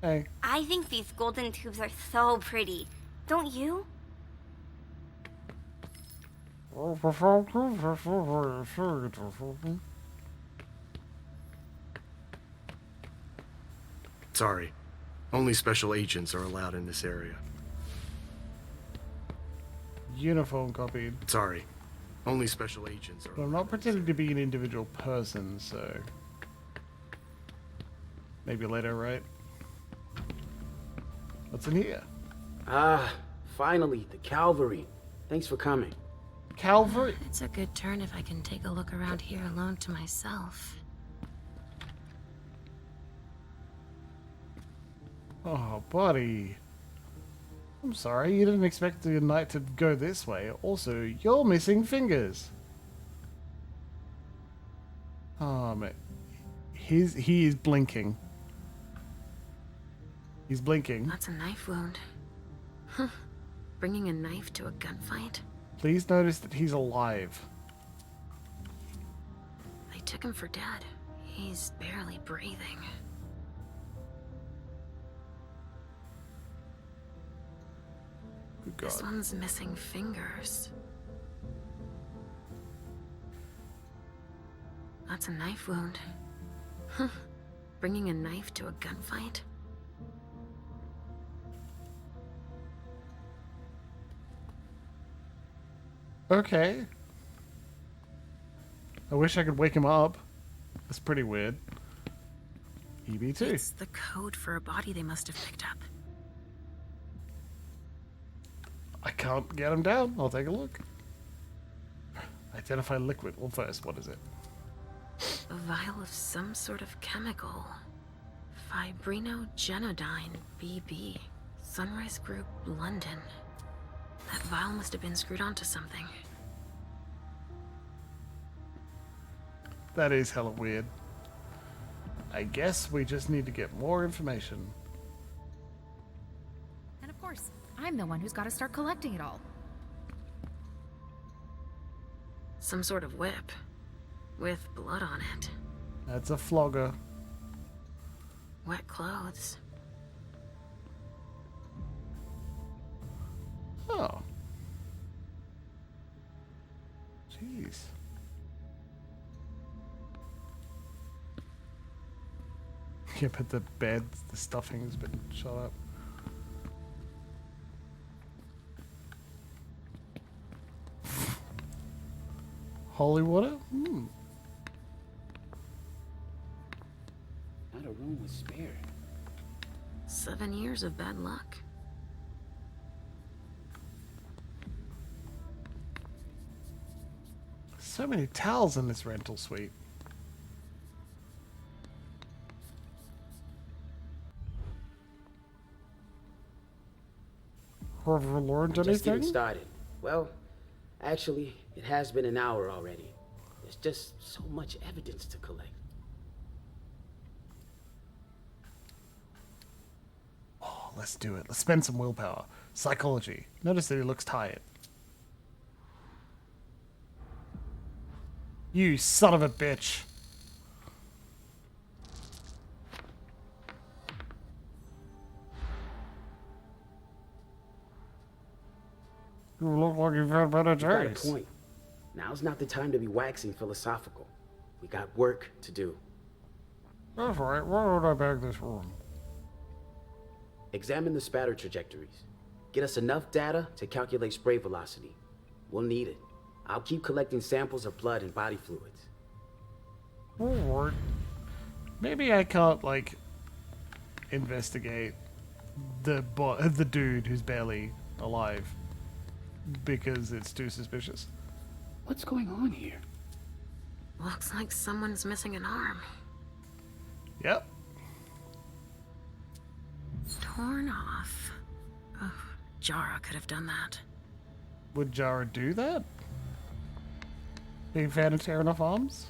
Hey. I think these golden tubes are so pretty. Don't you? Sorry. Only special agents are allowed in this area. Uniform copied. Sorry. Only special agents are But I'm not pretending to be an individual person, so... Maybe later, right? What's in here? Ah, finally, the cavalry. Thanks for coming. Cavalry? It's a good turn if I can take a look around here alone to myself. Oh, buddy. I'm sorry, you didn't expect the night to go this way. Also, you're missing fingers. Oh, man. He is blinking. He's blinking. That's a knife wound. Huh. Bringing a knife to a gunfight? Please notice that he's alive. They took him for dead. He's barely breathing. Good God. This one's missing fingers. That's a knife wound. Huh. Bringing a knife to a gunfight? Okay. I wish I could wake him up. That's pretty weird. EB2. It's the code for a body they must have picked up. I can't get him down. I'll take a look. Identify liquid. Well, first, what is it? A vial of some sort of chemical. Fibrinogenodine BB. Sunrise Group, London. That vial must have been screwed onto something. That is hella weird. I guess we just need to get more information. And of course, I'm the one who's got to start collecting it all. Some sort of whip. With blood on it. That's a flogger. Wet clothes. Oh. Jeez. Yeah, but the bed, the stuffing's been shot up. Holy water? Hmm. Not a room was spared. 7 years of bad luck. So many towels in this rental suite. Have you learned Just anything? getting started. Well, actually, it has been an hour already. There's just so much evidence to collect. Oh, let's do it. Let's spend some willpower. Psychology. Notice that he looks tired. You son of a bitch. You look like you've had better You got a days. point. Now's not the time to be waxing philosophical. We got work to do. That's right. Why would I bag this room? Examine the spatter trajectories. Get us enough data to calculate spray velocity. We'll need it. I'll keep collecting samples of blood and body fluids. Alright. Maybe I can't, like, investigate the dude who's barely alive because it's too suspicious. What's going on here? Looks like someone's missing an arm. Yep. Torn off. Oh, Jara could have done that. Would Jara do that? Big fan of tearing off arms?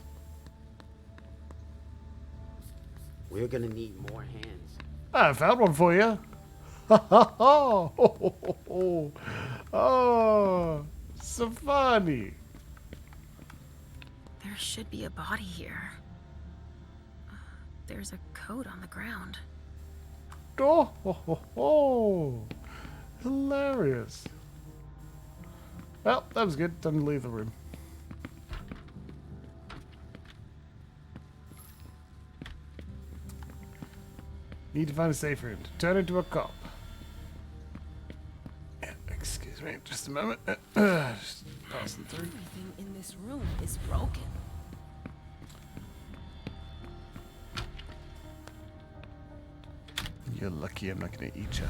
We're gonna need more hands. I found one for you. Oh, so funny. There's There should be a body here. There's a coat on the ground. Oh, ho, ho, ho. Hilarious. Well, that was good. Time to leave the room. Need to find a safe room to turn into a cop. Yeah, excuse me, just a moment. Just passing through. Everything in this room is broken. You're lucky I'm not gonna eat you.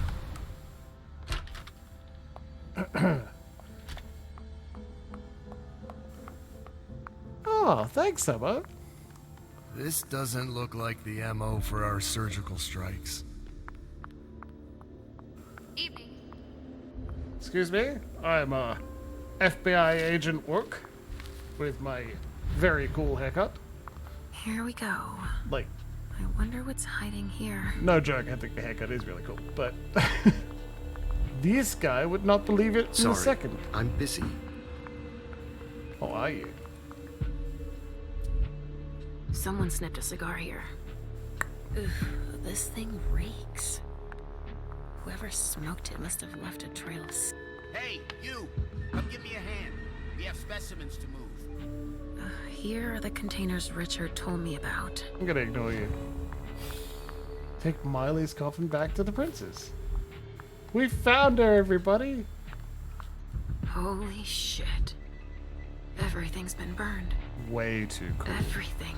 Oh, thanks, Emma. This doesn't look like the MO for our surgical strikes. Evening. Excuse me, I'm FBI agent Work with my very cool haircut. Here we go. Like, I wonder what's hiding here. no joke, I think the haircut is really cool, but this guy would not believe it in a second. I'm busy. Oh, are you? Someone snipped a cigar here. Ugh, this thing reeks. Whoever smoked it must have left a trail of... Hey, you! Come give me a hand. We have specimens to move. Here are the containers Richard told me about. I'm gonna ignore you. Take Miley's coffin back to the princess. We found her, everybody! Holy shit. Everything's been burned. Way too cool. Everything.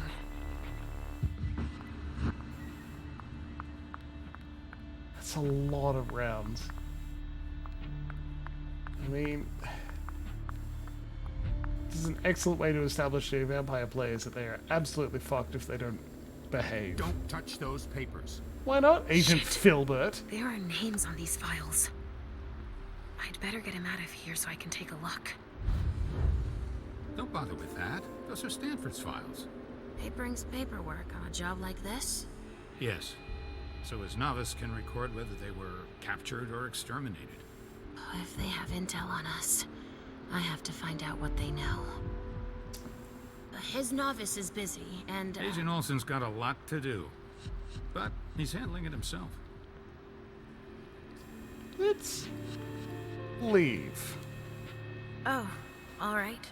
That's a lot of rounds. I mean, this is an excellent way to establish to vampire players that they are absolutely fucked if they don't behave. Don't touch those papers. Why not, Agent Filbert? There are names on these files. I'd better get him out of here so I can take a look. Don't bother with that. Those are Stanford's files. It brings paperwork on a job like this? Yes. So his novice can record whether they were captured or exterminated. If they have intel on us, I have to find out what they know. His novice is busy, and... Agent Olsen's got a lot to do. But he's handling it himself. Let's leave. Oh, all right.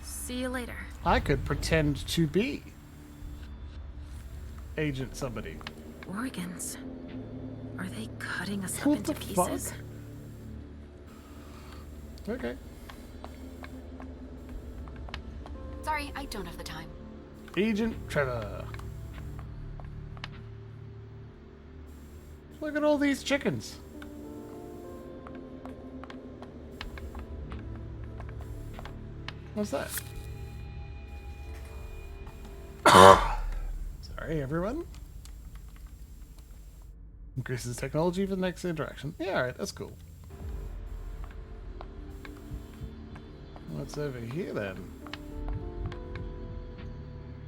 See you later. I could pretend to be Agent somebody. Organs. Are they cutting us up What into the pieces? fuck? Okay. Sorry, I don't have the time. Agent Trevor. Look at all these chickens. What's that? Sorry, everyone. Increases technology for the next interaction. Yeah, alright, that's cool. What's over here then?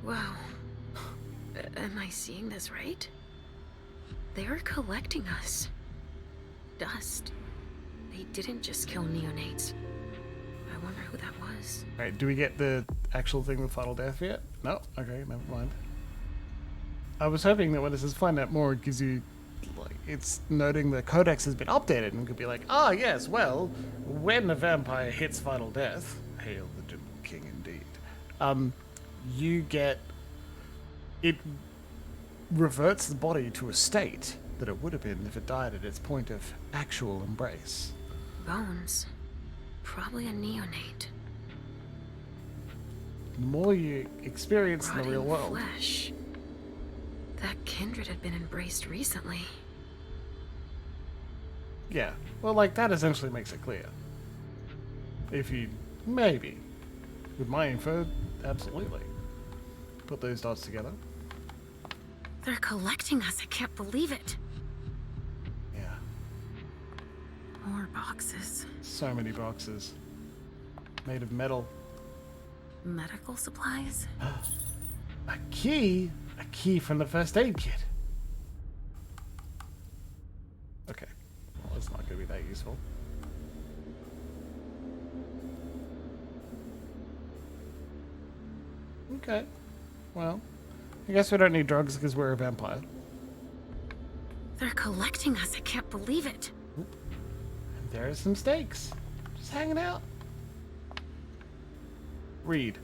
Wow. Am I seeing this right? They're collecting us. Dust. They didn't just kill neonates. I wonder who that was. Alright, do we get the actual thing with Final Death yet? No? Okay, never mind. I was hoping that when it says find out more, it gives you, like, it's noting the codex has been updated and could be like, ah, yes, well, when a vampire hits Final Death, hail the Jim King indeed, you get, it reverts the body to a state that it would have been if it died at its point of actual embrace. Bones. Probably a neonate. The more you experience in the real world. Flesh. That kindred had been embraced recently. Yeah, well, like, that essentially makes it clear. If you, maybe, with my info, absolutely. Put those dots together. They're collecting us, I can't believe it. Yeah. More boxes. So many boxes. Made of metal. Medical supplies? A key? A key from the first aid kit. Okay. Well, it's not going to be that useful. Okay. Well, I guess we don't need drugs because we're a vampire. They're collecting us. I can't believe it. And there are some stakes. Just hanging out. Read.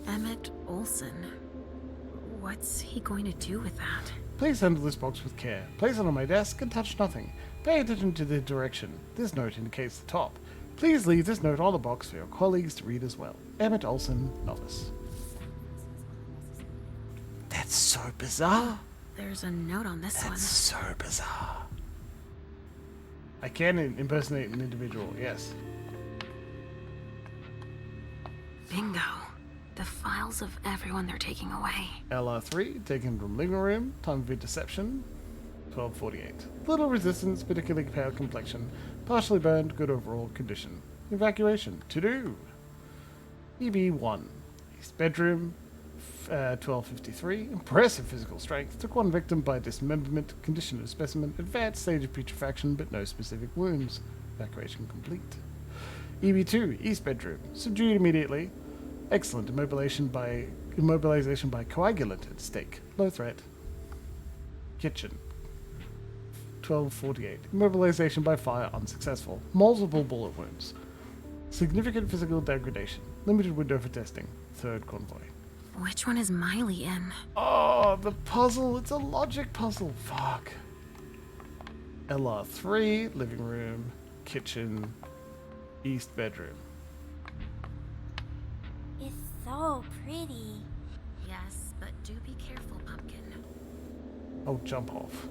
Emmett Olson. What's he going to do with that? Please handle this box with care. Place it on my desk and touch nothing. Pay attention to the direction. This note indicates the top. Please leave this note on the box for your colleagues to read as well. Emmett Olson, novice. That's so bizarre. There's a note on this one. That's so bizarre. I can impersonate an individual, yes. Bingo. The files of everyone they're taking away. LR3, taken from living room, time of deception, 12:48. Little resistance, particularly pale complexion, partially burned, good overall condition. Evacuation, to do. EB1, East bedroom, 12:53. Impressive physical strength, took one victim by dismemberment, condition of specimen, advanced stage of putrefaction, but no specific wounds. Evacuation complete. EB2, East bedroom, subdued immediately. Excellent immobilization by coagulant at stake. Low threat. Kitchen. 12:48. Immobilization by fire unsuccessful. Multiple bullet wounds. Significant physical degradation. Limited window for testing. Third convoy. Which one is Miley in? Oh, the puzzle. It's a logic puzzle. Fuck. LR3, living room, kitchen, east bedroom. It's so pretty. Yes, but do be careful, Pumpkin. Oh, jump off.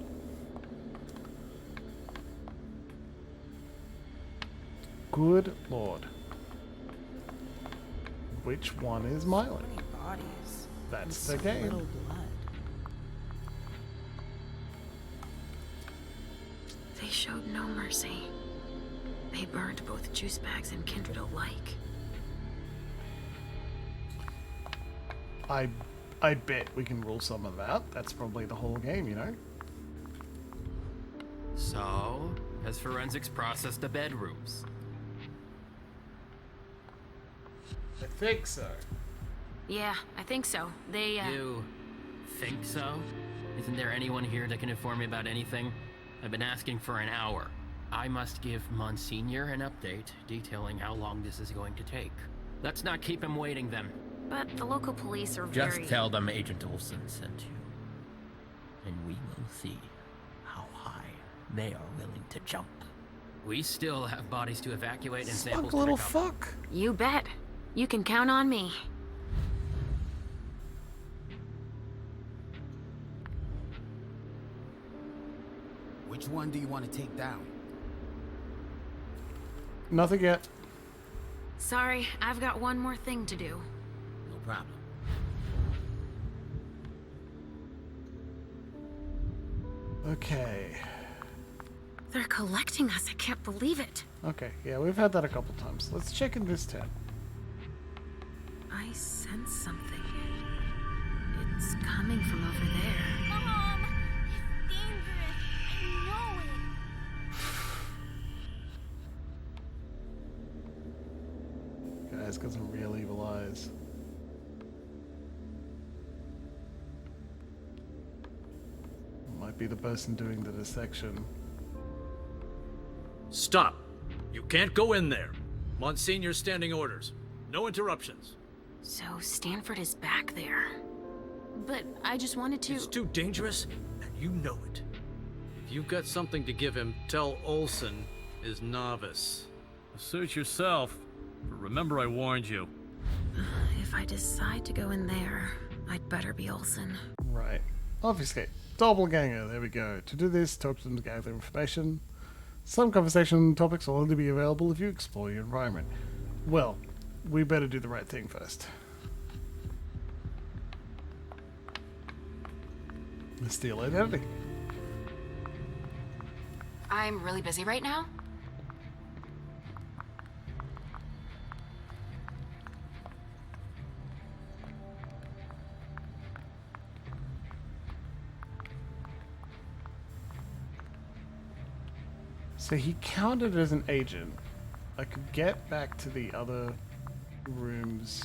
Good lord. Which one is Miley? So many bodies. That's and the so game. Little blood. They showed no mercy. They burned both juice bags and kindred alike. I bet we can rule some of that. That's probably the whole game, you know? So, has forensics processed the bedrooms? I think so. Yeah, I think so. They, You think so? Isn't there anyone here that can inform me about anything? I've been asking for an hour. I must give Monsignor an update detailing how long this is going to take. Let's not keep him waiting then. But the local police are Just very... tell them Agent Olson sent you. And we will see how high they are willing to jump. We still have bodies to evacuate and samples to little pick up. fuck. You bet. You can count on me. Which one do you want to take down? Nothing yet. Sorry, I've got one more thing to do. No problem. Okay. They're collecting us. I can't believe it. Okay, yeah, we've had that a couple times. Let's check in this tab. I sense something. It's coming from over there. Mom! It's dangerous. I know it. Guy's got some real evil eyes. Might be the person doing the dissection. Stop! You can't go in there. Monsignor's standing orders. No interruptions. So Stanford is back there. But I just wanted to... It's too dangerous, and you know it. If you've got something to give him, tell Olson is novice. Suit yourself, but remember I warned you. If I decide to go in there, I'd better be Olson. Right. Obfuscate. Doppelganger. There we go. To do this, talk to them to gather information. Some conversation topics will only be available if you explore your environment. Well, we better do the right thing first. Let's steal identity. I'm really busy right now. So he counted as an agent. I could get back to the other rooms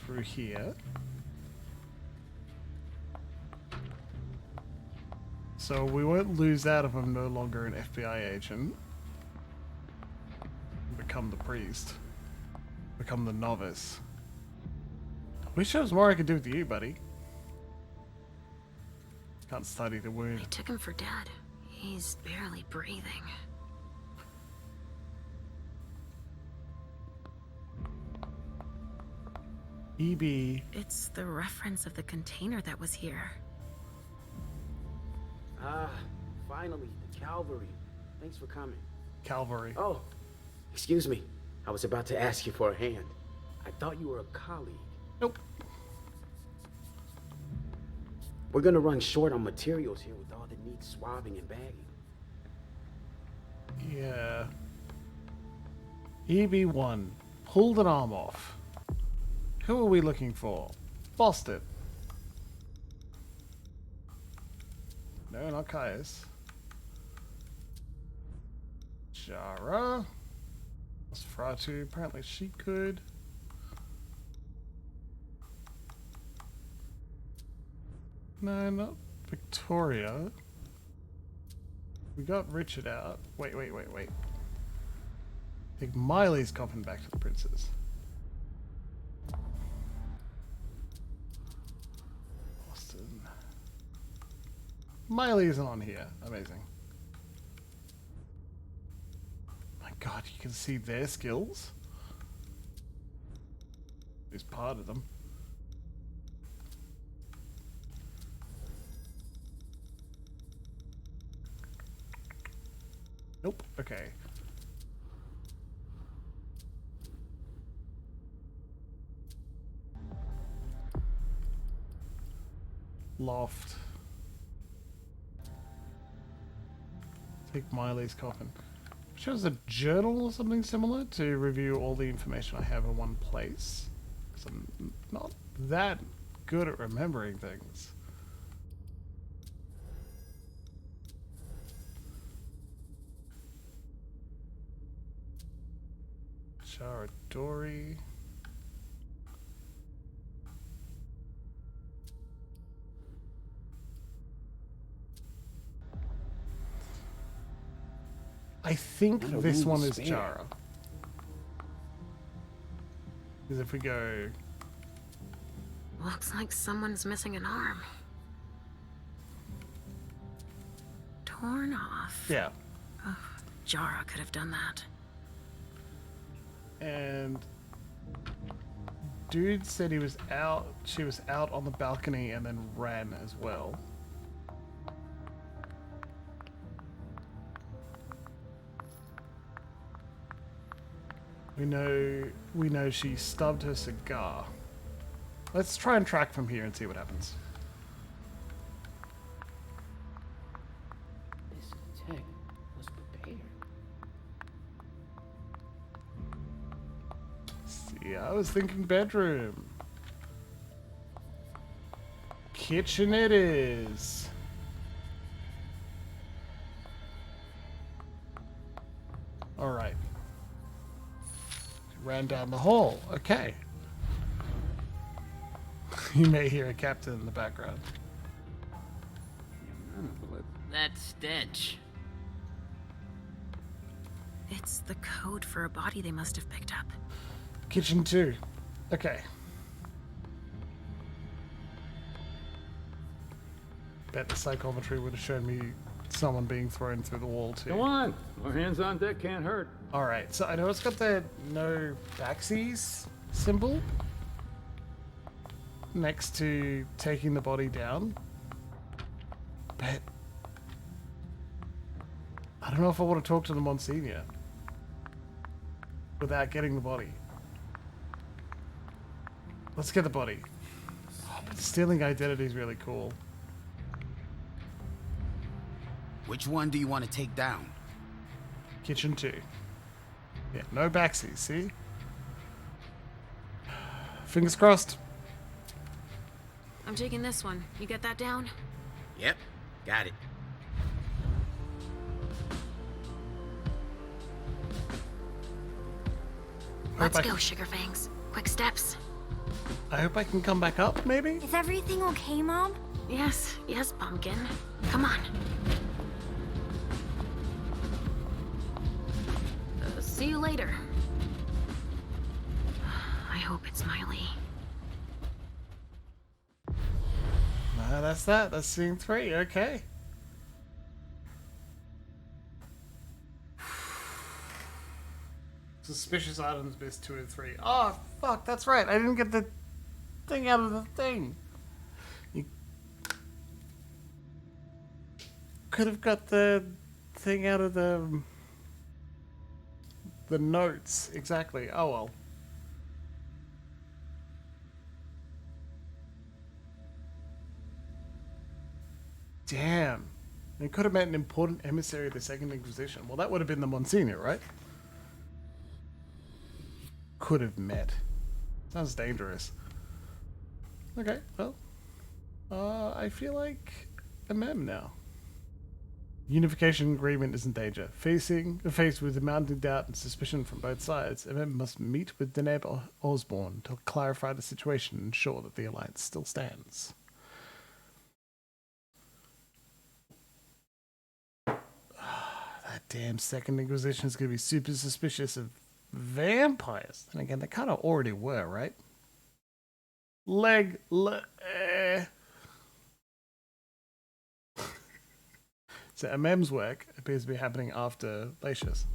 through here. So we won't lose out if I'm no longer an FBI agent. Become the priest. Become the novice. I wish there was more I could do with you, buddy. Can't study the wound. They took him for dead. He's barely breathing. EB. It's the reference of the container that was here. Ah, finally, the cavalry. Thanks for coming. Cavalry. Oh, excuse me. I was about to ask you for a hand. I thought you were a colleague. Nope. We're gonna run short on materials here with all the neat swabbing and bagging. Yeah. EB1. Pulled an arm off. Who are we looking for? Boston. No, not Caius. Jara. Nosferatu. Apparently she could. No, not Victoria. We got Richard out. Wait. I think Miley's copping back to the princess. Boston. Miley isn't on here. Amazing. My god, you can see their skills? Who's part of them? Nope. Okay. Loft. Take Miley's coffin. Shows a journal or something similar to review all the information I have in one place. Because I'm not that good at remembering things. Charadori. I think this one is Jara. Because if we go... Looks like someone's missing an arm. Torn off. Yeah. Oh, Jara could have done that. And dude said he was out, she was out on the balcony and then ran as well. We know she stubbed her cigar. Let's try and track from here and see what happens. This tech was prepared. See, I was thinking bedroom. Kitchen it is. All right. Ran down the hall. Okay. You may hear a captain in the background. That stench. It's the code for a body they must have picked up. Kitchen 2. Okay. Bet the psychometry would have shown me someone being thrown through the wall too. Come on, more hands on deck can't hurt. Alright, so I know it's got the no backsies symbol next to taking the body down. But I don't know if I want to talk to the Monsignor without getting the body. Let's get the body. Oh, but stealing identity is really cool. Which one do you want to take down? Kitchen 2. Yeah, no backsies, see? Fingers crossed. I'm taking this one. You get that down? Yep, got it. Let's go, Sugar Fangs. Quick steps. I hope I can come back up, maybe? Is everything okay, Mom? Yes, Pumpkin. Come on. See you later. I hope it's Miley. That's that. That's scene 3. Okay. Suspicious items, best 2 and 3. Oh, fuck, that's right. I didn't get the thing out of the thing. You could have got the thing out of the notes. Exactly. Oh, well. Damn. It could have met an important emissary of the Second Inquisition. Well, that would have been the Monsignor, right? Could have met. Sounds dangerous. Okay, well. I feel like a mem now. Unification agreement is in danger. Faced with mounting doubt and suspicion from both sides, MM must meet with Deneb Osborne to clarify the situation and ensure that the alliance still stands. That damn Second Inquisition is going to be super suspicious of vampires. And again, they kind of already were, right? So MM's work appears to be happening after Lesha's.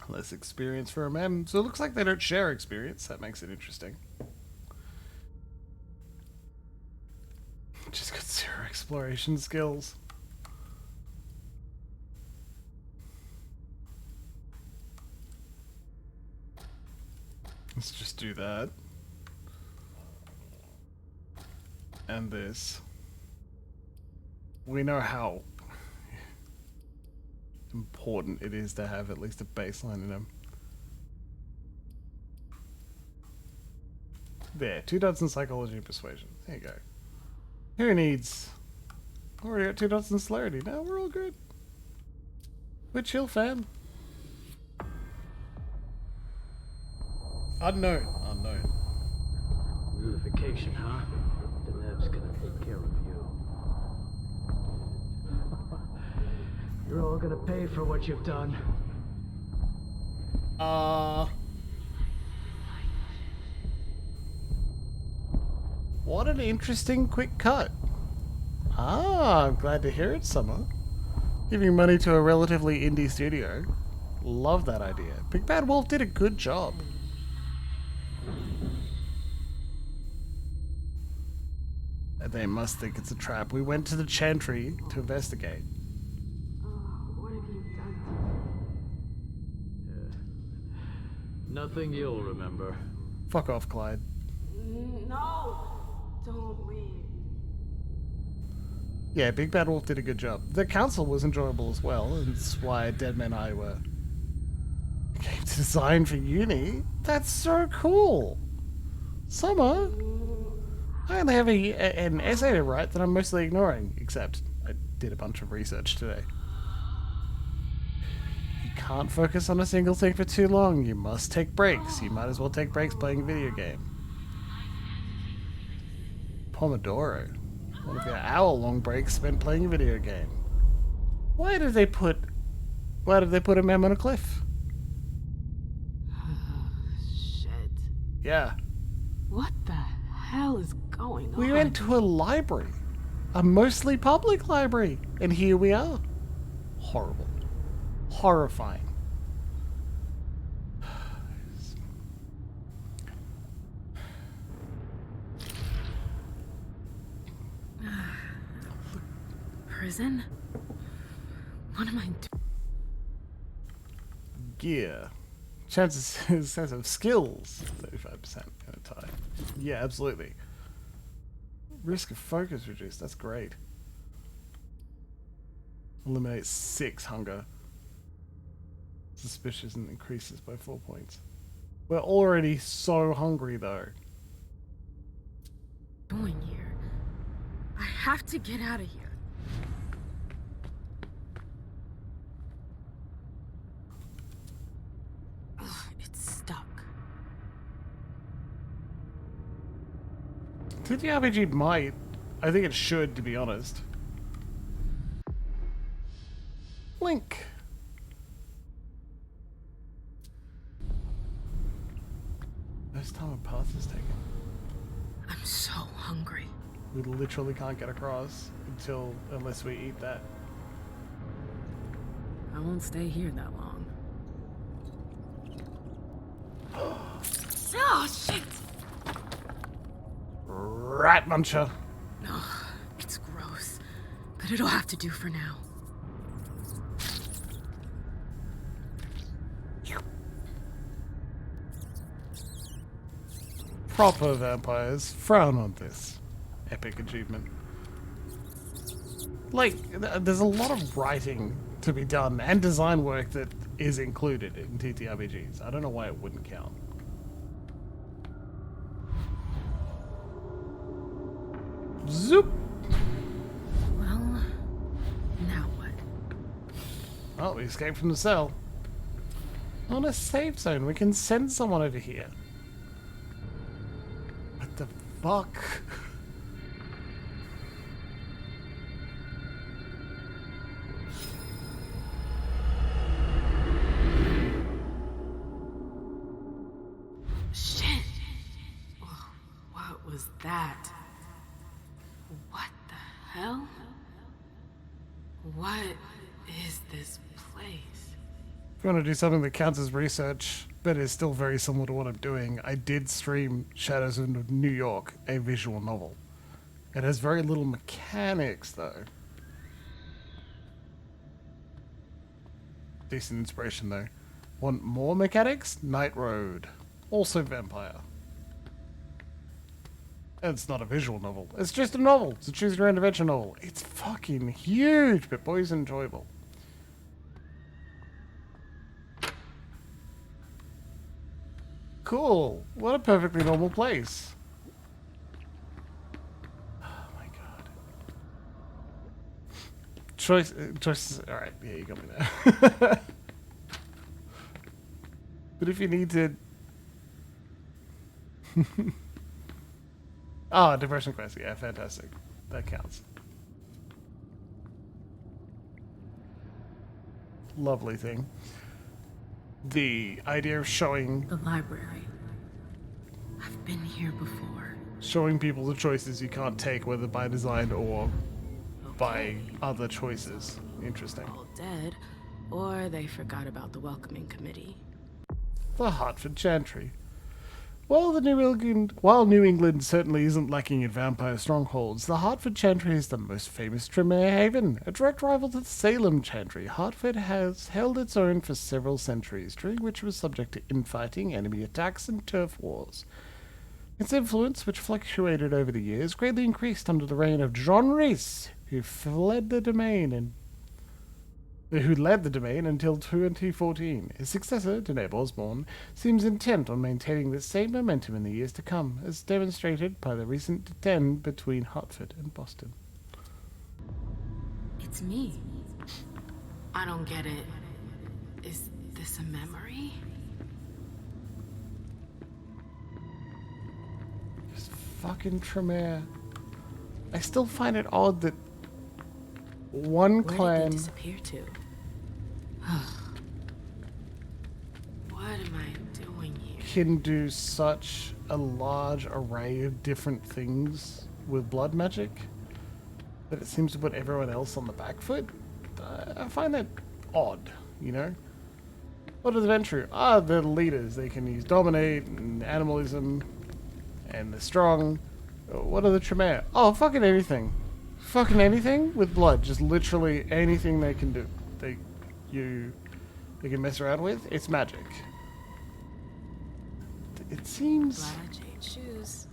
Less experience for MM. So it looks like they don't share experience. That makes it interesting. Just got 0 exploration skills. Let's just do that. And this. We know how important it is to have at least a baseline in them. There, 2 dots in psychology and persuasion. There you go. Who needs... Already got 2 dots in celerity. No, we're all good. We're chill, fam. Unknown. Unification, huh? Deneb's gonna take care of you. You're all gonna pay for what you've done. What an interesting quick cut. I'm glad to hear it, Summer. Giving money to a relatively indie studio. Love that idea. Big Bad Wolf did a good job. They must think it's a trap. We went to the Chantry to investigate. What have you done to me? Nothing you'll remember. Fuck off, Clyde. No! Don't leave. Yeah, Big Bad Wolf did a good job. The council was enjoyable as well, and that's why Deadman and I were game to design for uni. That's so cool. Summer, I only have an essay to write that I'm mostly ignoring, except I did a bunch of research today. You can't focus on a single thing for too long. You must take breaks. You might as well take breaks playing a video game. Pomodoro. One of your hour-long breaks spent playing a video game. Why did they put a mem on a cliff? Shit. Yeah. What the hell is going on? We went to a library. A mostly public library. And here we are. Horrible. Horrifying. Prison? What am I doing? Gear. Chances of skills, 35% in a tie. Yeah, absolutely. Risk of focus reduced, that's great. Eliminate 6 hunger. Suspicious and increases by 4 points. We're already so hungry though. Doing here? I have to get out of here. TTRPG might. I think it should, to be honest. Link. Most time a path is taken. I'm so hungry. We literally can't get across unless we eat that. I won't stay here that long. Oh, shit! Rat muncher. No, it's gross. But it'll have to do for now. Proper vampires frown on this. Epic achievement. Like, there's a lot of writing to be done and design work that is included in TTRPGs. I don't know why it wouldn't count. Zoop! Well, now what? Oh, we escaped from the cell. On a safe zone, we can send someone over here. What the fuck? Shit! What was that? What the hell? What is this place? If you want to do something that counts as research, but is still very similar to what I'm doing, I did stream Shadows of New York, a visual novel. It has very little mechanics, though. Decent inspiration, though. Want more mechanics? Night Road. Also vampire. It's not a visual novel. It's just a novel. It's a choose your own adventure novel. It's fucking huge, but boy, it's enjoyable. Cool. What a perfectly normal place. Oh my god. Choices. Alright, yeah, you got me there. But if you need to... Oh, Depression Quest. Yeah, fantastic. That counts. Lovely thing. The idea of showing... The library. I've been here before. Showing people the choices you can't take, whether by design or by other choices. Interesting. All dead, or they forgot about the welcoming committee. The Hartford Chantry. While New England certainly isn't lacking in vampire strongholds, the Hartford Chantry is the most famous Tremere haven. A direct rival to the Salem Chantry, Hartford has held its own for several centuries, during which it was subject to infighting, enemy attacks, and turf wars. Its influence, which fluctuated over the years, greatly increased under the reign of John Rhys, who led the domain until 2014. His successor, Deneb Osborne, seems intent on maintaining this same momentum in the years to come, as demonstrated by the recent attend between Hartford and Boston. It's me. I don't get it. Is this a memory? Just fucking Tremere. I still find it odd that one clan... Where did they disappear to? What am I doing here? Can do such a large array of different things with blood magic that it seems to put everyone else on the back foot. I find that odd, you know? What are the Ventru? They're the leaders. They can use dominate and animalism, and they're strong. What are the Tremere? Oh, fucking anything. Fucking anything with blood. Just literally anything they can do. They can mess around with. It's magic. It seems... Glad I changed shoes.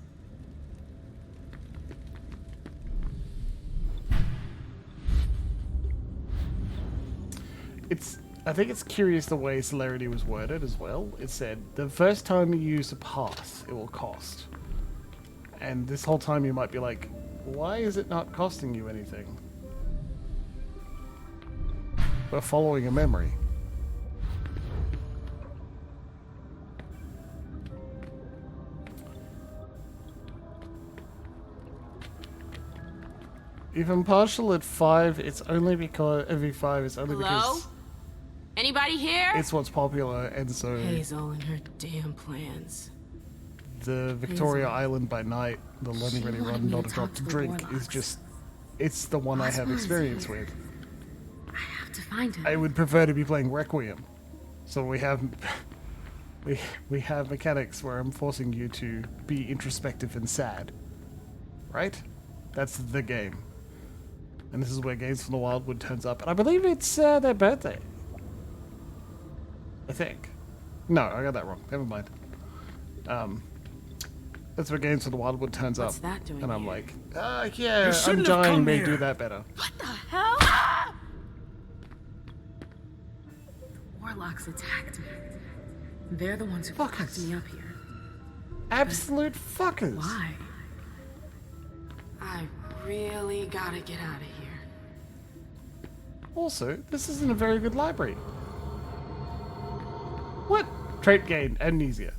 I think it's curious the way Celerity was worded as well. It said, the first time you use a path, it will cost. And this whole time you might be like, why is it not costing you anything? We're following a memory. If I'm partial at 5, it's only because every 5 is only Hello? because Anybody here? it's what's popular, and so Hazel and her damn plans. the Victoria Hazel. Island by night, the Lonely Ready wanted Run, me Not to a Drop talk to to the Drink, is warlocks. just, it's the one I have Osborne's experience here. with. I have to find him. I would prefer to be playing Requiem. So we have we have mechanics where I'm forcing you to be introspective and sad. Right? That's the game. And this is where Games from the Wildwood turns up. And I believe it's their birthday. I think. No, I got that wrong. Never mind. That's where Games from the Wildwood turns What's up. that doing and I'm here? like, yeah, You I'm shouldn't have dying, come they here. do that better. What the hell? Ah! Warlocks attacked me. They're the ones who fucked me up here. Absolute fuckers. Why? I really gotta get out of here. Also, this isn't a very good library. What? Trait gained, amnesia.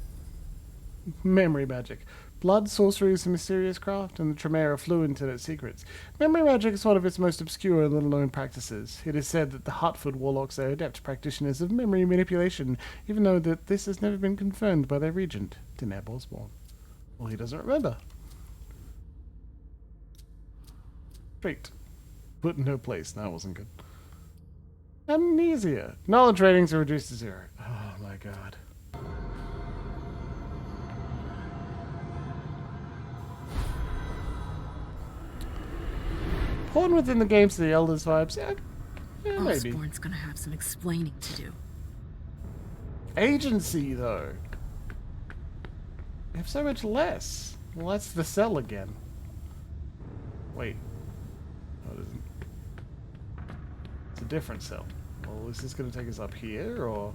Memory magic. Blood, sorcery is a mysterious craft, and the Tremere are fluent in its secrets. Memory magic is one of its most obscure and little-known practices. It is said that the Hartford Warlocks are adept practitioners of memory manipulation, even though that this has never been confirmed by their regent, Deneb Osborne. Well, he doesn't remember. Trait. Put in her place. That wasn't good. Amnesia. Knowledge ratings are reduced to 0. Oh my god. Porn within the games of the Elders vibes. Yeah, maybe. Osborne's gonna have some explaining to do. Agency, though. We have so much less. Well, that's the cell again. Wait. No, it isn't. It's a different cell. Well, is this going to take us up here, or...?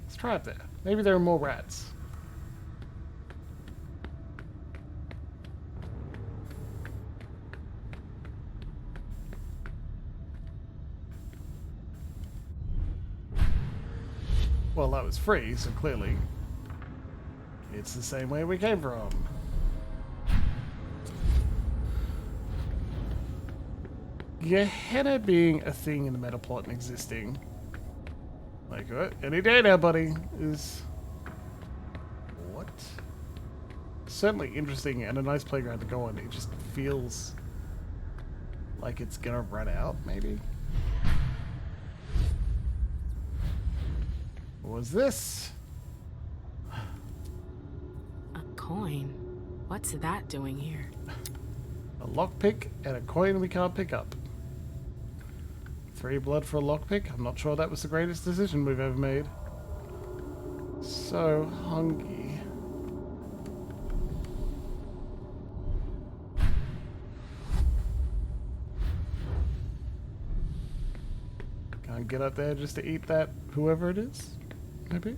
Let's try up there. Maybe there are more rats. Well, that was free, so clearly it's the same way we came from. Gehenna being a thing in the meta plot and existing, like, any day now, buddy, is... What? Certainly interesting and a nice playground to go on. It just feels like it's gonna run out, maybe? What was this? A coin? What's that doing here? A lockpick and a coin we can't pick up. 3 blood for a lockpick? I'm not sure that was the greatest decision we've ever made. So hungry. Can't get up there just to eat that, whoever it is? Maybe?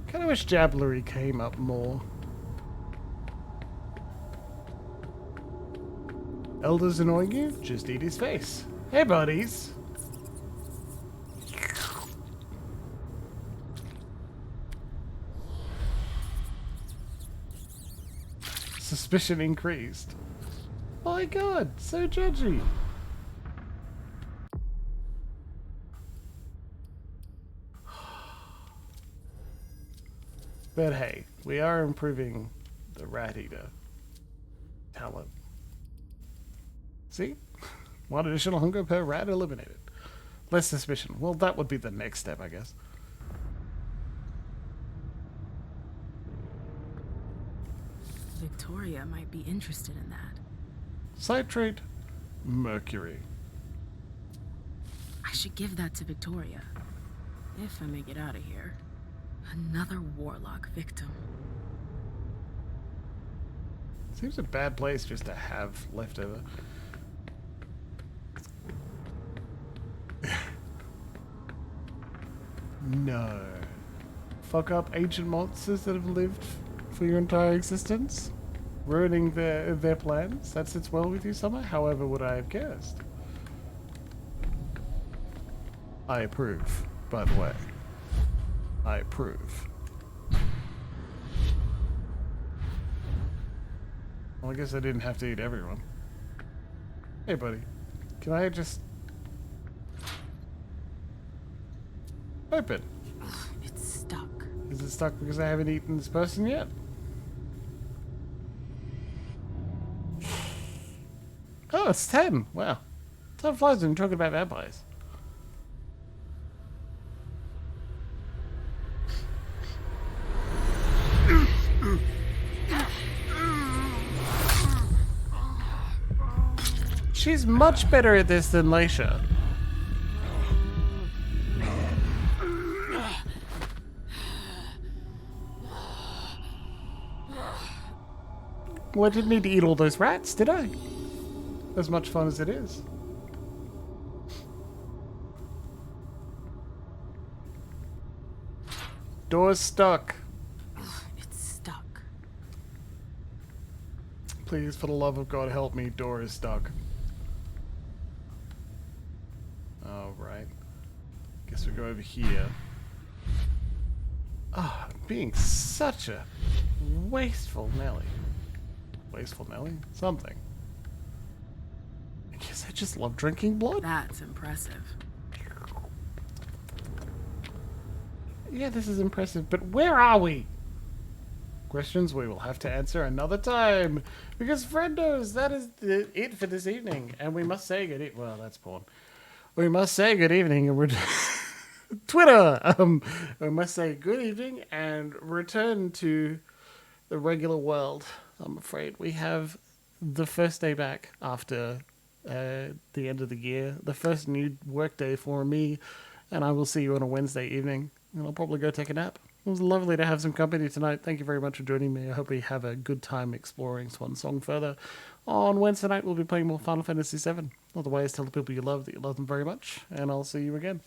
Kinda wish Jablery came up more. Elders annoying you? Just eat his face. Hey, buddies. Suspicion increased. My god, so judgy. But hey, we are improving the rat eater talent. See? 1 additional hunger per rat eliminated. Less suspicion. Well, that would be the next step, I guess. Victoria might be interested in that. Side trait, Mercury. I should give that to Victoria. If I make it out of here. Another warlock victim. Seems a bad place just to have leftover. No. Fuck up ancient monsters that have lived for your entire existence? Ruining their plans? That sits well with you, Summer? However would I have guessed? I approve, by the way. I approve. Well, I guess I didn't have to eat everyone. Hey, buddy. Can I just... open? Ugh, it's stuck. Is it stuck because I haven't eaten this person yet? Oh, it's 10. Wow. Time flies when you're talking about vampires. She's much better at this than Lesha. Well, I didn't need to eat all those rats, did I? As much fun as it is. Door's stuck. Ugh, it's stuck. Please, for the love of God, help me. Door is stuck. Alright. Guess we go over here. Ah, being such a wasteful Nelly. Wasteful Nelly? Something. I guess I just love drinking blood. That's impressive. Yeah, this is impressive, but where are we? Questions we will have to answer another time. Because, friendos, that is it for this evening. And we must say good evening. Well, that's porn. We must say good evening and Twitter. We must say good evening and return to the regular world. I'm afraid we have the first day back after the end of the year. The first new work day for me. And I will see you on a Wednesday evening. And I'll probably go take a nap. It was lovely to have some company tonight. Thank you very much for joining me. I hope we have a good time exploring Swansong further. On Wednesday night, we'll be playing more Final Fantasy VII. Otherwise, tell the people you love that you love them very much. And I'll see you again.